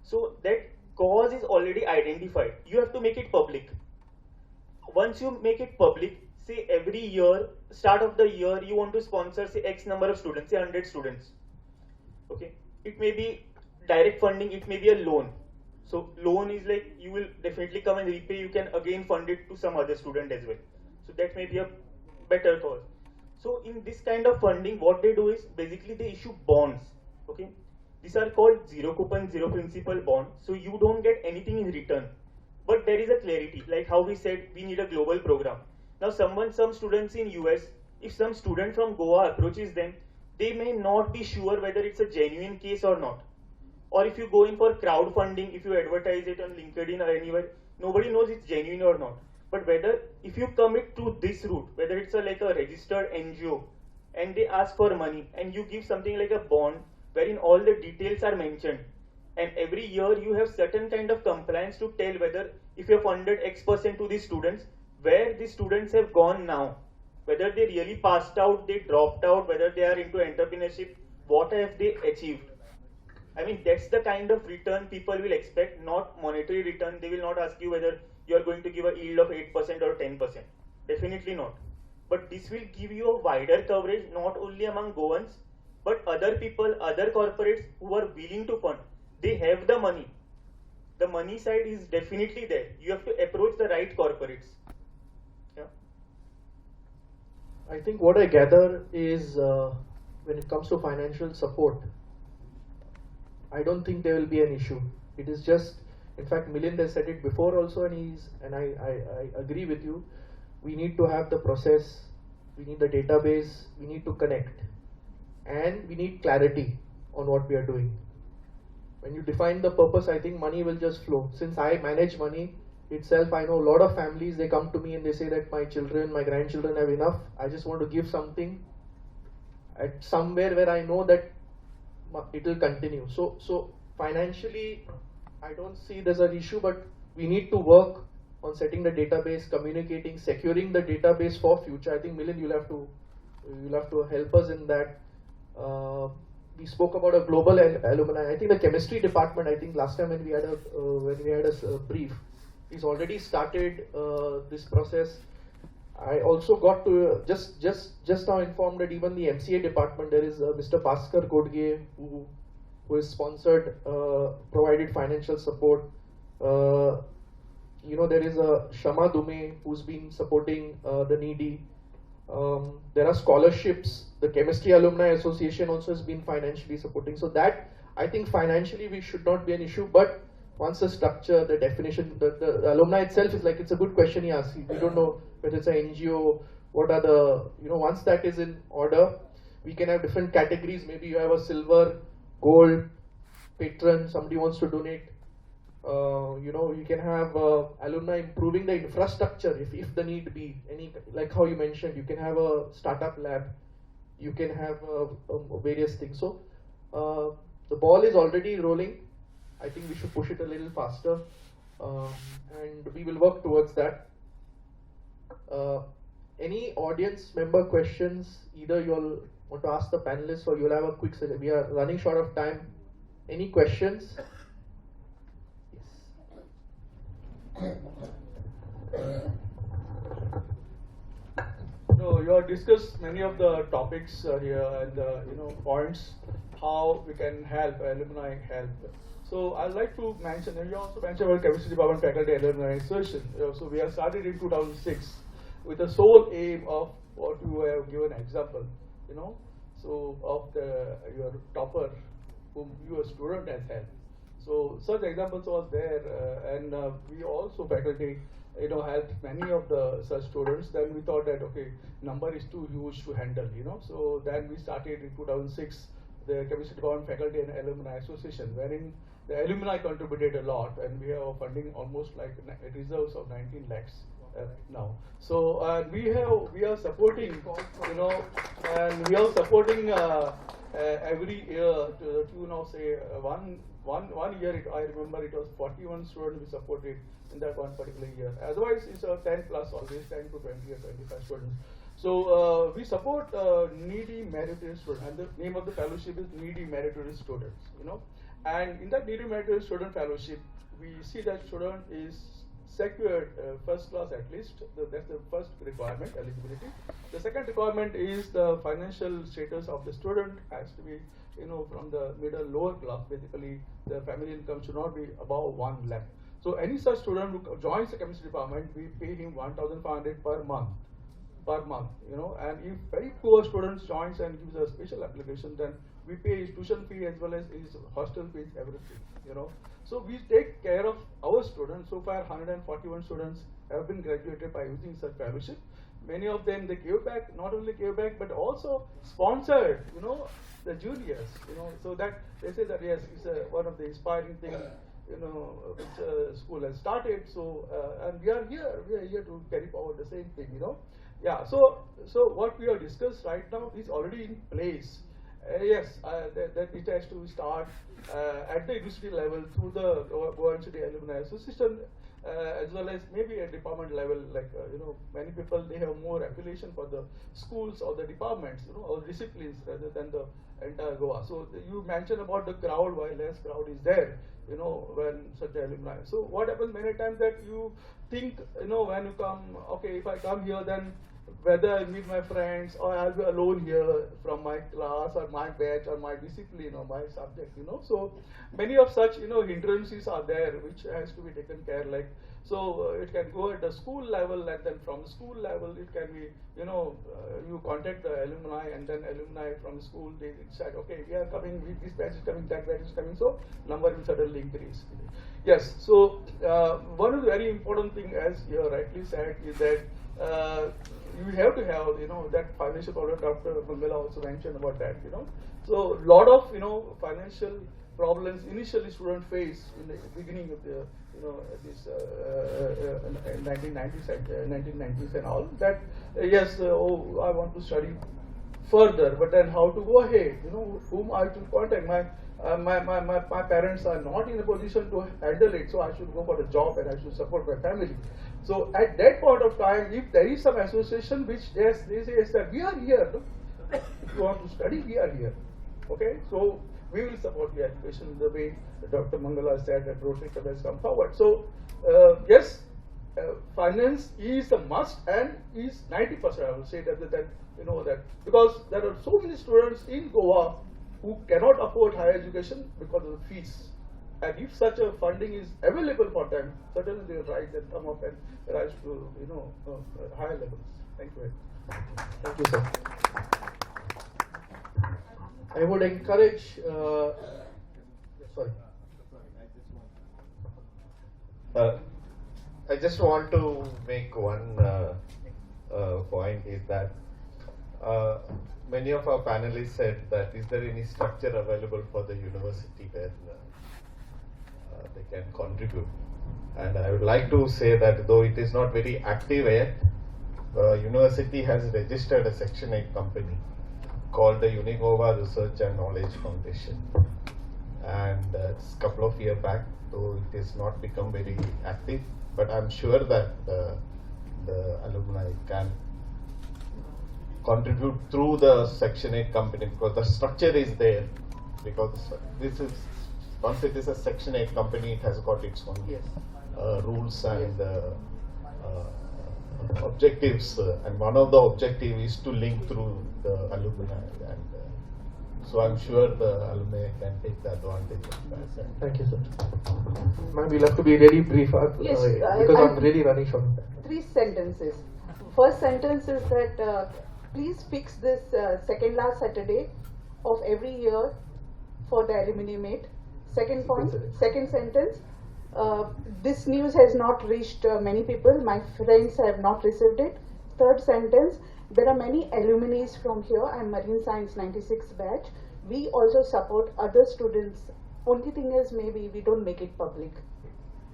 [SPEAKER 10] So that cause is already identified. You have to make it public. Once you make it public, say every year, start of the year, you want to sponsor say X number of students, say 100 students. Okay, it may be direct funding, it may be a loan. So loan is like you will definitely come and repay, you can again fund it to some other student as well. So that may be a better cause. So in this kind of funding, what they do is basically they issue bonds. Okay, these are called zero coupon, zero principal bonds. So you don't get anything in return, but there is a clarity, like how we said we need a global program. Now some students in US, if some student from Goa approaches them, they may not be sure whether it's a genuine case or not. Or if you go in for crowdfunding, if you advertise it on LinkedIn or anywhere, nobody knows it's genuine or not. But whether if you commit to this route, whether it's like a registered NGO and they ask for money and you give something like a bond wherein all the details are mentioned, and every year you have certain kind of compliance to tell whether if you have funded X% to these students, where these students have gone now, whether they really passed out, they dropped out, whether they are into entrepreneurship, what have they achieved. I mean, that's the kind of return people will expect, not monetary return. They will not ask you whether you are going to give a yield of 8% or 10%. Definitely not. But this will give you a wider coverage, not only among Goans, but other people, other corporates who are willing to fund. They have the money. The money side is definitely there. You have to approach the right corporates. Yeah.
[SPEAKER 9] I think what I gather is when it comes to financial support, I don't think there will be an issue. It is just, in fact, Milind has said it before also, and I agree with you. We need to have the process, we need the database, we need to connect, and we need clarity on what we are doing. When you define the purpose, I think money will just flow. Since I manage money itself, I know a lot of families, they come to me and they say that my children, my grandchildren have enough. I just want to give something at somewhere where I know that it will continue. So financially, I don't see there's an issue, but we need to work on setting the database, communicating, securing the database for future. I think Milind, you'll have to help us in that. We spoke about a global alumni. I think the chemistry department, I think last time when we had a brief, he's already started this process. I also got to just now informed that even the MCA department, there is Mr. Bhaskar Godge who is sponsored, provided financial support. There is a Shama Dume who's been supporting the needy. There are scholarships. The Chemistry Alumni Association also has been financially supporting. So that, I think financially we should not be an issue, but once the structure, the definition, the alumni itself is like, it's a good question he asked. We don't know whether it's an NGO, what are the, once that is in order, we can have different categories. Maybe you have a silver, gold, patron, somebody wants to donate. You can have alumni improving the infrastructure if the need be. Like how you mentioned, you can have a startup lab, you can have various things. So the ball is already rolling. I think we should push it a little faster, and we will work towards that. Any audience member questions? Either you'll want to ask the panelists or you'll have a quick session. We are running short of time. Any questions?
[SPEAKER 6] No, you have discussed many of the topics here and points how we can help alumni help. So I'd like to mention, and you also mentioned about chemistry department faculty alumni association. So we have started in 2006 with the sole aim of what you have given example, so of your topper whom your student has helped.
[SPEAKER 14] So such examples was there, and we also faculty, helped many of the such students. Then we thought that okay, number is too huge to handle, So then we started in 2006 the Chemistry Department Faculty and Alumni Association, wherein the alumni contributed a lot, and we have funding almost like reserves of 19 lakhs now. So we are supporting, and we are supporting every year to the tune of say one year. I remember it was 41 students we supported in that one particular year. Otherwise, it's 10 plus, always 10 to 20 or 25 students. So we support needy meritorious students, and the name of the fellowship is Needy Meritorious Students. And in that Needy Meritorious Student Fellowship, we see that student is secured first class at least. That's the first requirement, eligibility. The second requirement is the financial status of the student has to be, from the middle lower class. Basically, the family income should not be above 1 lakh. So any such student who joins the chemistry department, we pay him 1,500 per month. And if very poor students joins and gives a special application, then we pay his tuition fee as well as his hostel fees, everything, So we take care of our students. So far, 141 students have been graduated by using such fellowship. Many of them, they gave back, not only gave back, but also sponsored, the juniors, so that they say that yes, it's one of the inspiring things, which school has started. So, and we are here to carry forward the same thing, Yeah, so what we have discussed right now is already in place. Yes, that it has to start at the university level through the University Alumni Association, as well as maybe at department level. Like many people, they have more affiliation for the schools or the departments, or disciplines rather than the entire Goa. So you mentioned about the crowd, while less crowd is there, when such alumni. So what happens many times that you think, when you come, okay, if I come here, then whether I meet my friends or I'll be alone here from my class or my batch or my discipline or my subject, So many of such, hindrances are there which has to be taken care. Like, so it can go at the school level, and then from the school level it can be, you contact the alumni, and then alumni from the school, they decide, okay, we are coming, this batch is coming, that batch is coming, so number will suddenly increase. Yes, so one of the very important thing, as you rightly said, is that you have to have, that financial problem. Dr. Mangala also mentioned about that, So a lot of, financial problems initially students face in the beginning of the, this 1990s and all. That yes, I want to study further, but then how to go ahead? Whom I should contact? My parents are not in a position to handle it, so I should go for a job and I should support my family. So at that point of time, if there is some association which yes, they say yes, that we are here. No? If you want to study, we are here. Okay, so we will support your education the way Dr. Mangala said that Rotary Club has come forward. So yes, finance is a must and is 90%. I would say that that because there are so many students in Goa who cannot afford higher education because of the fees. And if such a funding is available for them, certainly they will rise and come up and rise to higher levels. Thank you very much.
[SPEAKER 9] Thank you, sir. I would encourage. Sorry.
[SPEAKER 4] I just want to make one point is that many of our panelists said that is there any structure available for the university where they can contribute, and I would like to say that though it is not very active yet, university has registered a Section 8 company called the Unigova Research and Knowledge Foundation, and it's a couple of years back, though it has not become very active, but I'm sure that the alumni can contribute through the Section 8 company, because the structure is there, because this is, once it is a Section 8 company, it has got its own rules and objectives, and one of the objectives is to link through the alumni, and so I'm sure the alumni can take the advantage of that.
[SPEAKER 9] Thank you, sir. Ma'am, we'll have to be really brief
[SPEAKER 2] Yes,
[SPEAKER 9] because I'm really running short.
[SPEAKER 2] 3 sentences. First sentence is that please fix this second last Saturday of every year for the alumni meet.
[SPEAKER 15] Second point, second sentence. This news has not reached many people. My friends have not received it. Third sentence. There are many alumni from here. I'm Marine Science 96 batch. We also support other students. Only thing is maybe we don't make it public.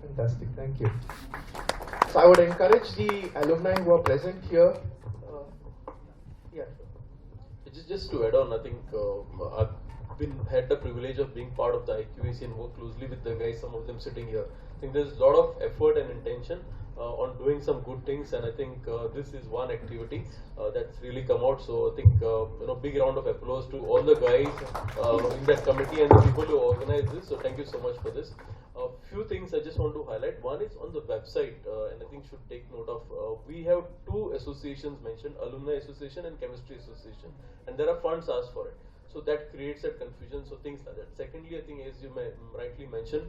[SPEAKER 9] Fantastic, thank you. So I would encourage the alumni who are present here.
[SPEAKER 11] Just to add on, I think I've had the privilege of being part of the IQAC and work closely with the guys, some of them sitting here. I think there's a lot of effort and intention on doing some good things, and I think this is one activity that's really come out. So I think big round of applause to all the guys in that committee and the people who organized this. So thank you so much for this. A few things I just want to highlight. One is on the website, and I think should take note of. We have two associations mentioned: Alumni Association and Chemistry Association, and there are funds asked for it. So that creates a confusion. So things like that. Secondly, I think as you rightly mentioned,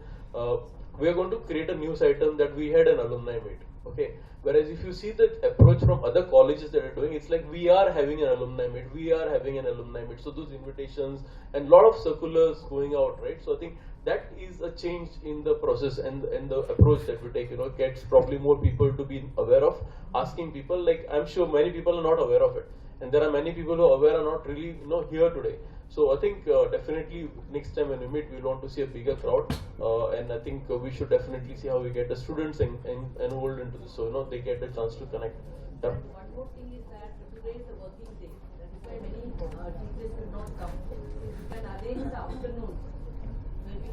[SPEAKER 11] we are going to create a news item that we had an alumni meet. Okay. Whereas if you see the approach from other colleges that are doing, it's like we are having an alumni meet. We are having an alumni meet. So those invitations and lot of circulars going out, right? So I think that is a change in the process and the approach that we take. Gets probably more people to be aware of, asking people. Like I'm sure many people are not aware of it, and there are many people who are aware are not really here today. So I think definitely next time when we meet, we want to see a bigger crowd, and I think we should definitely see how we get the students enrolled into this, so they get a chance to connect. Yeah.
[SPEAKER 13] One more thing is that today is a working day. That is why many teachers could not come. You can arrange the afternoon. Maybe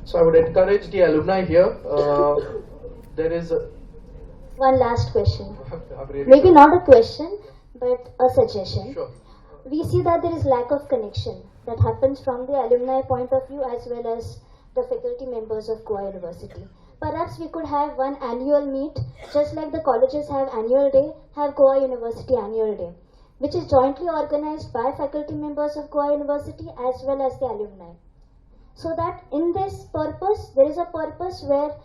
[SPEAKER 9] So I would encourage the alumni here. There is
[SPEAKER 16] one last question. Maybe not a question, but a suggestion.
[SPEAKER 9] Sure.
[SPEAKER 16] We see that there is lack of connection that happens from the alumni point of view as well as the faculty members of Goa University. Perhaps we could have one annual meet, just like the colleges have annual day, have Goa University annual day, which is jointly organized by faculty members of Goa University as well as the alumni. So that in this purpose, there is a purpose where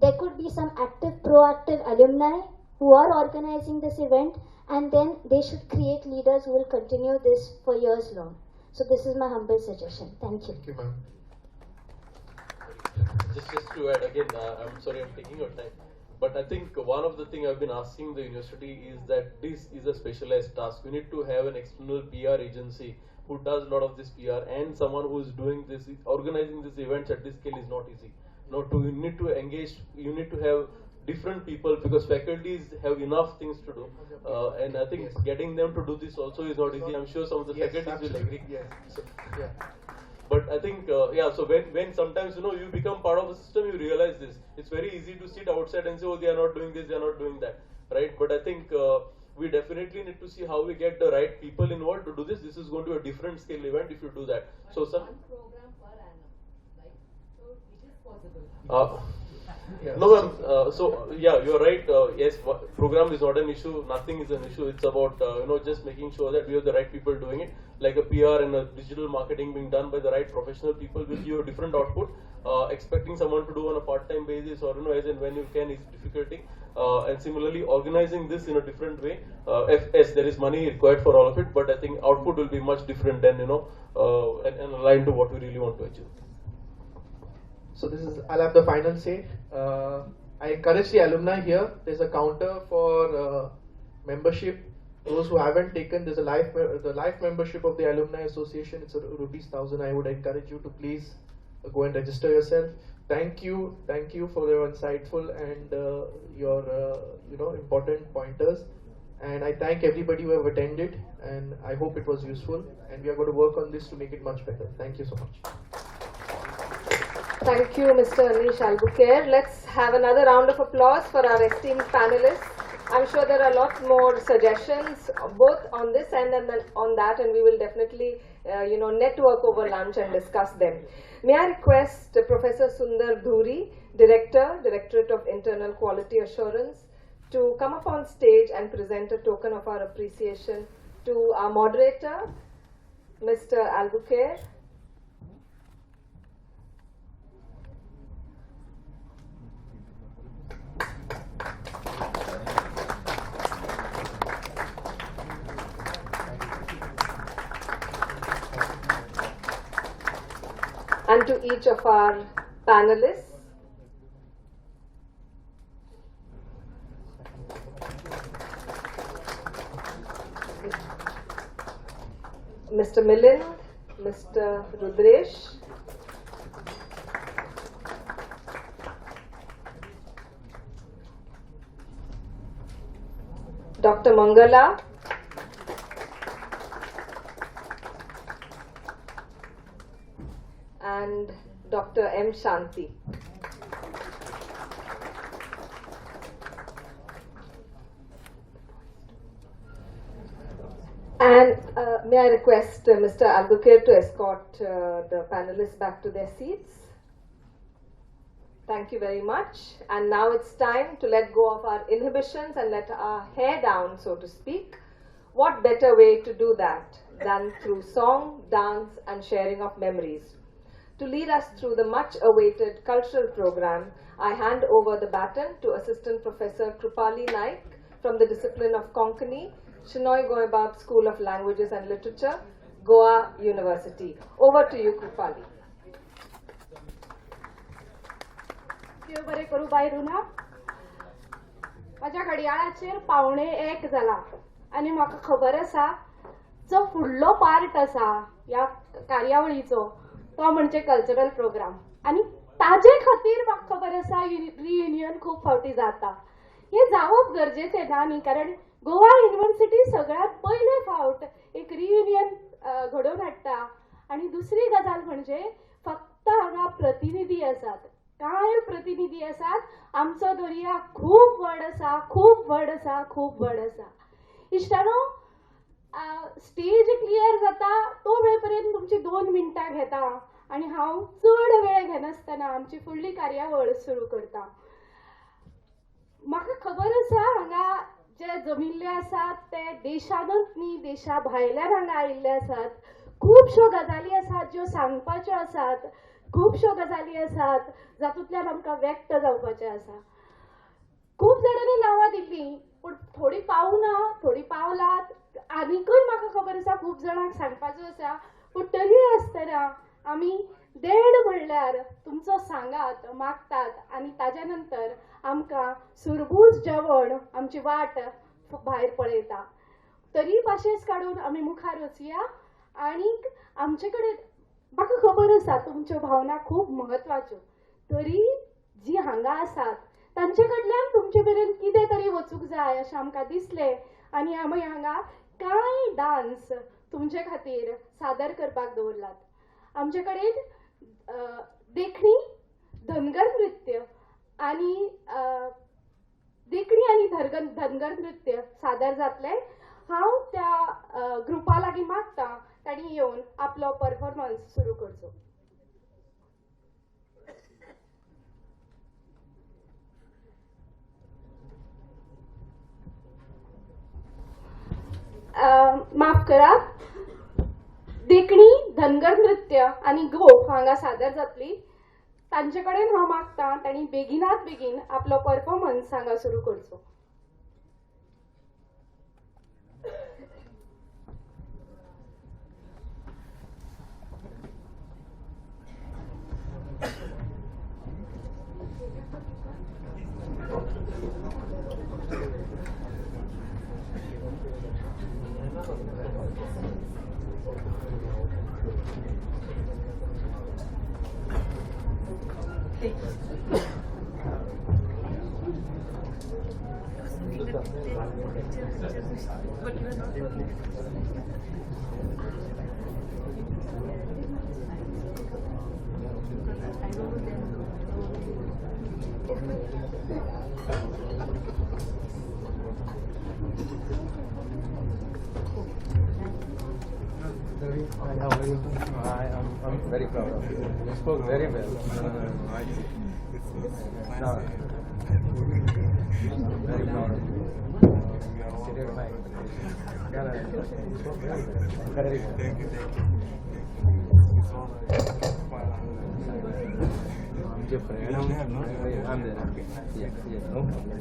[SPEAKER 16] there could be some active, proactive alumni who are organizing this event, and then they should create leaders who will continue this for years long. So this is my humble suggestion. Thank you.
[SPEAKER 9] Thank you, ma'am.
[SPEAKER 11] Just to add again, I'm sorry I'm taking your time, but I think one of the things I've been asking the university is that this is a specialized task. We need to have an external PR agency who does a lot of this PR, and someone who is doing this, organizing these events at this scale is not easy. You need to engage, you need to have different people, because faculties have enough things to do, and I think getting them to do this also is not easy. I'm sure some of the faculties will agree.
[SPEAKER 9] Yes.
[SPEAKER 11] So, yeah. But I think, so when sometimes, you become part of the system, you realize this. It's very easy to sit outside and say, oh, they are not doing this, they are not doing that, right? But I think we definitely need to see how we get the right people involved to do this. This is going to be a different scale event if you do that. So some
[SPEAKER 13] program per annum, right? So it is possible.
[SPEAKER 11] No, ma'am. So yeah, you're right. Yes, program is not an issue. Nothing is an issue. It's about just making sure that we have the right people doing it, like a PR and a digital marketing being done by the right professional people with your different output. Expecting someone to do on a part-time basis or as and when you can is difficulty. And similarly, organizing this in a different way. Yes, there is money required for all of it, but I think output will be much different than and aligned to what we really want to achieve.
[SPEAKER 9] So I'll have the final say. I encourage the alumni here. There's a counter for membership. Those who haven't taken, there's the life membership of the Alumni Association. It's ₹1,000. I would encourage you to please go and register yourself. Thank you for your insightful and your important pointers. And I thank everybody who have attended, and I hope it was useful. And we are going to work on this to make it much better. Thank you so much.
[SPEAKER 1] Thank you, Mr. Anish Albuquerque. Let's have another round of applause for our esteemed panelists. I'm sure there are a lot more suggestions, both on this end and then on that, and we will definitely, network over lunch and discuss them. May I request Professor Sundar Dhuri, Directorate of Internal Quality Assurance, to come up on stage and present a token of our appreciation to our moderator, Mr. Albuquerque. and to each of our panelists. Mr. Milind, Mr. Rudresh, Dr. Mangala, and Dr. M. Shanti. And may I request Mr. Albuquerque to escort the panelists back to their seats. Thank you very much. And now it's time to let go of our inhibitions and let our hair down, so to speak. What better way to do that than through song, dance, and sharing of memories? To lead us through the much-awaited cultural program, I hand over the baton to Assistant Professor Krupali Naik from the discipline of Konkani, Shinoy Goebab School of Languages and Literature, Goa University. Over to you, Krupali.
[SPEAKER 17] देव बरे करू bye रुना. माझ्या घड्याळाचेर 1:45 जाला आणि म्हाका खबर आसा जो फुडलो पार्ट आसा या कार्यावळीचो तो म्हणजे कल्चरल प्रोग्राम आणि ताजे खातीर म्हाका खबर आसा रियुनियन खूब फावटी जाता. हे जावप गरजेचें ना न्ही, कारण गोवा युनिव्हर्सिटी सगळ्यात पयले फावट एक रियुनियन घडोवन हाडटा. आणि दुसरी गजाल म्हणजे फक्त हांगा प्रतिनिधी आसात, कांय प्रतिनिधी आसात. आमचो दर्या खूब व्हड आसा, खूब व्हड आसा, खूब व्हड आसा. इश्टानो, स्टेज क्लियर जाता तो वेळपर्यंत तुमची 2 मिनटां घेता आणि हांव चड वेळ घेनासतना आमची फुडली कार्यावळ सुरू करता. म्हाका खबर आसा हांगा जे जमिल्ले आसात ते देशानूच न्ही, देशा भायल्यान हांगा आयिल्ले आसात. खुबश्यो गजाली आसात ज्यो सांगपाच्यो आसात, खुबश्यो गजाली आसात जातूंतल्यान आमकां व्यक्त जावपाचें आसा. खूब जाणांनी नांवां दिल्लीं, पूण थोडी पावना, थोडी पावलात. आनीकूय म्हाका खबर आसा खूब जाणांक सांगपाचो आसा, पूण तरी आसतना आमी देड म्हणल्यार तुमचो सांगात, मागतात आनी ताज्या नंतर आमकां सुरबूज जेवण आमची वाट भायर पळयता. तरी पाशेस काडून आमी मुखार वचुया. आनीक आमचे कडेन म्हाका खबर आसा तुमच्यो भावना खूब म्हत्वाच्यो, तरी जी हांगा आसात तांचे कडल्यान तुमचे मेरेन कितें तरी वचूंक जाय अशें आमकां दिसलें आनी आमी हांगा कांय डान्स तुमचे खातीर सादर करपाक दवरलात. आमचे कडेन देखणी, धनगर नृत्य आनी देखणी आनी धनगर नृत्य सादर जातले. हांव त्या ग्रुपा लागीं मागता तांणी येवन आपलो परफॉर्मन्स सुरू करचो. माफ करा, देखणी, धनगर नृत्य आनी गोफ हांगा सादर जातली. तांचे कडेन हांव मागता तांणी बेगिनात बेगीन आपलो परफॉर्मन्स हांगा सुरू करचो.
[SPEAKER 18] I'm very proud of you. You spoke very well. Very proud of you. Exceeded my expectations. You spoke very well. Very well. Thank you. I'm there. Yes, no problem.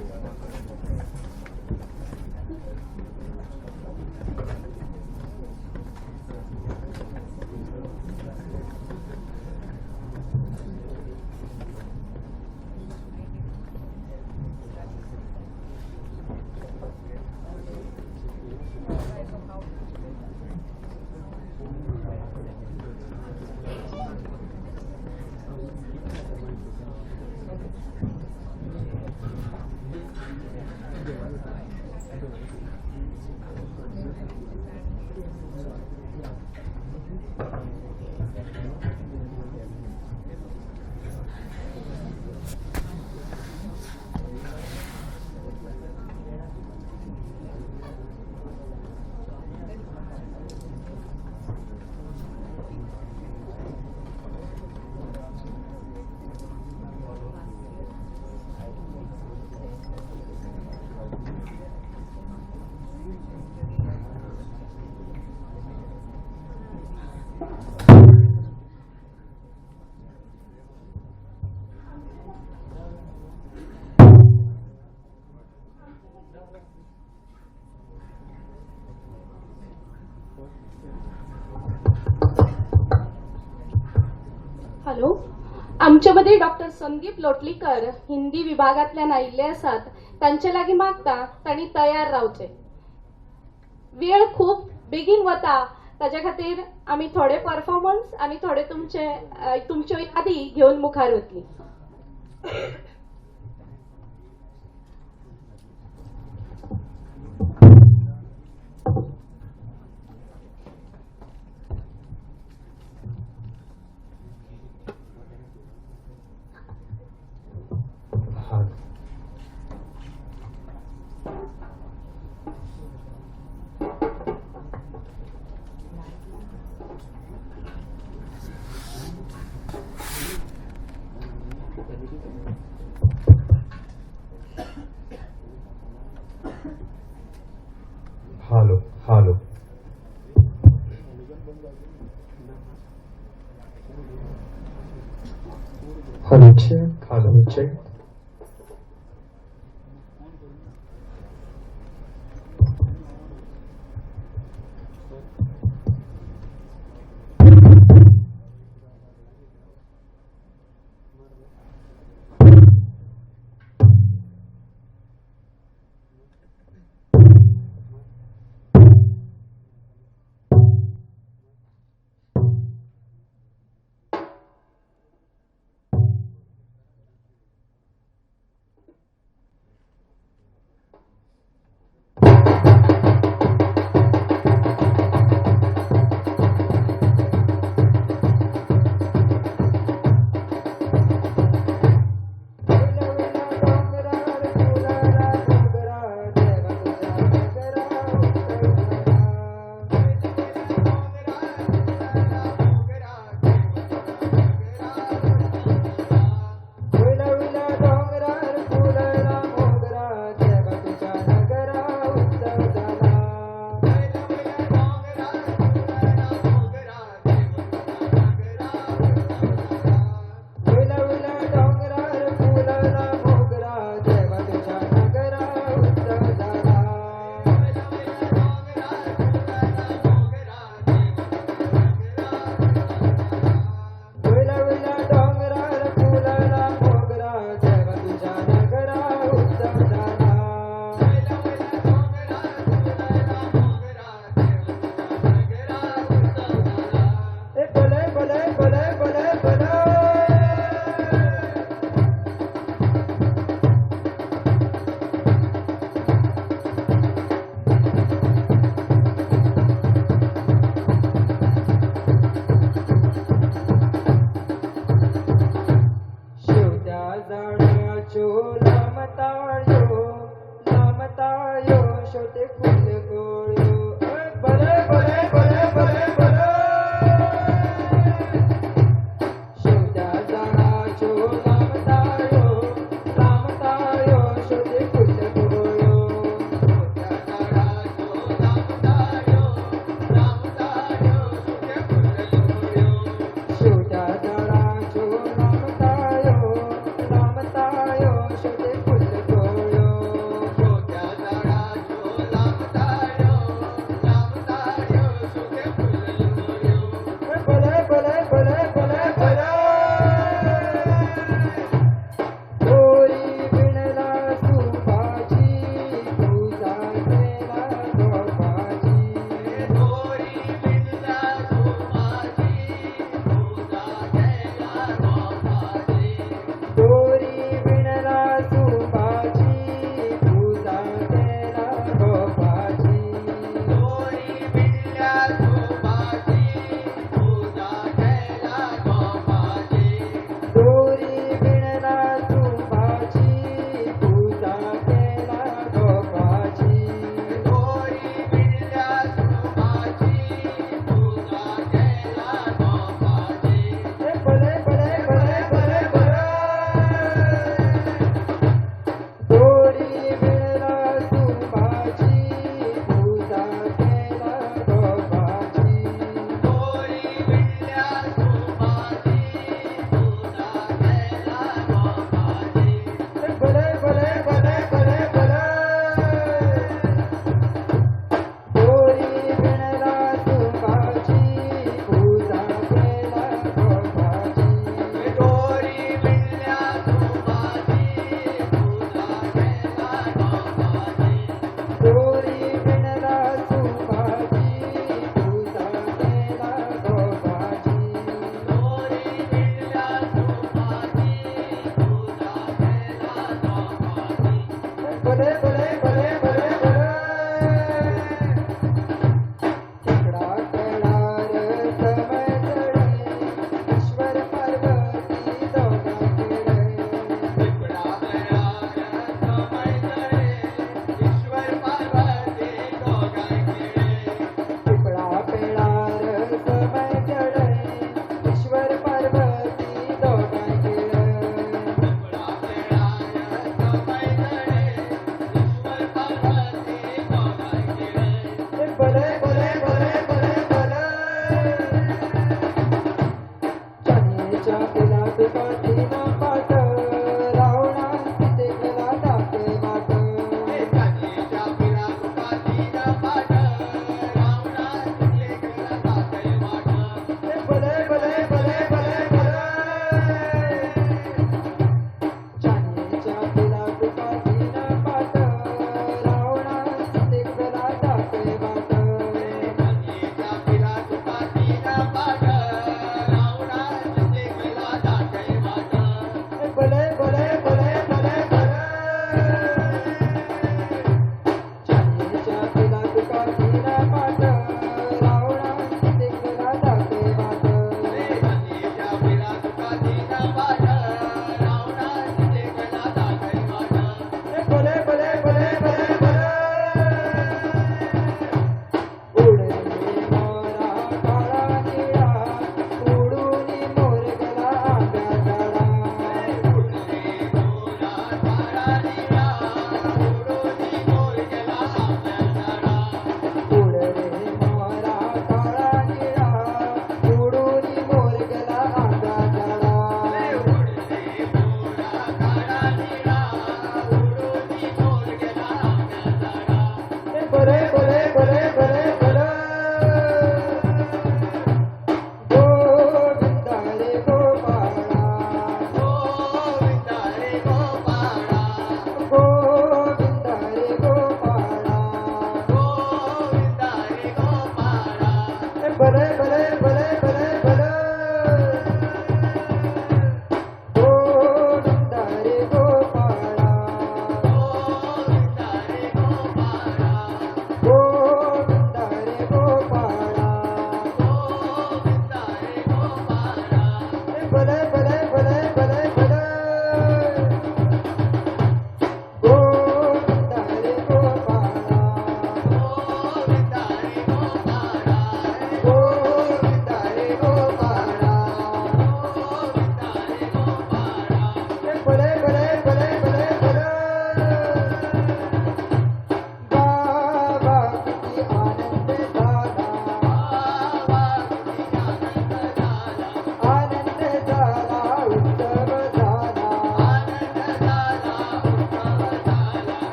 [SPEAKER 17] Hello, आमच्या मध्ये doctor Sandeep Lotlikar Hindi विभागातल्यान आयिल्ले आसात. तांचे लागीं मागता तांणी तयार रावचे. वेळ खूप बेगीन वता, ताच्या खातीर आमी थोडे परफॉर्मन्स आनी थोडे तुमच्यो यादी घेवन मुखार वतली.
[SPEAKER 7] Hello, hello.
[SPEAKER 19] Hello, check.
[SPEAKER 7] Hello, check.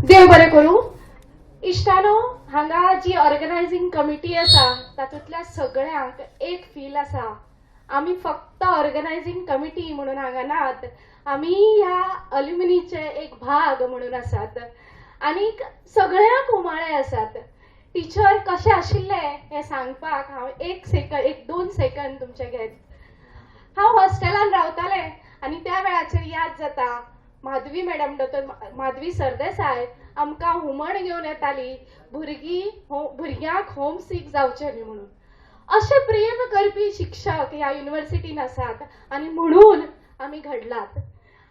[SPEAKER 17] देव बरें करूं. इश्टानो, हांगा जी ऑर्गनायझिंग कमिटी आसा तातूंतल्या सगळ्यांक एक फील आसा. आमी फक्त ऑर्गनायझिंग कमिटी म्हणून हांगा नात, आमी ह्या अल्युमिनीचे एक भाग म्हणून आसात. आनीक सगळ्यांक उमाळे आसात. टीचर कशें आशिल्ले हें सांगपाक हांव एक दोन सेकंद तुमचे घेत. हांव हॉस्टेलान रावताले आनी त्या वेळाचेर याद जाता माधवी मॅडम डॉक्टर माधवी सरदेसाय आमकां हुमण घेवन येताली भुरग्यांक होम सीक जावचें न्ही म्हणून. अशे प्रेम करपी शिक्षक ह्या युनिवर्सिटीन आसात आनी म्हणून आमी घडलात.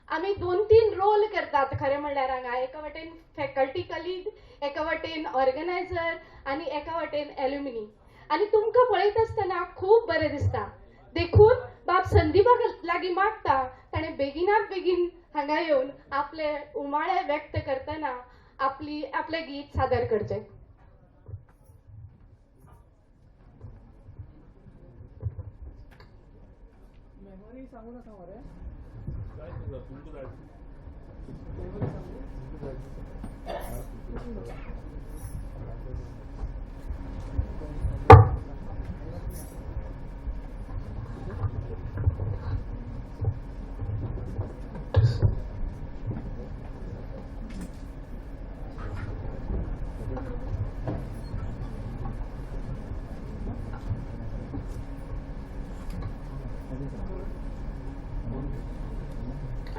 [SPEAKER 17] आमी 2-3 रोल करतात खरें म्हणल्यार हांगा. एका वटेन फॅकल्टी कलीग, एका वटेन ऑर्गनायझर आनी एका वटेन एल्युमिनी. आनी तुमकां पळयत आसतना खूब बरें दिसता. देखून बाब संदीपाक लागीं मागता ताणें बेगिनात बेगीन हांगा येवन आपले उमाळे व्यक्त करतना आपले गीत सादर करचें.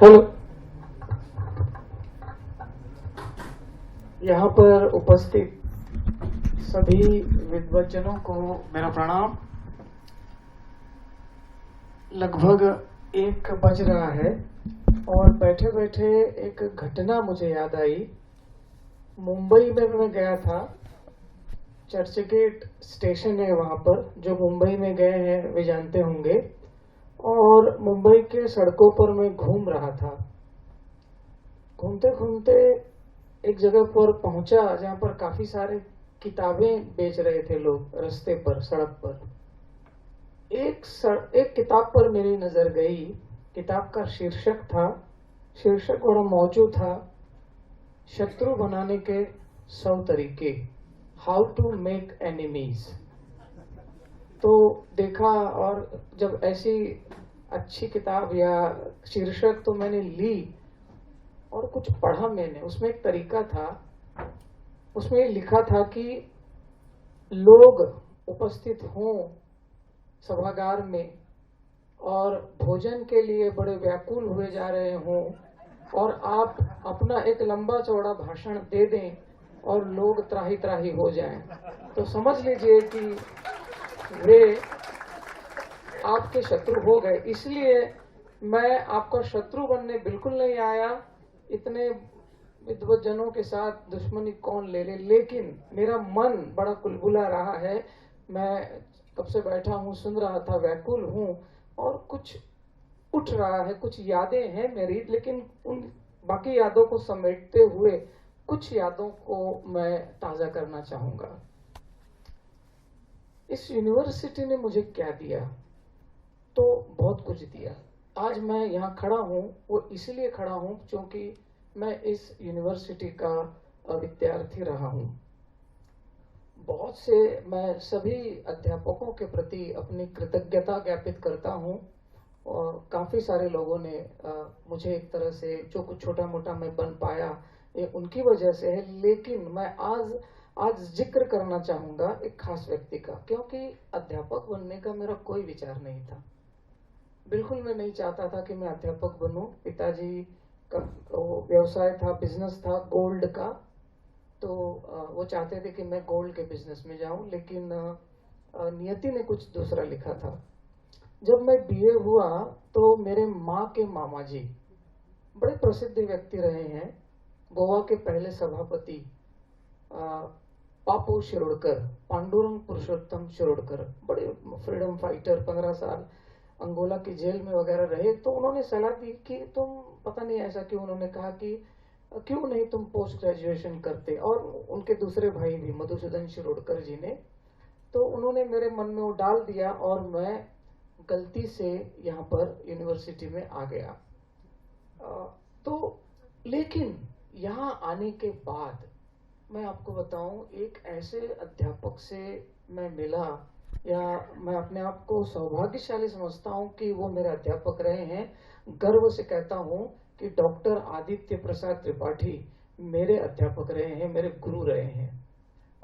[SPEAKER 5] हेलो, यहाँ पर उपस्थित सभी विद्वज्जनों को मेरा प्रणाम. लगभग 1 बज रहा है और बैठे बैठे एक घटना मुझे याद आई. मुंबई में मैं गया था. चर्चगेट स्टेशन है वहाँ पर, जो मुंबई में गए हैं वे जानते होंगे. और मुंबई के सड़कों पर मैं घूम रहा था. घूमते घूमते एक जगह पर पहुंचा जहाँ पर काफी सारे किताबें बेच रहे थे लोग रास्ते पर, सड़क पर. एक किताब पर मेरी नजर गई. किताब का शीर्षक बड़ा मौजूद था, शत्रु बनाने के 100 तरीके, हाउ टू मेक एनिमीज. तो देखा, और जब ऐसी अच्छी किताब या शीर्षक तो मैंने ली और कुछ पढ़ा मैंने. उसमें एक तरीका था, उसमें लिखा था कि लोग उपस्थित हों सभागार में और भोजन के लिए बड़े व्याकुल हुए जा रहे हों और आप अपना एक लंबा चौड़ा भाषण दे दें और लोग त्राही त्राही हो जाएं, तो समझ लीजिए कि वे आपके शत्रु हो गए. इसलिए मैं आपका शत्रु बनने बिल्कुल नहीं आया. इतने विद्वज्जनों के साथ दुश्मनी कौन ले ले, लेकिन मेरा मन बड़ा कुलबुला रहा है. मैं कब से बैठा हूँ, सुन रहा था, व्याकुल हूँ और कुछ उठ रहा है. कुछ यादें हैं मेरी, लेकिन उन बाकी यादों को समेटते हुए कुछ यादों को मैं ताज़ा करना चाहूँगा. इस यूनिवर्सिटी ने मुझे क्या दिया? तो बहुत कुछ दिया. आज मैं यहाँ खड़ा हूँ वो इसलिए खड़ा हूँ क्योंकि मैं इस यूनिवर्सिटी का विद्यार्थी रहा हूँ. बहुत से मैं सभी अध्यापकों के प्रति अपनी कृतज्ञता ज्ञापित करता हूँ. और काफ़ी सारे लोगों ने मुझे एक तरह से जो कुछ छोटा मोटा मैं बन पाया ये उनकी वजह से है. लेकिन मैं आज जिक्र करना चाहूँगा एक खास व्यक्ति का, क्योंकि अध्यापक बनने का मेरा कोई विचार नहीं था. बिल्कुल मैं नहीं चाहता था कि मैं अध्यापक बनूं. पिताजी का व्यवसाय था, बिजनेस था गोल्ड का, तो वो चाहते थे कि मैं गोल्ड के बिजनेस में जाऊं, लेकिन नियति ने कुछ दूसरा लिखा था. जब मैं बीए हुआ तो मेरे माँ के मामा जी बड़े प्रसिद्ध व्यक्ति रहे हैं. गोवा के पहले सभापति पापू शिरोडकर, पांडुरंग पुरुषोत्तम शिरोडकर, बड़े फ्रीडम फाइटर, 15 साल अंगोला की जेल में वगैरह रहे. तो उन्होंने सलाह दी कि तुम, पता नहीं ऐसा क्यों, उन्होंने कहा कि क्यों नहीं तुम पोस्ट ग्रेजुएशन करते. और उनके दूसरे भाई भी मधुसूदन शिरोडकर जी ने.
[SPEAKER 20] तो उन्होंने मेरे मन में वो डाल दिया और मैं गलती से यहाँ पर यूनिवर्सिटी में आ गया। तो लेकिन यहाँ आने के बाद मैं आपको बताऊं, एक ऐसे अध्यापक से मैं मिला, या मैं अपने आप को सौभाग्यशाली समझता हूं कि वो मेरे अध्यापक रहे हैं। गर्व से कहता हूं कि डॉक्टर आदित्य प्रसाद त्रिपाठी मेरे अध्यापक रहे हैं, मेरे गुरु रहे हैं।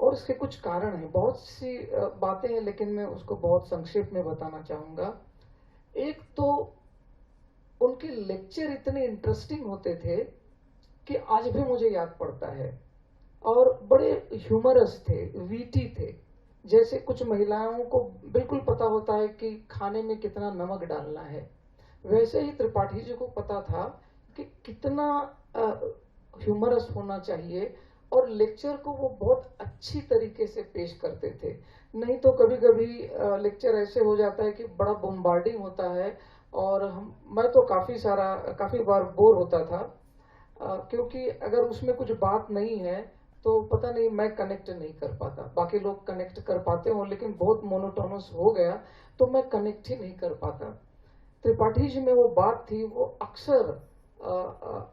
[SPEAKER 20] और इसके कुछ कारण हैं, बहुत सी बातें हैं, लेकिन मैं उसको बहुत संक्षेप में बताना चाहूंगा। एक तो उनके लेक्चर इतने इंटरेस्टिंग होते थे कि आज भी मुझे याद पड़ता है, और बड़े ह्यूमरस थे, वीटी थे। जैसे कुछ महिलाओं को बिल्कुल पता होता है कि खाने में कितना नमक डालना है, वैसे ही त्रिपाठी जी को पता था कि कितना ह्यूमरस होना चाहिए, और लेक्चर को वो बहुत अच्छी तरीके से पेश करते थे। नहीं तो कभी कभी लेक्चर ऐसे हो जाता है कि बड़ा बम्बार्डिंग होता है, और मैं तो काफी बार बोर होता था, क्योंकि अगर उसमें कुछ बात नहीं है तो पता नहीं, मैं कनेक्ट नहीं कर पाता। बाकी लोग कनेक्ट कर पाते हो, लेकिन बहुत मोनोटोनस हो गया तो मैं कनेक्ट ही नहीं कर पाता। त्रिपाठी जी में वो बात थी, वो अक्सर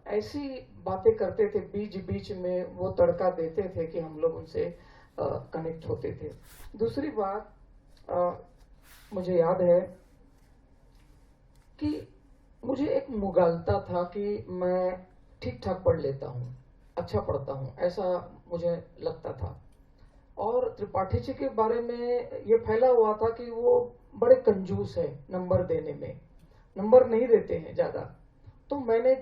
[SPEAKER 20] ऐसी बातें करते थे, बीच बीच में वो तड़का देते थे कि हम लोग उनसे कनेक्ट होते थे। दूसरी बात, मुझे याद है कि मुझे एक मुगालता था कि मैं ठीक ठाक पढ़ लेता हूँ, अच्छा पढ़ता हूँ, ऐसा मुझे लगता था। और त्रिपाठी जी के बारे में ये फैला हुआ था कि वो बड़े कंजूस है नंबर देने में, नंबर नहीं देते हैं ज्यादा। तो मैंने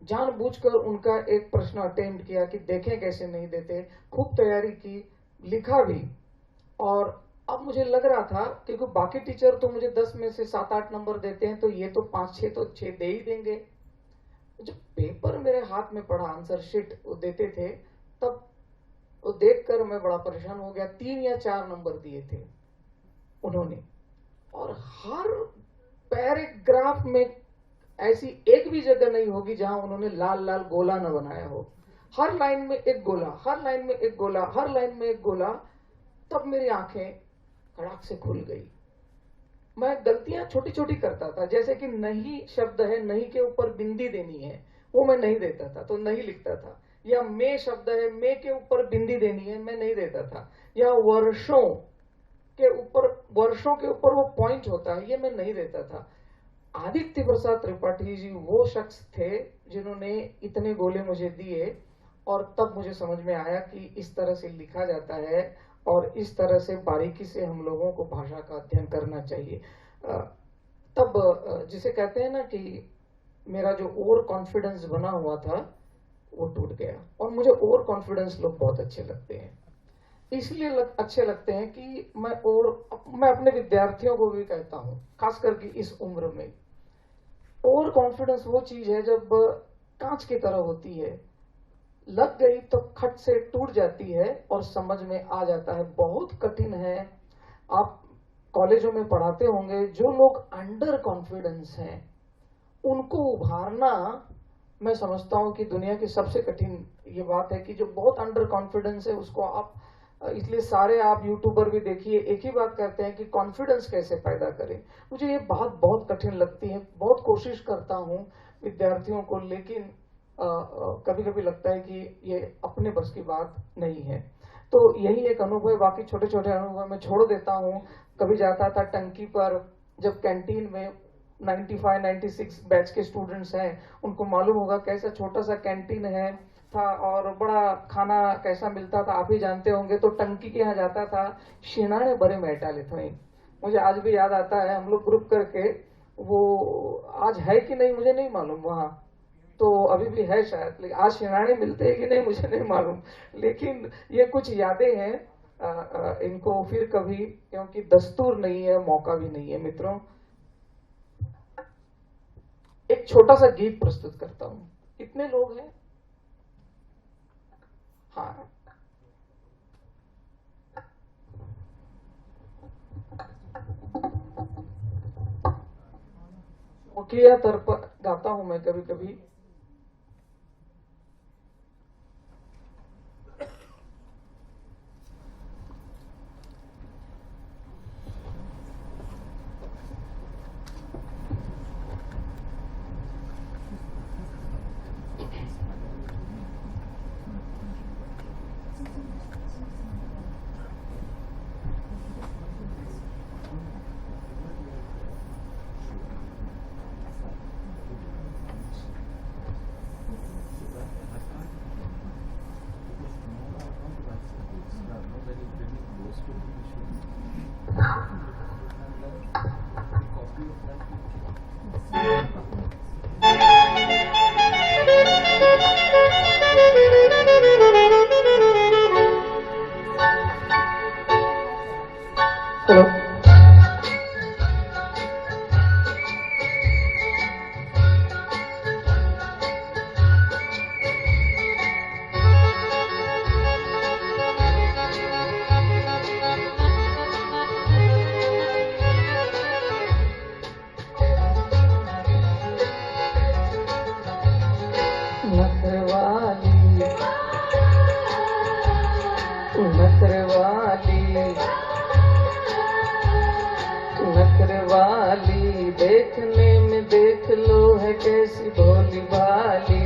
[SPEAKER 20] जानबूझकर उनका एक प्रश्न अटेम्प्ट किया कि देखें कैसे नहीं देते। खूब तैयारी की, लिखा भी, और अब मुझे लग रहा था क्योंकि बाकी टीचर तो मुझे 10 में से 7-8 नंबर देते हैं, तो ये तो 5-6 तो 6 दे ही देंगे। जब पेपर मेरे हाथ में पड़ा, आंसर शीट वो देते थे, तब वो देखकर मैं बड़ा परेशान हो गया। 3 या 4 नंबर दिए थे उन्होंने, और हर पैराग्राफ में ऐसी एक भी जगह नहीं होगी जहां उन्होंने लाल लाल गोला न बनाया हो। हर लाइन में एक गोला, हर लाइन में एक गोला, हर लाइन में एक गोला। तब मेरी आंखें कड़ाक से खुल गई। मैं गलतियां छोटी छोटी करता था, जैसे कि नहीं शब्द है, नहीं के ऊपर बिंदी देनी है, वो मैं नहीं देता था तो नहीं लिखता था। या मे शब्द है, मे के ऊपर बिंदी देनी है, मैं नहीं देता था। या वर्षों के ऊपर वो पॉइंट होता है, ये मैं नहीं देता था। आदित्य प्रसाद त्रिपाठी जी वो शख्स थे जिन्होंने इतने गोले मुझे दिए, और तब मुझे समझ में आया कि इस तरह से लिखा जाता है और इस तरह से बारीकी से हम लोगों को भाषा का अध्ययन करना चाहिए। तब जिसे कहते हैं ना कि मेरा जो ओवर कॉन्फिडेंस बना हुआ था वो टूट गया। और मुझे ओवर कॉन्फिडेंस लोग बहुत अच्छे लगते हैं, इसलिए अच्छे लगते हैं कि मैं अपने विद्यार्थियों को भी कहता हूं, खास करके इस उम्र में, ओवर कॉन्फिडेंस वो चीज है जब कांच की तरह होती है, लग गई तो खट से टूट जाती है और समझ में आ जाता है। बहुत कठिन है। आप कॉलेजों में पढ़ाते होंगे, जो लोग अंडर कॉन्फिडेंस हैं उनको उभारना, मैं समझता हूं कि दुनिया की सबसे कठिन ये बात है कि जो बहुत अंडर कॉन्फिडेंस है उसको आप, इसलिए सारे आप यूट्यूबर भी देखिए एक ही बात कहते हैं कि कॉन्फिडेंस कैसे पैदा करें। मुझे ये बात बहुत कठिन लगती है, बहुत कोशिश करता हूं विद्यार्थियों को, लेकिन कभी कभी लगता है कि ये अपने बस की बात नहीं है। तो यही एक अनुभव, बाकी छोटे छोटे अनुभव मैं छोड़ देता हूँ। कभी जाता था टंकी पर, जब कैंटीन में 95-96 बैच के स्टूडेंट्स हैं, उनको मालूम होगा कैसा छोटा सा कैंटीन है था और बड़ा खाना कैसा मिलता था, आप ही जानते होंगे। तो टंकी के यहाँ जाता था, शिनाने बड़े मैटा लेते हैं। मुझे आज भी याद आता है, हम लोग ग्रुप करके, वो आज है कि नहीं मुझे नहीं मालूम, वहाँ तो अभी भी है शायद, लेकिन आज शिनाने मिलते हैं कि नहीं मुझे नहीं मालूम, लेकिन ये कुछ यादें हैं। इनको फिर कभी, क्योंकि दस्तूर नहीं है, मौका भी नहीं है। मित्रों, एक छोटा सा गीत प्रस्तुत करता हूं। कितने लोग हैं? हाँ, मुखिया तर पर गाता हूं मैं कभी कभी। वाली देखने में देख लो है कैसी भोली भाली।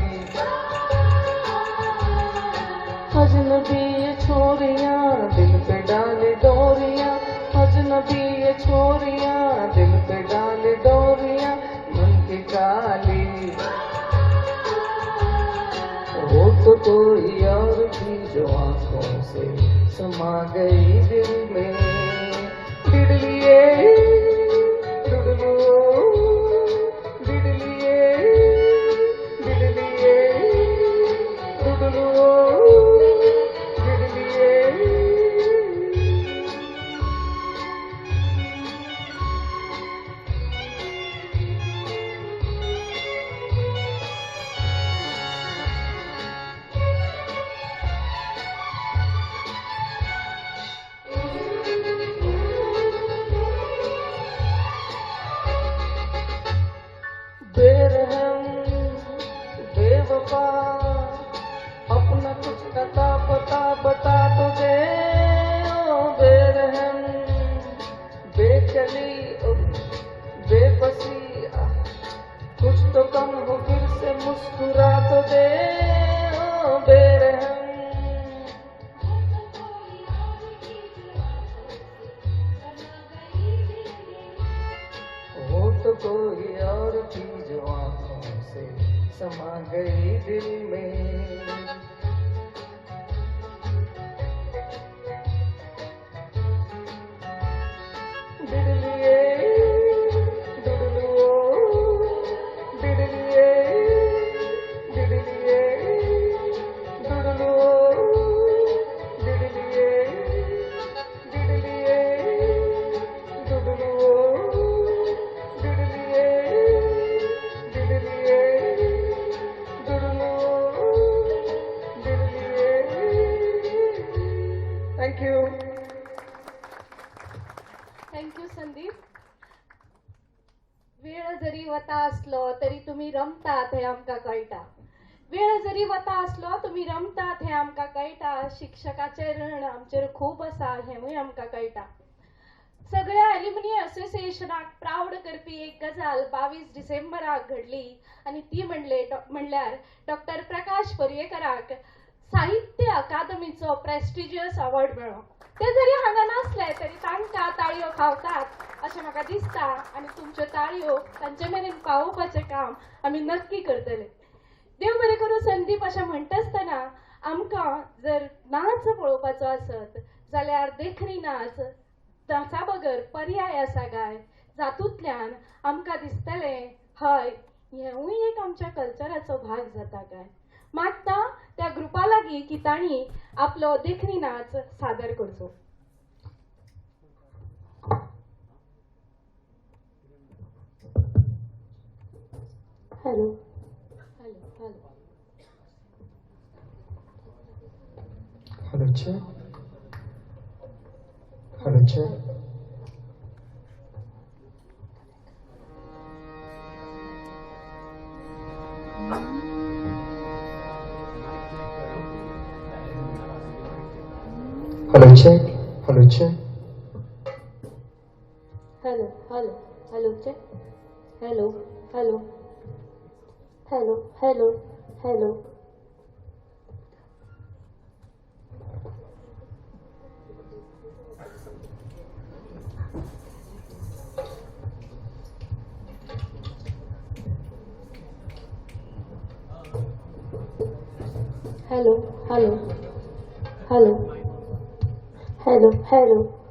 [SPEAKER 20] अजनबी ये छोरियां दिल पे डाले डोरियां, अजनबी ये छोरियां दिल पे डाले डोरियां मन की काली। वो तो कोई और थी जो आंखों से समा गई दिल में। डिडलिए डुडलुओ डिडलिए डिडलिए डुडलुओ डिडलिए। बेरहम बेवफा अपना कुछ अता पता बता तो दे। ओ बेरहम बेचली बेबसी कुछ तो कम हो फिर से मुस्कुरा तो दे। ओ बेरहम वो तो कोई और थी जो आंखों से समा गई दिल में। डिडलिए डुडलुओ डिडलिए डिडलिए डुडलुओ डिडलिए डिडलिए डुडलुओ डिडलिए डिडलिए डुडलुओ डिडलिए। Thank you.
[SPEAKER 17] थँक्यू संदीप. वेळ जरी वता असलो तरी तुम्ही रमतात हे आमकां कळटा. वेळ जरी वता असलो तुम्ही रमतात हे आमकां कळटा. शिक्षकाचे ऋण आमचेर खूब आसा हेंवूय आमकां कळटा. सगळ्या एल्युमिनी असोसिएशनाक प्राऊड करपी एक गजाल 22 डिसेंबराक घडली आनी ती म्हणल्यार डॉक्टर प्रकाश पर्येकराक साहित्य अकादमीचो प्रेस्टिजियस अवॉर्ड मेळ्ळो. ते जरी हांगा नासले तरी तांकां ताळयो खावतात अशें म्हाका दिसता आनी तुमच्यो ताळयो तांचे मेरेन पावोवपाचें काम आमी नक्की करतले. देव बरें करूं. संदीप अशें म्हणटा आसतना आमकां जर नाच पळोवपाचो आसत जाल्यार देखणी नाच नाचा बगर पर्याय आसा काय जातूंतल्यान आमकां दिसतलें हय हेवूय एक आमच्या कल्चराचो भाग जाता काय. मागता त्या ग्रुपा लागीं की तांणी आपलो देखणी नाच सादर करचो.
[SPEAKER 16] Hello
[SPEAKER 17] hello
[SPEAKER 19] hello check hello check. Hello check. Hello check.
[SPEAKER 16] Hello check. Hello hello hello hello hello. Hello hello hello Hello, hello.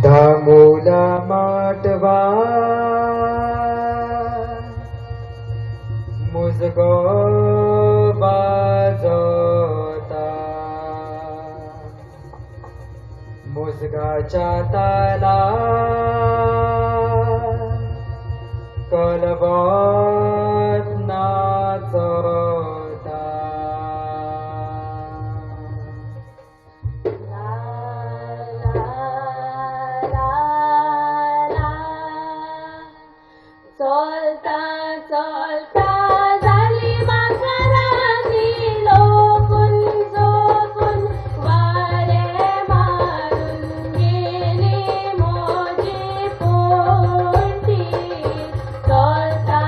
[SPEAKER 19] दामोला माटवा मुझको बाजोता मुझगाच्या ताला कलबत नाचता
[SPEAKER 17] चलता चलता झाली माघाराची लोकून झोपून वारे मारून गेली मोजी पोटी चलता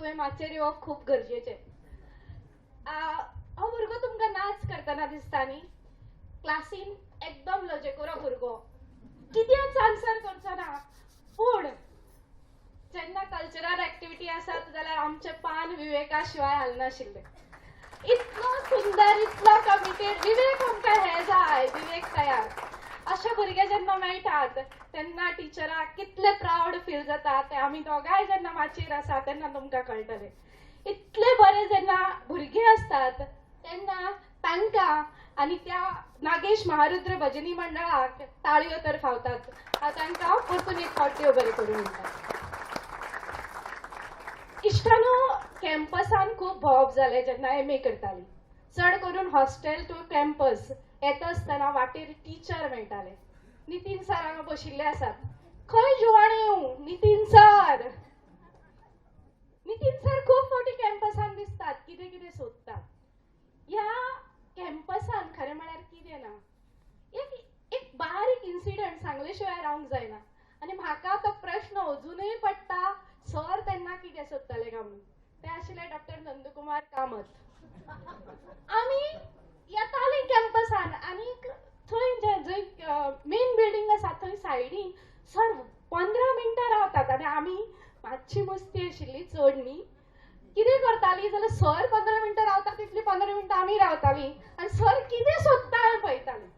[SPEAKER 17] तुवें माचेर येवप खूब गरजेचें. हो भुरगो तुमकां नाच करतना दिसता न्ही? क्लासीन एकदम लजेकुरो भुरगो, कित्याच आन्सर करचो ना. पूण जेन्ना कल्चरल एक्टिविटी आसात जाल्यार आमचें पान विवेका शिवाय हालनाशिल्लें. इतलो सुंदर, इतलो कमिटेड. विवेक आमकां हें जाय, विवेक तयार. अशे भुरगे जेन्ना मेळटात तेन्ना टिचराक कितले प्रावड फील जाता तें आमी दोगांय जेन्ना माचयेर आसा तेन्ना तुमकां कळटलें. इतले बरे जेन्ना भुरगे असतात तेन्ना तांकां आनी त्या नागेश महारुद्र भजनी मंडळाक ताळयो तर फावतात. हांव तांकां परतून एक फावटी बरें करूं म्हणटा. इश्टानो, कॅम्पसान खूब भोंवप जालें जेन्ना MA करतालीं. चड करून हॉस्टेल टू कॅम्पस येता आसतना वाटेर टिचर मेळटाले. नितीन सर हांगा बशिल्ले आसात. खंय जिवाण्यो नितीन सर. नितीन सर खूब फावटी कॅम्पसान दिसतात, कितें कितें सोदतात. ह्या कॅम्पसान खरें म्हळ्यार कितें ना, एक बारीक इन्सिडंट सांगले शिवाय रावंक जायना. आनी म्हाका तो प्रश्न अजुनूय पडटा, सर तेन्ना कितें सोदताले काय म्हणून. ते आशिल्ले डॉक्टर नंदकुमार कामत. आमी येतालीं कॅम्पसान आनी थंय जंय मेन बिल्डींग आसा थंय सायडीन सर 15 मिनटां रावतात. आनी आमी मातशी मस्ती आशिल्ली चड न्ही. कितें करतालीं जाल्यार सर 15 मिनटां रावता तितली 15 मिनटां आमी रावतालीं आनी सर कितें सोदता हें पळयतालीं.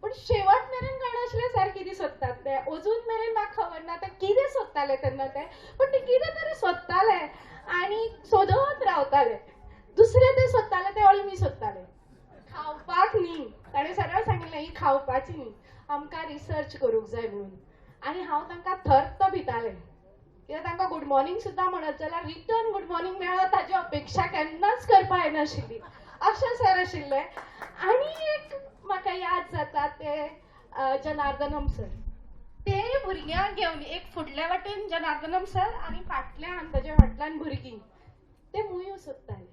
[SPEAKER 17] पूण शेवट मेरेन कळनाशिल्लें सर कितें सोदतात ते. अजून मेरेन म्हाका खबर ना ते कितें सोदताले तेन्ना ते. पूण ते कितें तरी सोदताले आनी सोदत रावताले. दुसरे ते सोदताले ते अळमी सोदताले. खावपाक न्ही. ताणें सरळ सांगिल्लें ही खावपाची न्ही, आमकां रिसर्च करूंक जाय म्हणून. आनी हांव तांकां थर्त भितालें. कित्याक तांकां गूड मॉर्निंग सुद्दां म्हणत जाल्यार रिटर्न गूड मॉर्निंग मेळत ताची अपेक्षा केन्नाच करपा येनाशिल्ली. अशें सर आशिल्ले. आनी एक म्हाका याद जाता ते जनार्दनम सर. ते भुरग्यांक घेवन एक फुडल्या वाटेन जनार्दनम सर आनी फाटल्यान ताच्या फाटल्यान भुरगीं ते मुयो सोदताले.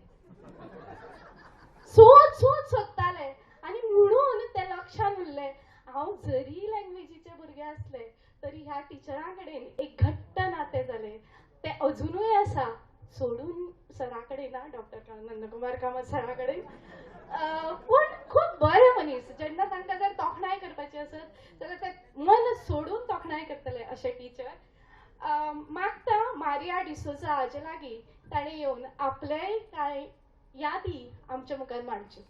[SPEAKER 17] सोदताले आनी म्हणून ते लक्षान उरलें. हांव जरी लँग्वेजीचे भुरगे असले तरी ह्या टिचरां कडेन एक घट्ट नातें जालें. ते अजुनूय आसा. सोडून सरा कडेन ना, डॉक्टर नंदकुमार कामत सरा कडेन. पूण खूब बरे मनीस. जेन्ना तांकां जर तोखणाय करपाची आसत जाल्यार ते मन सोडून तोखणाय करतले अशे टिचर. मागता मारिया डिसोजा हाजे लागीं ताणें येवन आपलेय कांय यादी आमच्या मुखार मांडच्यो.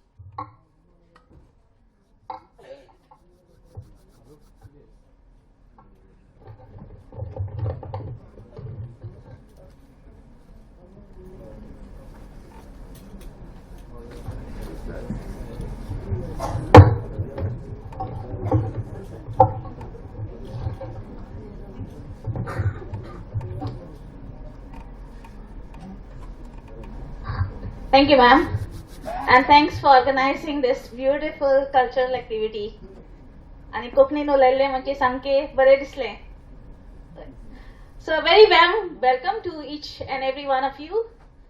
[SPEAKER 21] Thank you, ma'am, and thanks for organizing this beautiful cultural activity. आणि कोंकणीन उलयल्लें म्हणजे सामकें बरें दिसलें. So a very warm welcome to each and every one of you.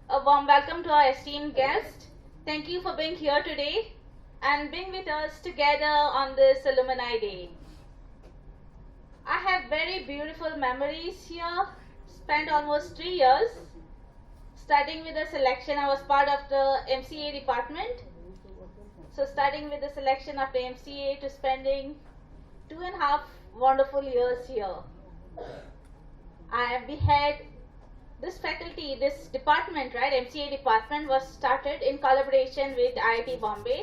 [SPEAKER 21] A warm welcome to our esteemed guest. Thank you for being here today and being with us together on this Alumni Day. I have very beautiful memories here. Spent almost 3 years. Starting with the selection, I was part of the MCA department. So starting with the selection of the MCA to spending 2.5 wonderful years here. We had this faculty, this department, right, MCA department was started in collaboration with IIT Bombay,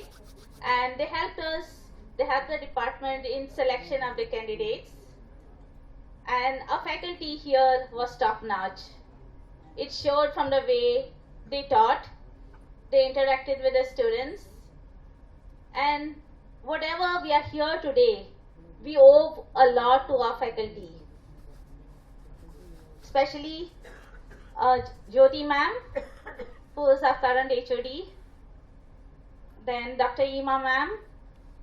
[SPEAKER 21] and they helped the department in selection of the candidates. And our faculty here was top notch. It showed from the way they taught, they interacted with the students, and whatever we are here today, we owe a lot to our faculty. Especially Jyoti ma'am, who is our current HOD, then Dr. Ima ma'am,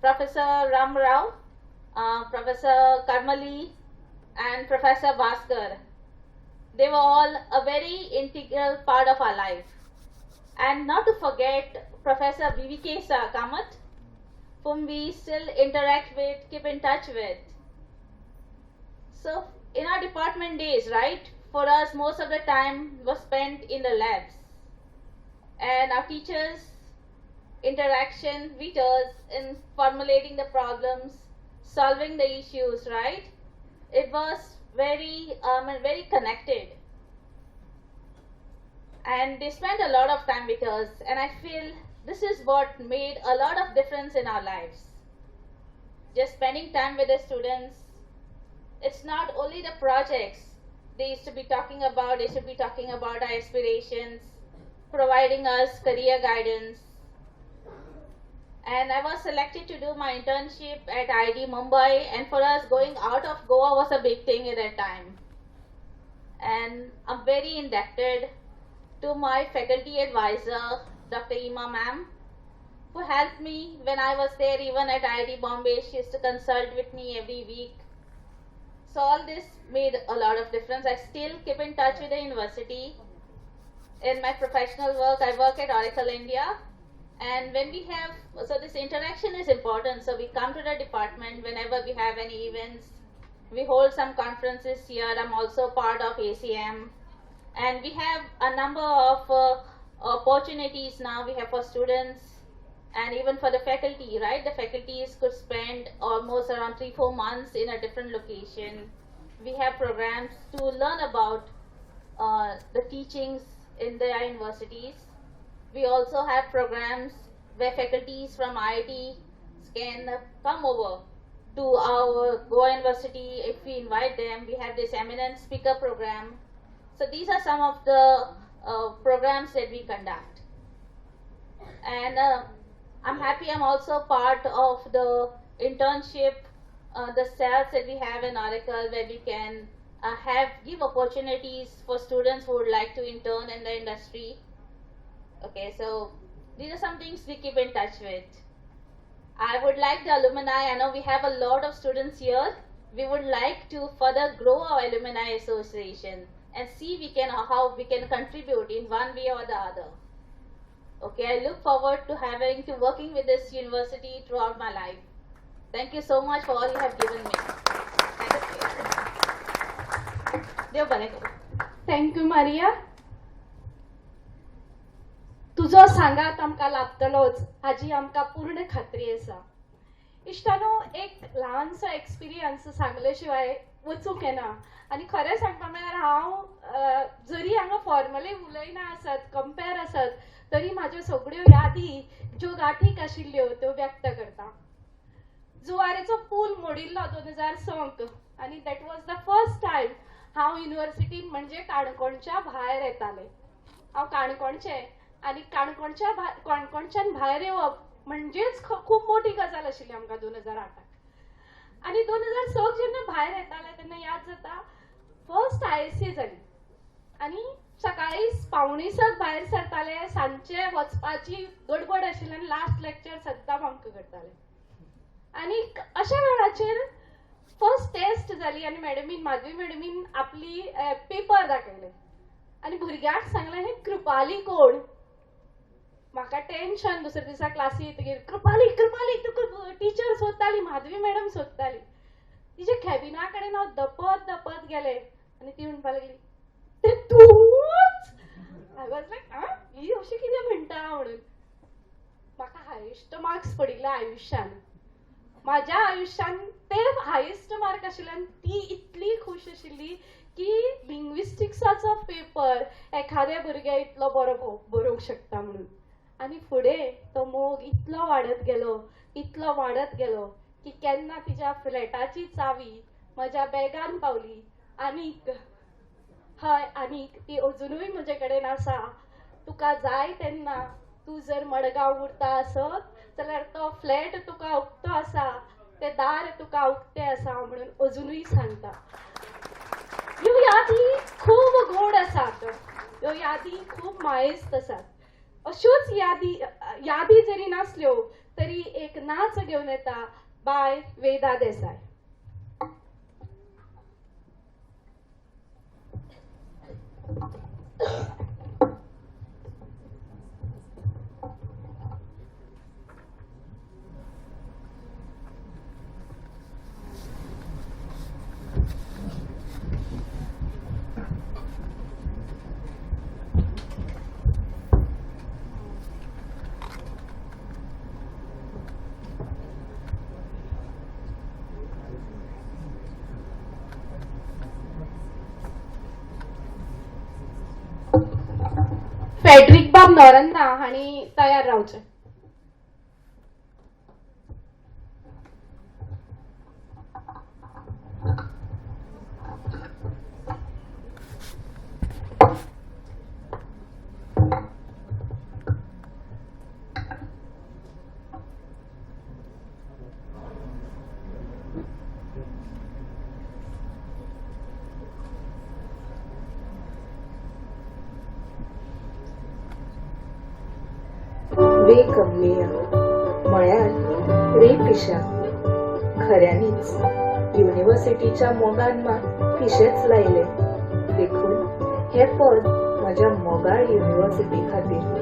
[SPEAKER 21] Professor Ram Rao, Professor Karmali, and Professor Bhaskar. They were all a very integral part of our life. And not to forget Professor V.V.K. Kamat, whom we still interact with, keep in touch with. So in our department days, right, for us, most of the time was spent in the labs. And our teachers' interaction with us in formulating the problems, solving the issues, right? It was very connected. And they spent a lot of time with us, and I feel this is what made a lot of difference in our lives. Just spending time with the students. It's not only the projects they used to be talking about, they should be talking about our aspirations, providing us career guidance. And I was selected to do my internship at IIT Mumbai, and for us going out of Goa was a big thing at that time. And I'm very indebted to my faculty advisor, Dr. Ima ma'am, who helped me when I was there. Even at IIT Bombay, she used to consult with me every week. So all this made a lot of difference. I still keep in touch with the university. In my professional work, I work at Oracle India. And when we have, so this interaction is important. So we come to the department whenever we have any events. We hold some conferences here. I'm also part of ACM. And we have a number of opportunities now we have for students and even for the faculty, right? The faculties could spend almost around 3-4 months in a different location. We have programs to learn about the teachings in their universities. We also have programs where faculties from IIT can come over to our Goa University if we invite them. We have this eminent speaker program. So these are some of the programs that we conduct. And I'm happy I'm also part of the internship, the cells that we have in Oracle, where we can give opportunities for students who would like to intern in the industry. Okay, so these are some things we keep in touch with. I would like the alumni, I know we have a lot of students here. We would like to further grow our alumni association and see how we can contribute in one way or the other. Okay, I look forward to working with this university throughout my life. Thank you so much for all you have given me.
[SPEAKER 17] Thank you, Maria. तुझो सांगात आमकां लाभतलोच हाजी आमकां पूर्ण खात्री आसा. इश्टानो एक ल्हानसो experience सांगले शिवाय वचूंक येना. आनी खरें सांगपा म्हळ्यार हांव जरी हांगा फॉर्मली उलयना आसत, कंपेर आसत, तरी म्हाज्यो सगळ्यो यादी ज्यो गाठीक आशिल्ल्यो त्यो व्यक्त करता. जुवारेचो पूल मोडिल्लो 2006 आनी that was the first time हांव युनिवर्सिटीन म्हणजे काणकोणच्या भायर येतालें. हांव काणकोणचें आनी काणकोणच्यान भायर येवप म्हणजेच खूब मोठी गजाल आशिल्ली आमकां 2008. आनी 2006 जेन्ना भायर येतालें तेन्ना याद जाता फर्स्ट ISC जाली आनी सकाळी 5:45 भायर सरताले, सांजचे वचपाची गडबड आशिल्ली आनी लास्ट लेक्चर सद्दां बंक करताले. आनी अशा वेळाचेर फर्स्ट टेस्ट जाली आनी माधवी मॅडमीन आपली पेपर दाखयले आनी भुरग्यांक सांगलें हे कृपाली कोण. म्हाका टेन्शन दुसऱ्या दिसा क्लासी येतकीर कृपाली तुका टीचर सोदताली, माधवी मॅडम सोदताली. तिच्या कॅबिना कडेन हांव दपत गेले आनी ती म्हणपा लागली ते तूच. आय वॉज लायक ही अशें कितें म्हणटा म्हणून. म्हाका हायेस्ट मार्क्स पडिल्ले आयुश्यान. म्हाज्या आयुश्यान ते हायेस्ट मार्क आशिल्ले आनी ती इतली खूश आशिल्ली की लिंग्विस्टिक्साचो पेपर एखाद्या भुरग्या इतलो बरो बरोवंक शकता म्हणून. आनी फुडें तो मोग इतलो वाडत गेलो की केन्ना तिच्या फ्लॅटाची चावी म्हज्या बॅगान पावली. आनीक ती अजुनूय म्हजे कडेन आसा. तुका जाय तेन्ना तूं जर मडगांव उरता आसत जाल्यार तो फ्लॅट तुका उक्तो आसा, ते दार तुका उक्ते आसा म्हणून अजुनूय सांगता. ह्यो यादी खूब गोड आसात, ह्यो यादी खूब मायेस्त आसात. अश्योच यादी जरी नासल्यो तरी एक नाच घेवन येता बाय वेदा देसाय. फेडरिक बाब नोरन्हा हांणी तयार रावचे.
[SPEAKER 2] वे कमलेया म्हळ्यार रे पिशा, खऱ्यांनीच युनिव्हर्सिटीच्या मोगान मात पिशेच लायले. देखून हे पद म्हज्या मोगाळ युनिव्हर्सिटी खातीर.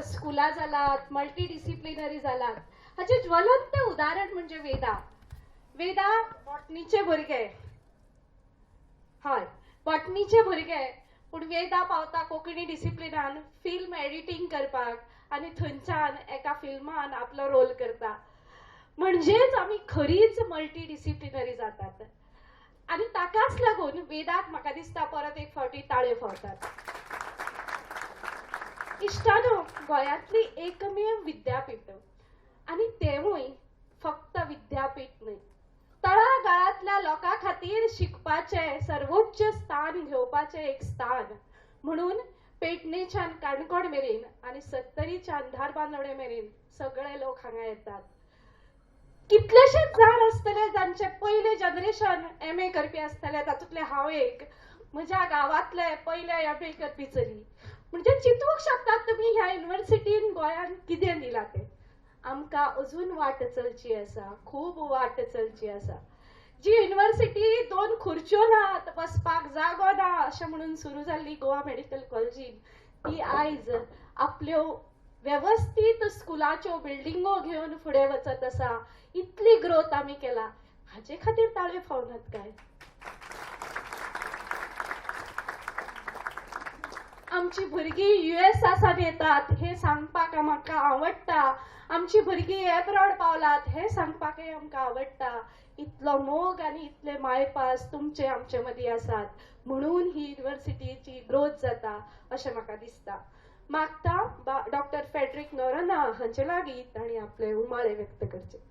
[SPEAKER 2] स्कुला जालात, मल्टी डिसिप्लिनरी जालात. हाचे ज्वलंत उदाहरण म्हणजे वेदा. वेदा बॉटनीचे भुरगे, हय बॉटनीचे भुरगे, पूण वेदा पावता कोंकणी डिसिप्लिनान फिल्म एडिटींग करपाक आनी थंयच्यान एका फिल्मान आपलो रोल करता. म्हणजेच आमी खरीच मल्टी डिसिप्लिनरी जातात. आनी ताकाच लागून वेदाक म्हाका दिसता परत एक फावटी ताळयो फावतात. इश्टानो, गोंयांतली एकमेव विद्यापीठ आनी तेवूय फक्त विद्यापीठ न्हय, तळागाळांतल्या लोकां खातीर शिकपाचें सर्वोच्च स्थान घेवपाचें एक स्थान म्हणून पेडणेच्यान काणकोण मेरेन आनी सत्तरीच्यान धारबांदोडे मेरेन सगळे लोक हांगा येतात. कितलेशेच जाण आसतले जांचे पयले जनरेशन MA करपी आसतले, तातूंतले हांव एक. म्हज्या गांवांतले पयले MA करपी चली. म्हणजे चिंतूंक शकतात तुमी ह्या युनिव्हर्सिटीन गोंयान कितें दिलां तें. आमकां अजून वाट चलची आसा, खूब वाट चलची आसा. जी युनिव्हर्सिटी 2 खुर्च्यो नात, बसपाक जागो ना अशें म्हणून सुरू जाल्ली गोवा मेडिकल कॉलेजीन, ती आयज आपल्यो व्यवस्थीत स्कुलाच्यो बिल्डिंगो घेवन फुडें वचत आसा. इतली ग्रोथ आमी केला, हाचे खातीर ताळयो फावनात काय? आमची भुरगीं US येतात हे सांगपाक म्हाका आवडटा. आमची भुरगीं एब्रॉड पावलात हे सांगपाकय आमकां आवडटा. इतलो मोग आनी इतले मायपास तुमचे आमचे मदीं आसात म्हणून ही युनिव्हर्सिटीची ग्रोथ जाता अशें म्हाका दिसता. मागता डॉक्टर फेडरिक नोरोन्हा हांचे लागीं तांणी आपले उमाळे व्यक्त करचे.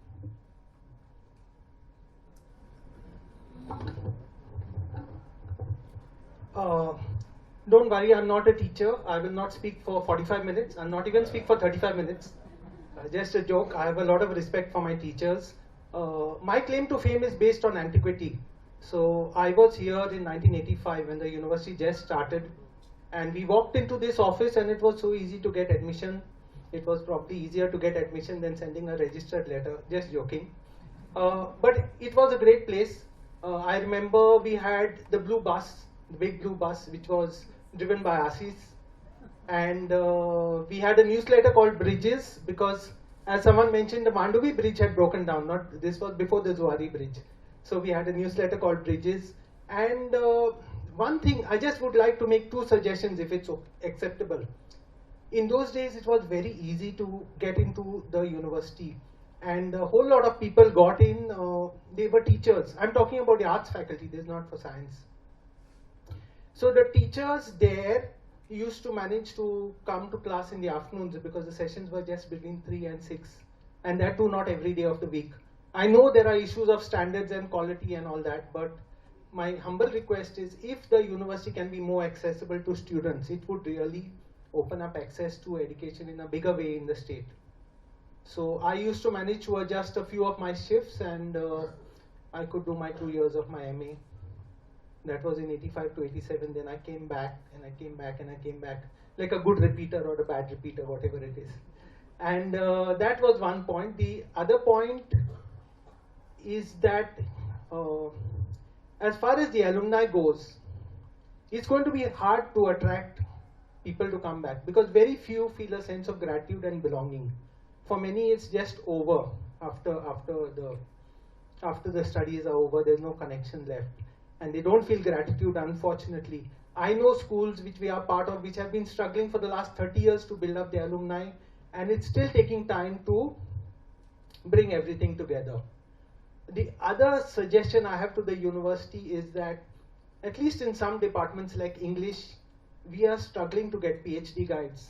[SPEAKER 5] Don't worry, I'm not a teacher. I will not speak for 45 minutes. I'll not even speak for 35 minutes. Just a joke. I have a lot of respect for my teachers. My claim to fame is based on antiquity. So I was here in 1985 when the university just started. And we walked into this office and it was so easy to get admission. It was probably easier to get admission than sending a registered letter. Just joking. But it was a great place. I remember we had the blue bus, the big blue bus, which was
[SPEAKER 3] driven by Assis. And we had a newsletter called Bridges because, as someone mentioned, the Mandovi Bridge had broken down. This was before the Zuari Bridge. So we had a newsletter called Bridges. And one thing, I just would like to make 2 suggestions if it's acceptable. In those days, it was very easy to get into the university. And a whole lot of people got in, they were teachers. I'm talking about the arts faculty, this is not for science. So the teachers there used to manage to come to class in the afternoons because the sessions were just between 3 and 6. And that too not every day of the week. I know there are issues of standards and quality and all that, but my humble request is if the university can be more accessible to students, it would really open up access to education in a bigger way in the state. So I used to manage to adjust a few of my shifts, and I could do my 2 years of my MA. That was in 85 to 87. Then I came back and I came back and I came back, like a good repeater or a bad repeater, whatever it is. And that was one point. The other point is that as far as the alumni goes, it's going to be hard to attract people to come back because very few feel a sense of gratitude and belonging. For many, it's just over after the studies are over. There's no connection left, and they don't feel gratitude. Unfortunately, I know schools which we are part of, which have been struggling for the last 30 years to build up the alumni, and it's still taking time to bring everything together. The other suggestion I have to the university is that, at least in some departments like English, we are struggling to get PhD guides.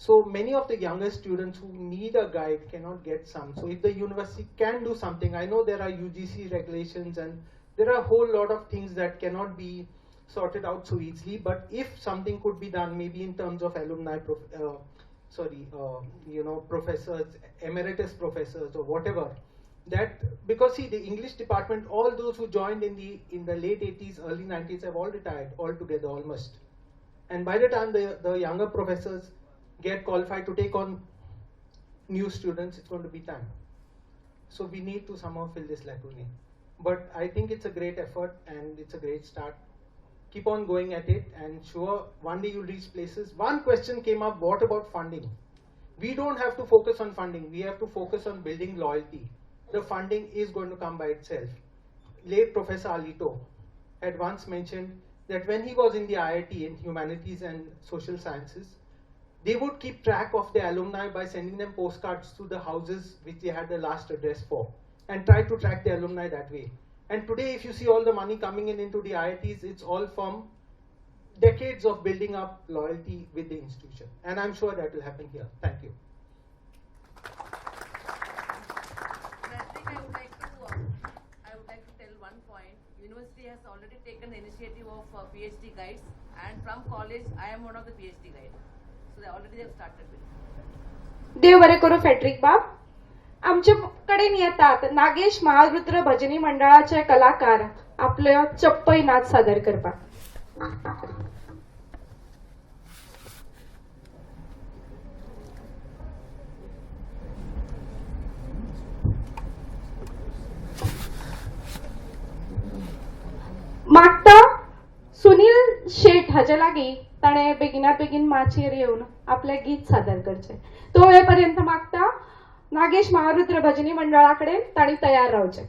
[SPEAKER 3] So many of the younger students who need a guide cannot get some. So if the university can do something, I know there are UGC regulations and there are a whole lot of things that cannot be sorted out so easily, but if something could be done, maybe in terms of alumni, professors, emeritus professors or whatever, that, because see, the English department, all those who joined in the late 80s, early 90s have all retired altogether almost. And by the time the younger professors get qualified to take on new students, it's going to be time. So we need to somehow fill this lacuna. But I think it's a great effort and it's a great start. Keep on going at it, and sure, one day you'll reach places. One question came up, what about funding? We don't have to focus on funding. We have to focus on building loyalty. The funding is going to come by itself. Late Professor Alito had once mentioned that when he was in the IIT in humanities and social sciences, they would keep track of the alumni by sending them postcards to the houses which they had the last address for, and try to track the alumni that way. And today, if you see all the money coming in into the IITs, it's all from decades of building up loyalty with the institution. And I'm sure that will happen here. Thank you.
[SPEAKER 22] I would like to tell one point. University has already taken the initiative of PhD guides, and from college, I am one of the PhD guides. So they already have started with it.
[SPEAKER 17] देव बरे करू Friedrich बाब. आमच्या कडेन येतात नागेश महारुद्र भजनी मंडळाचे कलाकार आपले चप्पई नाच सादर करपाक. मागता सुनील शेठ हाचे लागीं ताणे बेगिनात बेगीन माचयेर येवन आपले गीत सादर करचे. तो वेळेपर्यंत मागता नागेश महारुद्र भजनी मंडळाकडे ताणी तयार रावचे.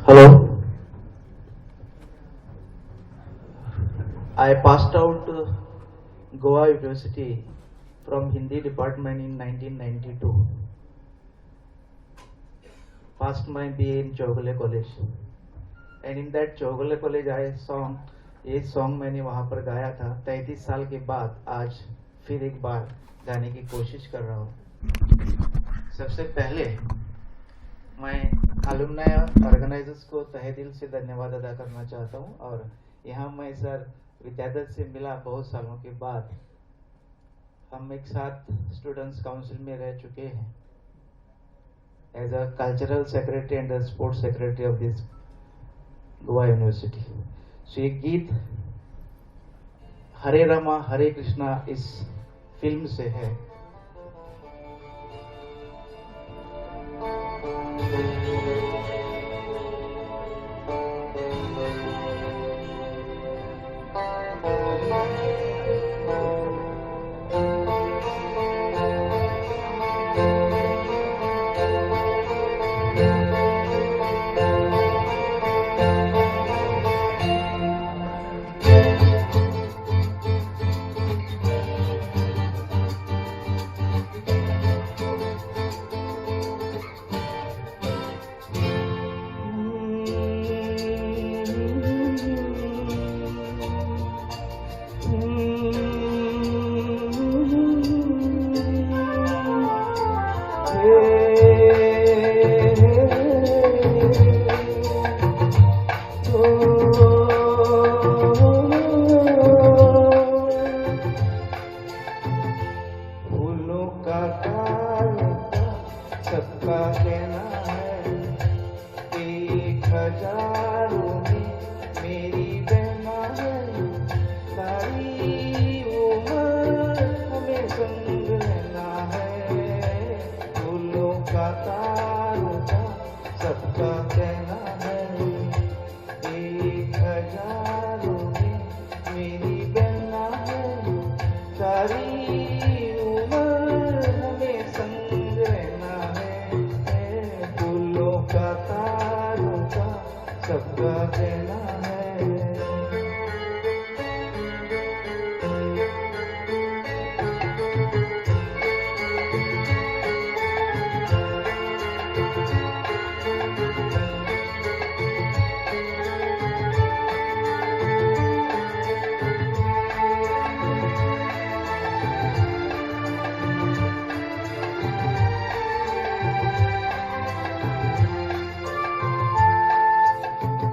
[SPEAKER 23] Hello.
[SPEAKER 8] I passed out Goa University from Hindi department in 1992. Passed my BA in Chowgule College, and in that Chowgule College ये सॉन्ग मैंने वहाँ पर गाया था. 33 साल के बाद आज फिर एक बार गाने की कोशिश कर रहा हूँ. सबसे पहले मैं अलुमनाई ऑर्गेनाइजर्स को तहे दिल से धन्यवाद अदा करना चाहता हूँ. और यहाँ मैं सर विद्याधर से मिला बहुत सालों के बाद. हम एक साथ स्टूडेंट्स काउंसिल में रह चुके हैं as a cultural secretary and sports secretary of this Goa university. So ये गीत हरे रामा हरे कृष्णा इस फिल्म से है.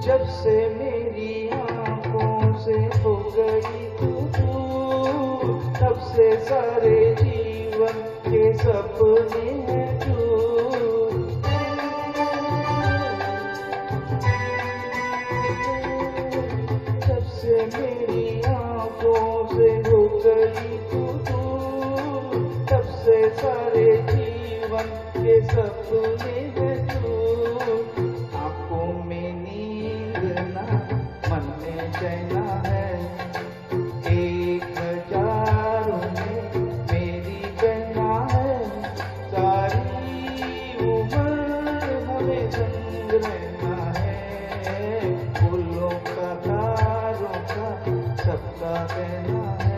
[SPEAKER 8] जब से मेरी आंखों से हो गई तू दूर, तब से सारे जीवन के सपने हैं दूर. जब से मेरी आंखों से हो गई तू दूर, तब से सारे जीवन के सपने हैं दूर. आंखों में नींद ना, मन में चैन है, 1000 में मेरी बहना है. सारी उम्र हमें संग रहना है, फूलों का तारों का सबका कहना है.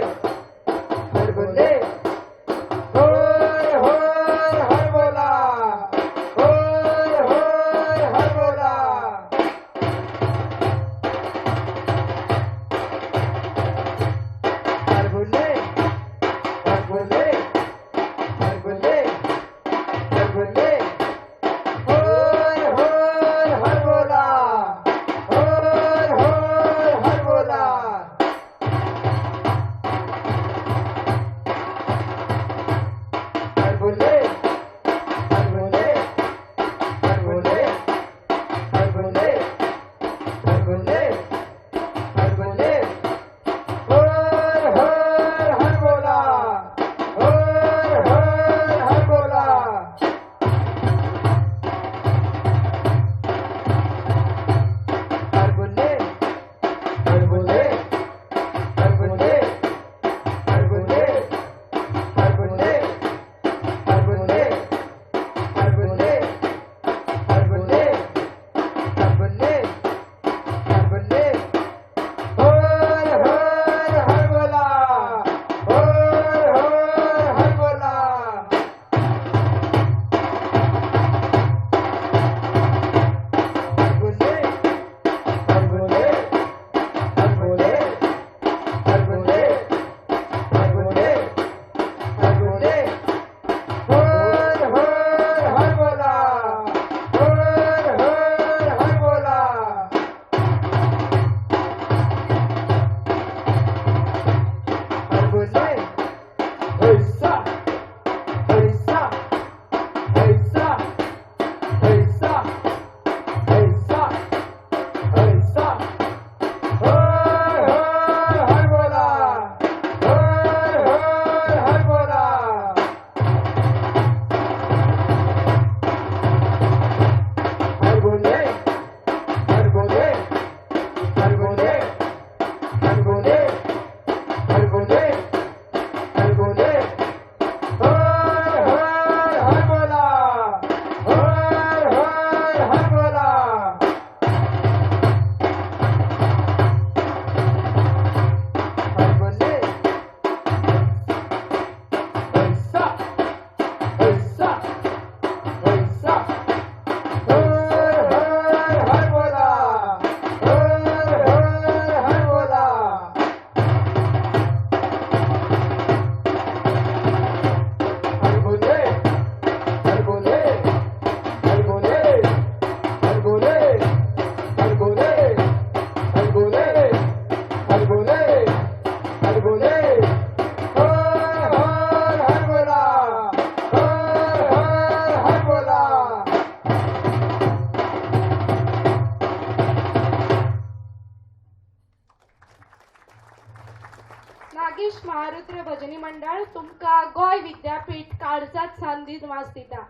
[SPEAKER 2] वागीश महारुद्र भजनी मंडळ तुमका गोय विद्यापीठ काळजात सांदीत वास दिता.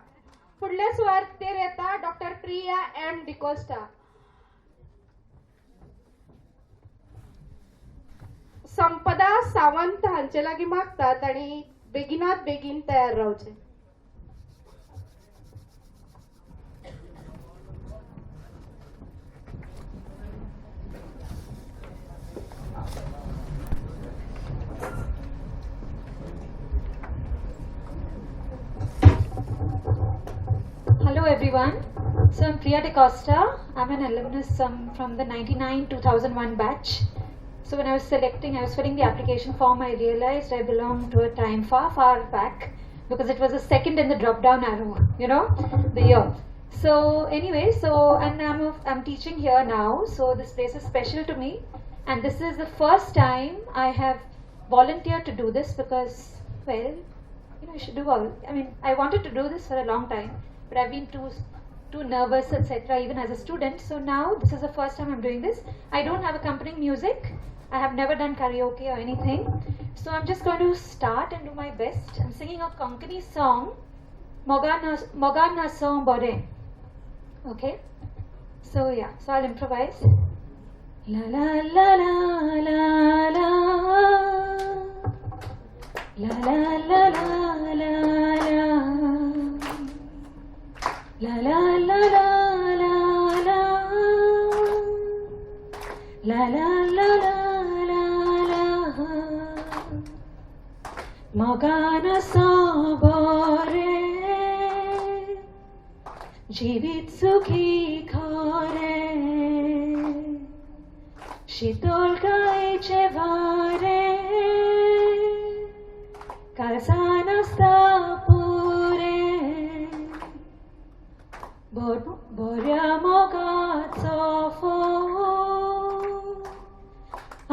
[SPEAKER 2] फुडले सुवातेर येता डॉक्टर प्रिया एम डिकोस्टा. संपदा सावंत हांचे लागीं मागतात आनी बेगिनात बेगीन तयार रावचे.
[SPEAKER 6] Hello everyone. So I'm Priya DeCosta. I'm an alumnus from the 99-2001 batch. So when I was filling the application form, I realized I belonged to a time far, far back because it was the second in the drop-down arrow, the year. So anyway, and I'm teaching here now, so this place is special to me. And this is the first time I have volunteered to do this because, well, I should do all. I wanted to do this for a long time, but I've been too nervous, etc. even as a student. So now this is the first time I'm doing this. I don't have accompanying music. I have never done karaoke or anything. So I'm just going to start and do my best. I'm singing a Konkani song, Mogana Song Bore. Okay? So yeah, so I'll improvise. La la la la la la. La la la la la la. La la la la la la. La la la la la la. Mogana sobore. Jivit sukhi khore. Shitol gaiche vare. Kalsana stapure. Borya mogat sofo.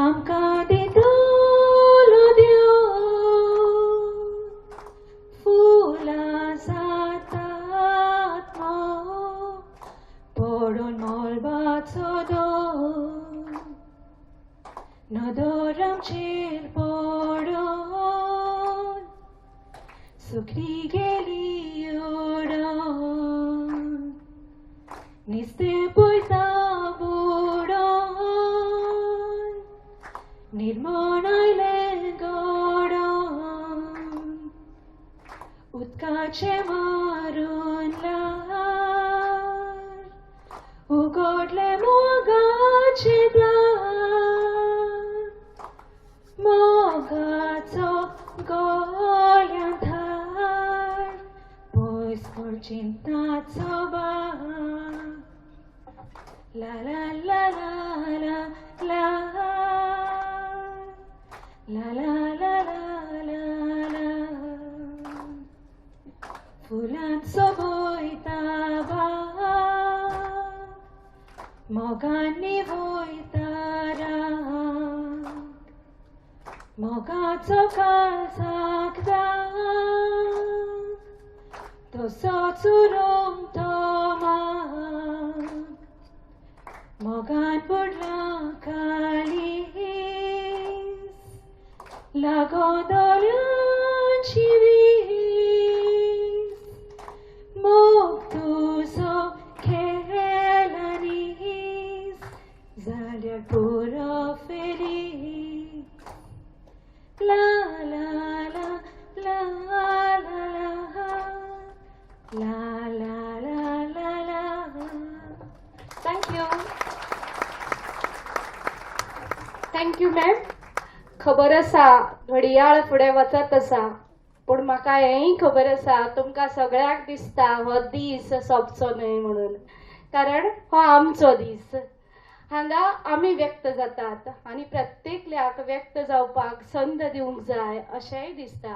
[SPEAKER 6] Amka ditolo dio. Fula satatmo. Podon molbat sodo. Nodoram chil podon. Sukri geli udon. Niste poita budon. Nirmonai godon. Utkache marun lar. Ugodle mogache dar. Mogatso golyanthar. Pois porcintat soba. La la la la la la. La la la la la la. Fulan soboita ba. Mogani voitara. Mogatso kalsakda. Tosotsurum toma. Mogan budla kalis. Lagodolyan chivis. Moktuso kelanis. Zalia puro feliz. La la la la la la. La la la la la. Thank you.
[SPEAKER 2] Thank you, ma'am. खबर आसा घडयाळ फुडें वचत आसा पूण म्हाका हेंय खबर आसा तुमकां सगळ्याक दिसता हो दीस सोंपचो न्हय म्हणून कारण हो आमचो दीस हांगा आमी व्यक्त जातात आनी प्रत्येकल्याक व्यक्त जावपाक संद दिवंक जाय अशेंय दिसता.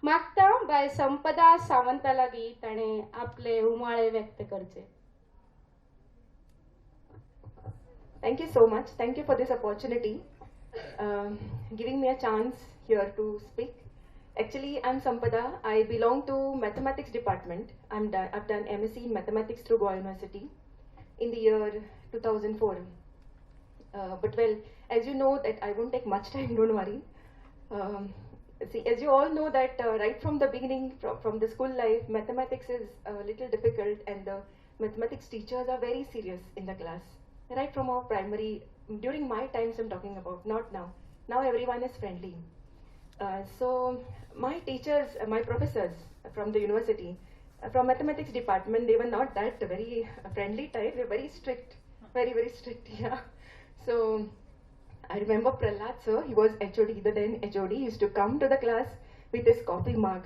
[SPEAKER 2] मागता बाय संपदा सावंता लागीं ताणें आपले उमाळे व्यक्त करचे.
[SPEAKER 12] Thank you so much. Thank you for this opportunity, giving me a chance here to speak. Actually, I'm Sampada. I belong to Mathematics department. I've done MSc in Mathematics through Goa University in the year 2004. But well, as you know that I won't take much time, don't worry. See, as you all know that right from the beginning, from the school life, mathematics is a little difficult, and the mathematics teachers are very serious in the class. Right from our primary, during my times I'm talking about, not now. Now everyone is friendly. So my teachers, my professors from the university, from mathematics department, they were not that very friendly type. They were very strict, very strict. Yeah. So I remember Prahlad sir, he was HOD, the then HOD, he used to come to the class with his coffee mug.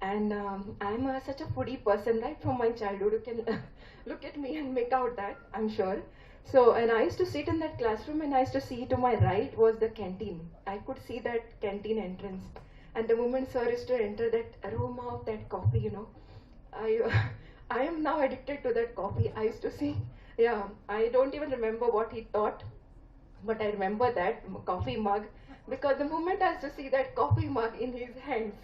[SPEAKER 12] And I'm such a foodie person, right from my childhood. You can look at me and make out that, I'm sure. So, and I used to sit in that classroom, and I used to see to my right was the canteen. I could see that canteen entrance. And the moment sir used to enter, that aroma of that coffee, you know, I am now addicted to that coffee. I used to see, yeah, I don't even remember what he taught, but I remember that coffee mug, because the moment I used to see that coffee mug in his hands,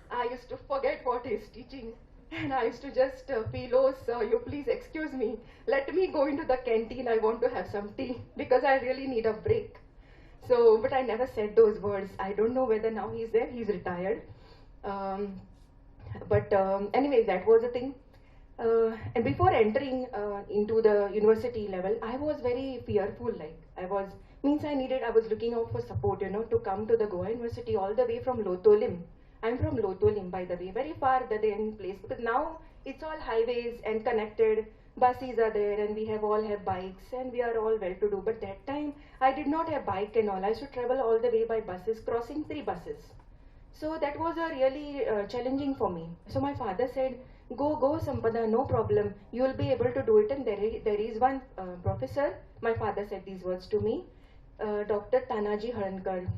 [SPEAKER 12] I used to forget what he's teaching, and I used to just feel, oh sir, you please excuse me, let me go into the canteen, I want to have some tea, because I really need a break. So, but I never said those words. I don't know whether now he's there, he's retired. Anyway, that was the thing. And before entering into the university level, I was very fearful, like, I was looking out for support, you know, to come to the Goa University all the way from Lotolim. I'm from Lotolim, by the way, very far the then place, because now it's all highways and connected, buses are there, and we all have bikes, and we are all well to do. But that time, I did not have bike and all. I should travel all the way by buses, crossing 3 buses. So that was a really challenging for me. So my father said, go Sampada, no problem, you will be able to do it. And there is one professor, my father said these words to me, Dr. Tanaji Haldankar.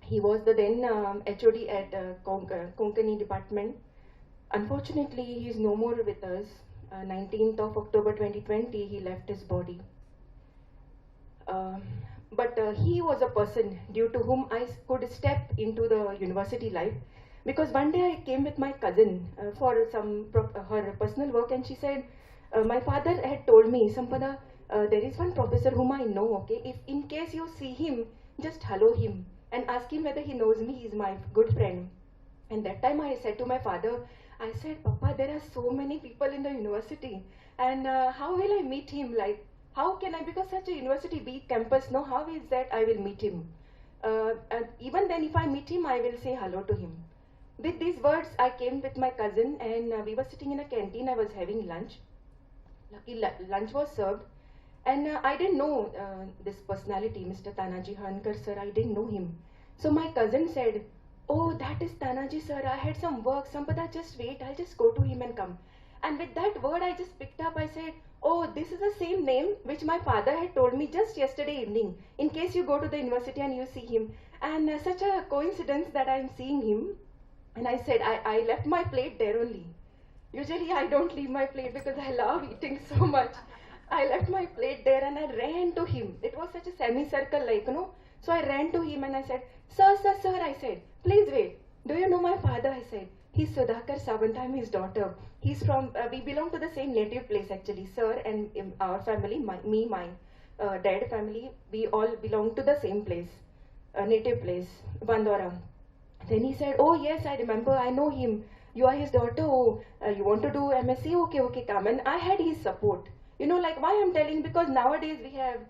[SPEAKER 12] He was the then HOD at Konkani department. Unfortunately, he is no more with us. 19th of October 2020, he left his body. But he was a person due to whom I could step into the university life. Because one day I came with my cousin for some her personal work, and she said, my father had told me, Sampada, there is one professor whom I know, okay? If in case you see him, just hello him and ask him whether he knows me, he is my good friend. And that time I said to my father, I said, Papa, there are so many people in the university, and how will I meet him? Like, how can I, because such a university big campus, no, how is that I will meet him? And even then, if I meet him, I will say hello to him. With these words, I came with my cousin, and we were sitting in a canteen. I was having lunch. Lucky lunch was served, and I didn't know this personality, Mr. Tanaji Haldankar sir. I didn't know him. So my cousin said, oh, that is Tanaji sir, I had some work, Sampada, just wait, I'll just go to him and come. And with that word I just picked up, I said, oh, this is the same name which my father had told me just yesterday evening, in case you go to the university and you see him. And such a coincidence that I'm seeing him. And I said, I left my plate there only. Usually I don't leave my plate because I love eating so much. I left my plate there and I ran to him. It was such a semicircle, like, you know. So I ran to him and I said, sir, I said, please wait. Do you know my father? I said, he's Sudhakar Sawant, I'm his daughter. He's from, we belong to the same native place actually, sir, and our family, my dad family, we all belong to the same place, native place, Bandora. Then he said, oh yes, I remember, I know him. You are his daughter, oh, you want to do MSc? Okay, come. And I had his support. You know, like why I'm telling, because nowadays we have,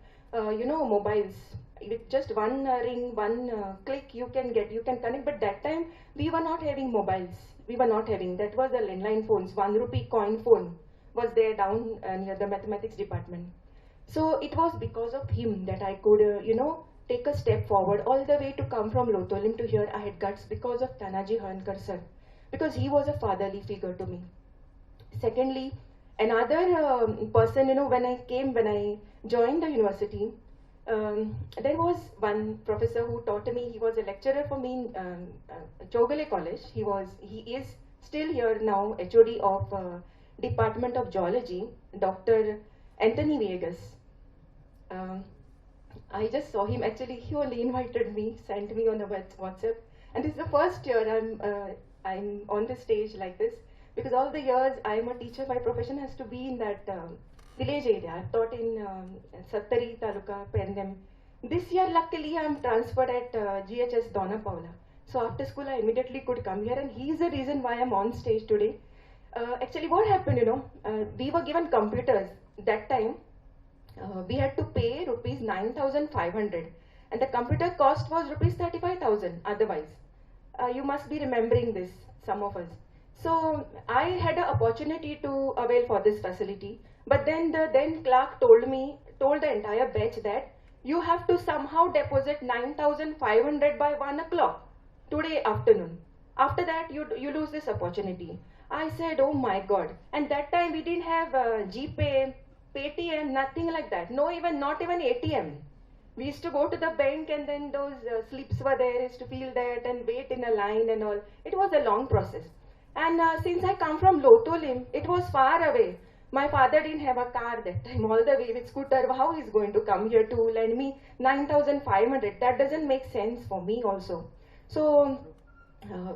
[SPEAKER 12] you know, mobiles. With just one ring, one click, you can connect. But that time, we were not having mobiles. We were not having. That was the landline phones. 1 rupee coin phone was there down near the mathematics department. So it was because of him that I could, you know, take a step forward all the way to come from Lotolim to here. I had guts because of Tanaji Haldankar sir, because he was a fatherly figure to me. Secondly, another person, you know, when I joined the university, there was one professor who taught me. He was a lecturer for me in Chogale College. He is still here now, HOD of Department of Geology, Dr. Anthony Viegas. I just saw him. Actually, he only invited me, sent me on a WhatsApp, and this is the first year I'm on the stage like this, because all the years I'm a teacher. My profession has to be in that village area. I've taught in Sattari Taluka, Pendem. This year, luckily, I'm transferred at GHS Donna Paula. So after school, I immediately could come here, and he is the reason why I'm on stage today. Actually, what happened, we were given computers that time. We had to pay rupees 9,500, and the computer cost was rupees 35,000 otherwise. You must be remembering this, some of us. So I had an opportunity to avail for this facility, but then the then clerk told the entire batch that you have to somehow deposit 9,500 by 1 o'clock today afternoon. After that, you lose this opportunity. I said, oh my God. And that time we didn't have GPay, Paytm, nothing like that. Not even ATM. We used to go to the bank, and then those slips were there, used to fill that and wait in a line and all. It was a long process. And since I come from Lotolim, it was far away. My father didn't have a car that time, all the way with scooter. How he's going to come here to lend me 9,500? That doesn't make sense for me also. So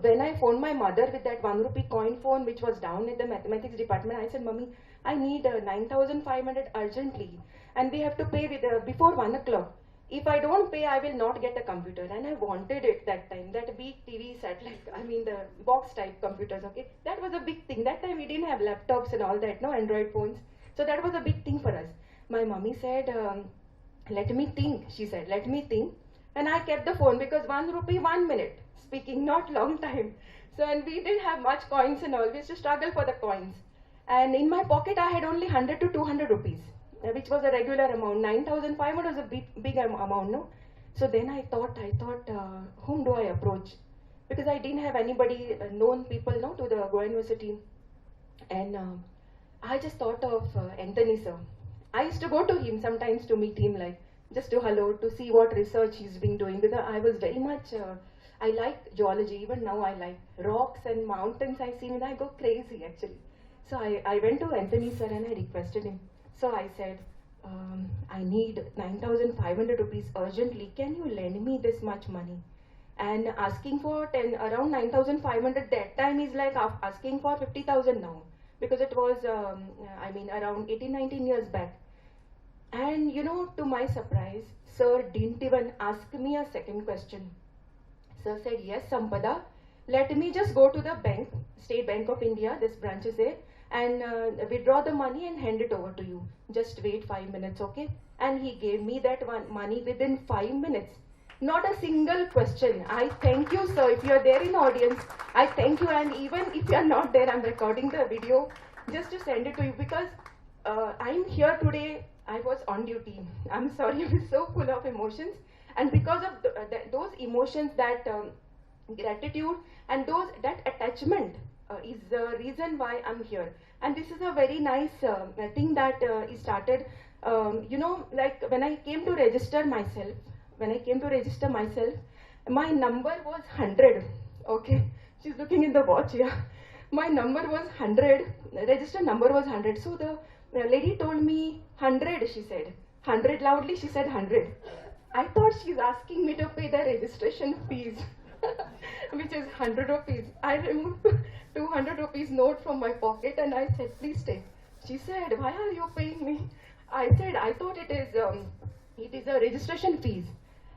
[SPEAKER 12] when I phoned my mother with that 1 rupee coin phone, which was down at the mathematics department, I said, Mummy, I need 9,500 urgently, and we have to pay with before 1 o'clock. If I don't pay, I will not get a computer. And I wanted it that time, that big TV set, the box type computers, okay? That was a big thing. That time we didn't have laptops and all that, no Android phones. So that was a big thing for us. My mommy said, let me think. She said, let me think. And I kept the phone, because 1 rupee, 1 minute, speaking, not long time. So, and we didn't have much coins and all. We used to struggle for the coins. And in my pocket, I had only 100 to 200 rupees. Which was a regular amount. 9,500 was a big amount, no? So then I thought, whom do I approach? Because I didn't have anybody, known people, no, to the Goa University. And I just thought of Anthony sir. I used to go to him sometimes to meet him, just to hello, to see what research he's been doing. Because I was very much, I like geology. Even now I like rocks and mountains. I see and I go crazy actually. So I went to Anthony sir and I requested him. So I said, I need 9,500 rupees urgently. Can you lend me this much money? And asking for around 9,500 that time is like asking for 50,000 now. Because it was, around 18, 19 years back. And to my surprise, sir didn't even ask me a second question. Sir said, yes, Sampada, let me just go to the bank, State Bank of India, this branch is there, and withdraw the money and hand it over to you. Just wait 5 minutes, okay? And he gave me that money within 5 minutes. Not a single question. I thank you, sir. If you are there in audience, I thank you. And even if you are not there, I'm recording the video just to send it to you, because I'm here today. I was on duty. I'm sorry, I was so full of emotions. And because of those emotions, that gratitude and that attachment is the reason why I'm here. And this is a very nice thing that is started, when I came to register myself, my number was 100, okay? She's looking in the watch here. My number was 100, register number was 100. So the lady told me 100, she said. 100 loudly, she said 100. I thought she's asking me to pay the registration fees, which is 100 rupees. I removed 200 rupees note from my pocket and I said, please stay. She said, why are you paying me? I said, I thought it is a registration fees.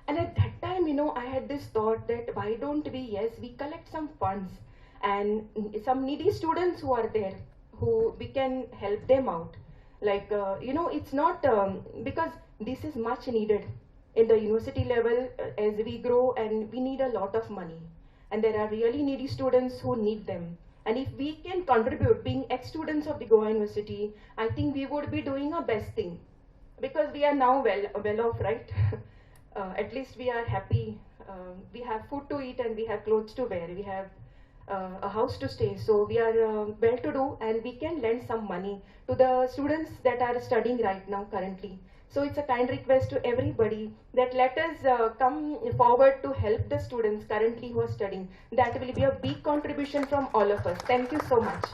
[SPEAKER 12] And at that time, I had this thought that why don't we collect some funds and some needy students who are there, who we can help them out. It's not, because this is much needed in the university level as we grow, and we need a lot of money. And there are really needy students who need them. And if we can contribute, being ex-students of the Goa University, I think we would be doing our best thing. Because we are now well off, right? At least we are happy. We have food to eat and we have clothes to wear. We have a house to stay. So we are well to do, and we can lend some money to the students that are studying right now currently. So it's a kind request to everybody that let us come forward to help the students currently who are studying. That will be a big contribution from all of us. Thank you so much.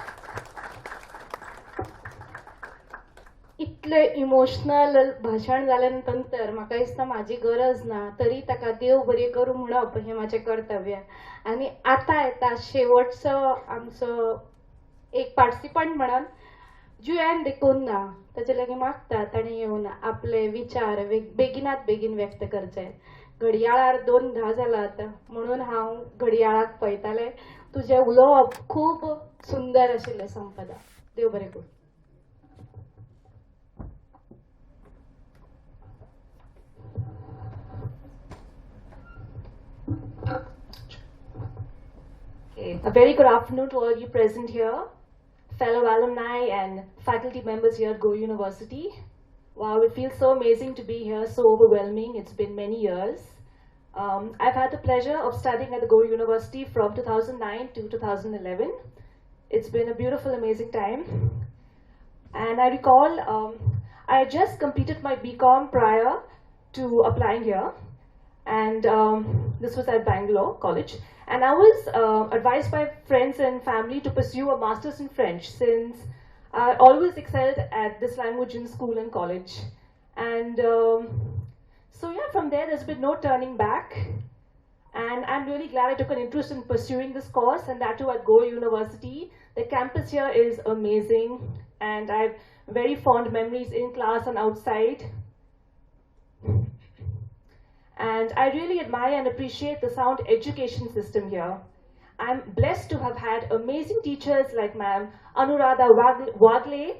[SPEAKER 17] इतले emotional भाषण जाल्यानंतर म्हाका दिसता म्हाजी गरज ना, तरी ताका देव बरें करूं म्हणप हें म्हाजें कर्तव्य. आनी आतां येता शेवटचो आमचो एक पार्टिसिपंट म्हणून जुएन देखून ना, ताचे लागीं मागता ताणें येवन आपले विचार बेगिनात बेगीन व्यक्त करचे.
[SPEAKER 2] घडयाळार 2:10 जालात म्हणून हांव घडयाळाक पळयतालें. तुजें उलोवप खूब सुंदर आशिल्लें संपदा. देव बरें करूं. Okay. A very good afternoon to all you present here, fellow alumni and faculty members here at Go University. Wow, it feels so amazing to be here, so overwhelming. It's been many years. I've had the pleasure of studying at the Go University from 2009 to 2011. It's been a beautiful, amazing time. And I recall I just completed my BCom prior to applying here. And this was at Bangalore College. And I was advised by friends and family to pursue a master's in French since I always excelled at this language in school and college. And so yeah, from there's been no turning back. And I'm really glad I took an interest in pursuing this course, and that too at Go University. The campus here is amazing, and I have very fond memories in class and outside. And I really admire and appreciate the sound education system here. I'm blessed to have had amazing teachers like Ma'am Anuradha Wagle,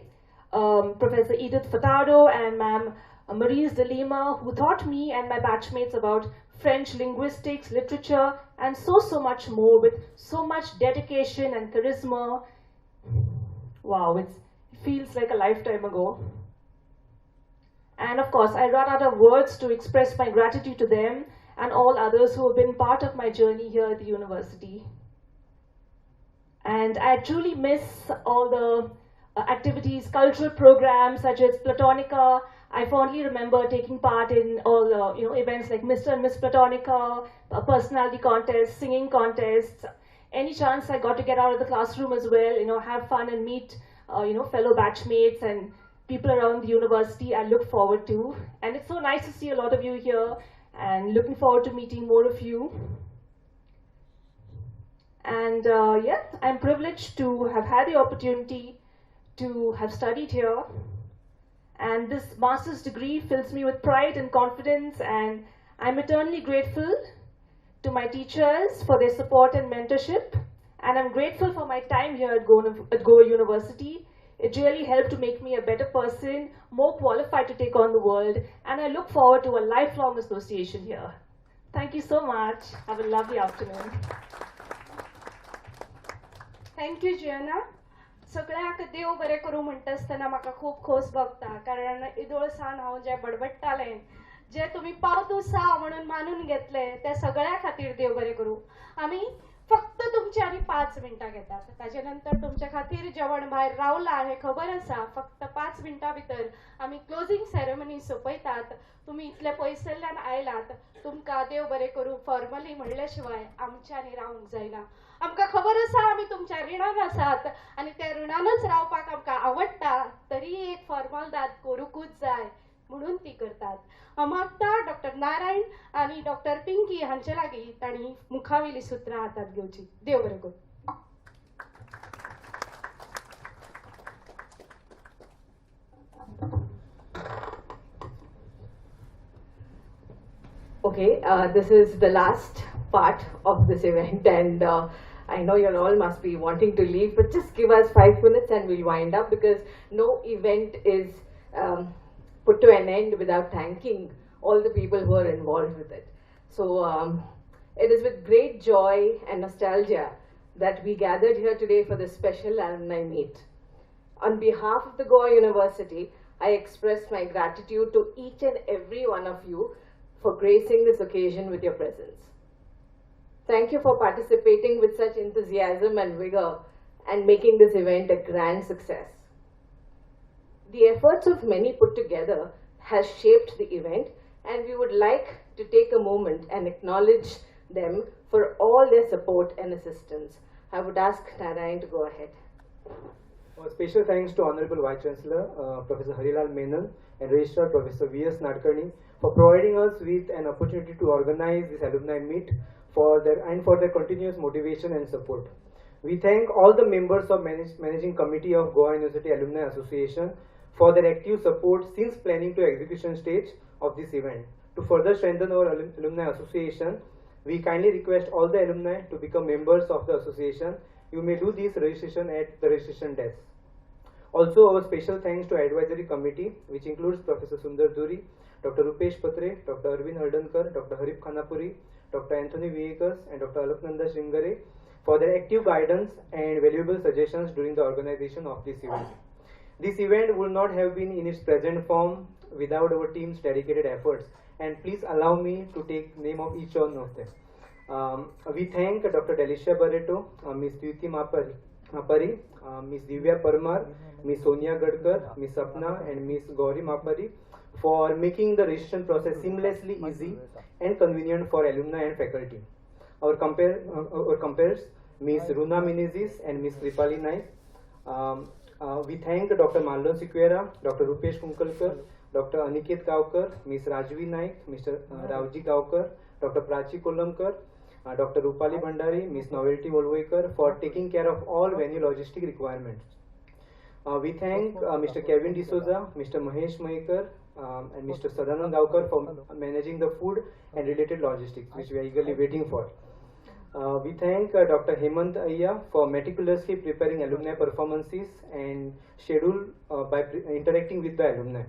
[SPEAKER 2] Professor Edith Furtado, and Ma'am Maurice de Lima, who taught me and my batchmates about French linguistics, literature, and so much more with so much dedication and charisma. Wow, it feels like a lifetime ago. And of course, I run out of words to express my gratitude to them and all others who have been part of my journey here at the university. And I truly miss all the activities, cultural programs such as Platonica. I fondly remember taking part in all events like Mr. and Miss Platonica, personality contests, singing contests. Any chance I got to get out of the classroom as well, have fun and meet fellow batchmates and people around the university, I look forward to. And it's so nice to see a lot of you here, and looking forward to meeting more of you. And yeah, I'm privileged to have had the opportunity to have studied here. And this master's degree fills me with pride and confidence, and I'm eternally grateful to my teachers for their support and mentorship. And I'm grateful for my time here at Go University. It really helped to make me a better person, more qualified to take on the world, and I look forward to a lifelong association here. Thank you so much. Have a lovely afternoon.
[SPEAKER 17] Thank you Jiana. सगळ्याक देव बरें करूं म्हणटा आसतना म्हाका खूब खोस भोगता, कारण इदोळसान हांव जें बडबडटालें, जे तुमी पावतुसा म्हणून मानून घेतले, त्या सगळ्या खातीर देव बरें करूं. आमी फक्त तुमची आनी 5 मिनटां घेतात. ताजे नंतर तुमच्या खातीर जेवण भायर रावलां हें खबर आसा. फक्त 5 मिनटां भितर आमी क्लोजिंग सेरेमनी सोंपयतात. तुमी इतले पयसल्ल्यान आयलात, तुमकां देव बरें करूं फॉर्मली म्हणले शिवाय आमच्यांनी रावंक जायना. आमकां खबर आसा आमी तुमच्या रिणान आसात, आनी त्या रिणानच रावपाक आमकां आवडटा, तरी एक फॉर्मलदाद करूंकूच जाय म्हणून ती करतात. हांव मागता डॉक्टर नारायण आनी डॉक्टर पिंकी हांचे लागीं तांणी मुखावेली सुत्रां हातांत घेवची. देव बरें करूं.
[SPEAKER 4] Okay, this is the last part of this event, and I know you all must be wanting to leave, but just give us 5 minutes and we'll wind up, because no event is put to an end without thanking all the people who are involved with it. So it is with great joy and nostalgia that we gathered here today for this special alumni meet. On behalf of the Goa University, I express my gratitude to each and every one of you for gracing this occasion with your presence. Thank you for participating with such enthusiasm and vigor and making this event a grand success. The efforts of many put together has shaped the event, and we would like to take a moment and acknowledge them for all their support and assistance. I would ask Narayan to go ahead.
[SPEAKER 14] Special thanks to Honorable Vice Chancellor Professor Harilal Menon and Registrar Professor V.S. Nadkarni for providing us with an opportunity to organize this alumni meet for their continuous motivation and support. We thank all the members of Managing Committee of Goa University Alumni Association for their active support since planning to execution stage of this event. To further strengthen our alumni association, we kindly request all the alumni to become members of the association. You may do this registration at the registration desk. Also, our special thanks to advisory committee, which includes Professor Sundar Duri, Dr. Rupesh Patre, Dr. Arvind Haldankar, Dr. Harip Khanapuri, Dr. Anthony Viekas, and Dr. Alaknanda Shringare for their active guidance and valuable suggestions during the organization of this event. This event would not have been in its present form without our team's dedicated efforts, and please allow me to take name of each one of them. We thank Dr. Delisha Barreto, Ms. Dyuti Mapari, Ms. Divya Parmar, Ms. Sonia Gadkar, Ms. Sapna, and Ms. Gauri Mapari for making the registration process seamlessly easy and convenient for alumni and faculty. Our compares, Ms. Runa Menezes and Ms. Kripali Naik. We thank Dr. Marlon Sequeira, Dr. Rupesh Kunkalkar, Dr. Aniket Gaukar, Ms. Rajvi Naik, Mr. Ravji Gaukar, Dr. Prachi Kolamkar, Dr. Rupali Bhandari, Ms. Novelty Volvoikar for taking care of all venue logistic requirements. We thank Mr. Kevin D'Souza, Mr. Mahesh Mahekar, and Mr. Sadanand Gaukar for managing the food and related logistics, which we are eagerly waiting for. We thank Dr. Hemant Ayya for meticulously preparing alumni performances and schedule by interacting with the alumni.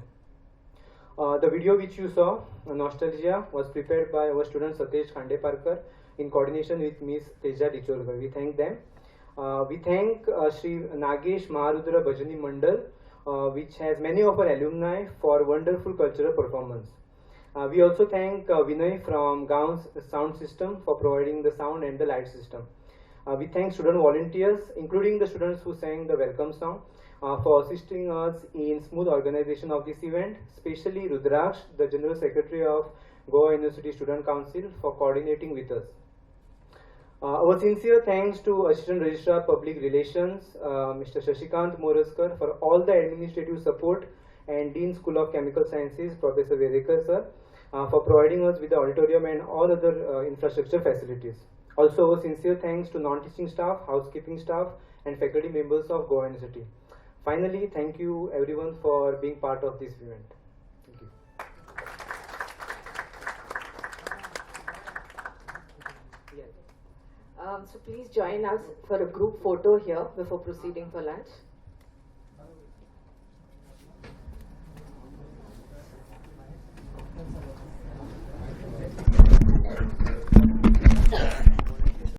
[SPEAKER 14] The video which you saw, Nostalgia, was prepared by our student Satesh Khandeparkar in coordination with Ms. Teja Dichorkar. We thank them. We thank Sri Nagesh Maharudra Bhajani Mandal, which has many of our alumni for wonderful cultural performance. We also thank Vinay from Gaon's sound system for providing the sound and the light system. We thank student volunteers, including the students who sang the welcome song, for assisting us in smooth organization of this event, especially Rudresh, the General Secretary of Goa University Student Council, for coordinating with us. Our sincere thanks to Assistant Registrar Public Relations, Mr. Shashikant Moraskar, for all the administrative support, and Dean School of Chemical Sciences, Professor Vedekar sir, for providing us with the auditorium and all other infrastructure facilities. Also, our sincere thanks to non-teaching staff, housekeeping staff, and faculty members of Goa University. Finally, thank you everyone for being part of this event. Thank you.
[SPEAKER 4] So please join us for a group photo here before proceeding for lunch.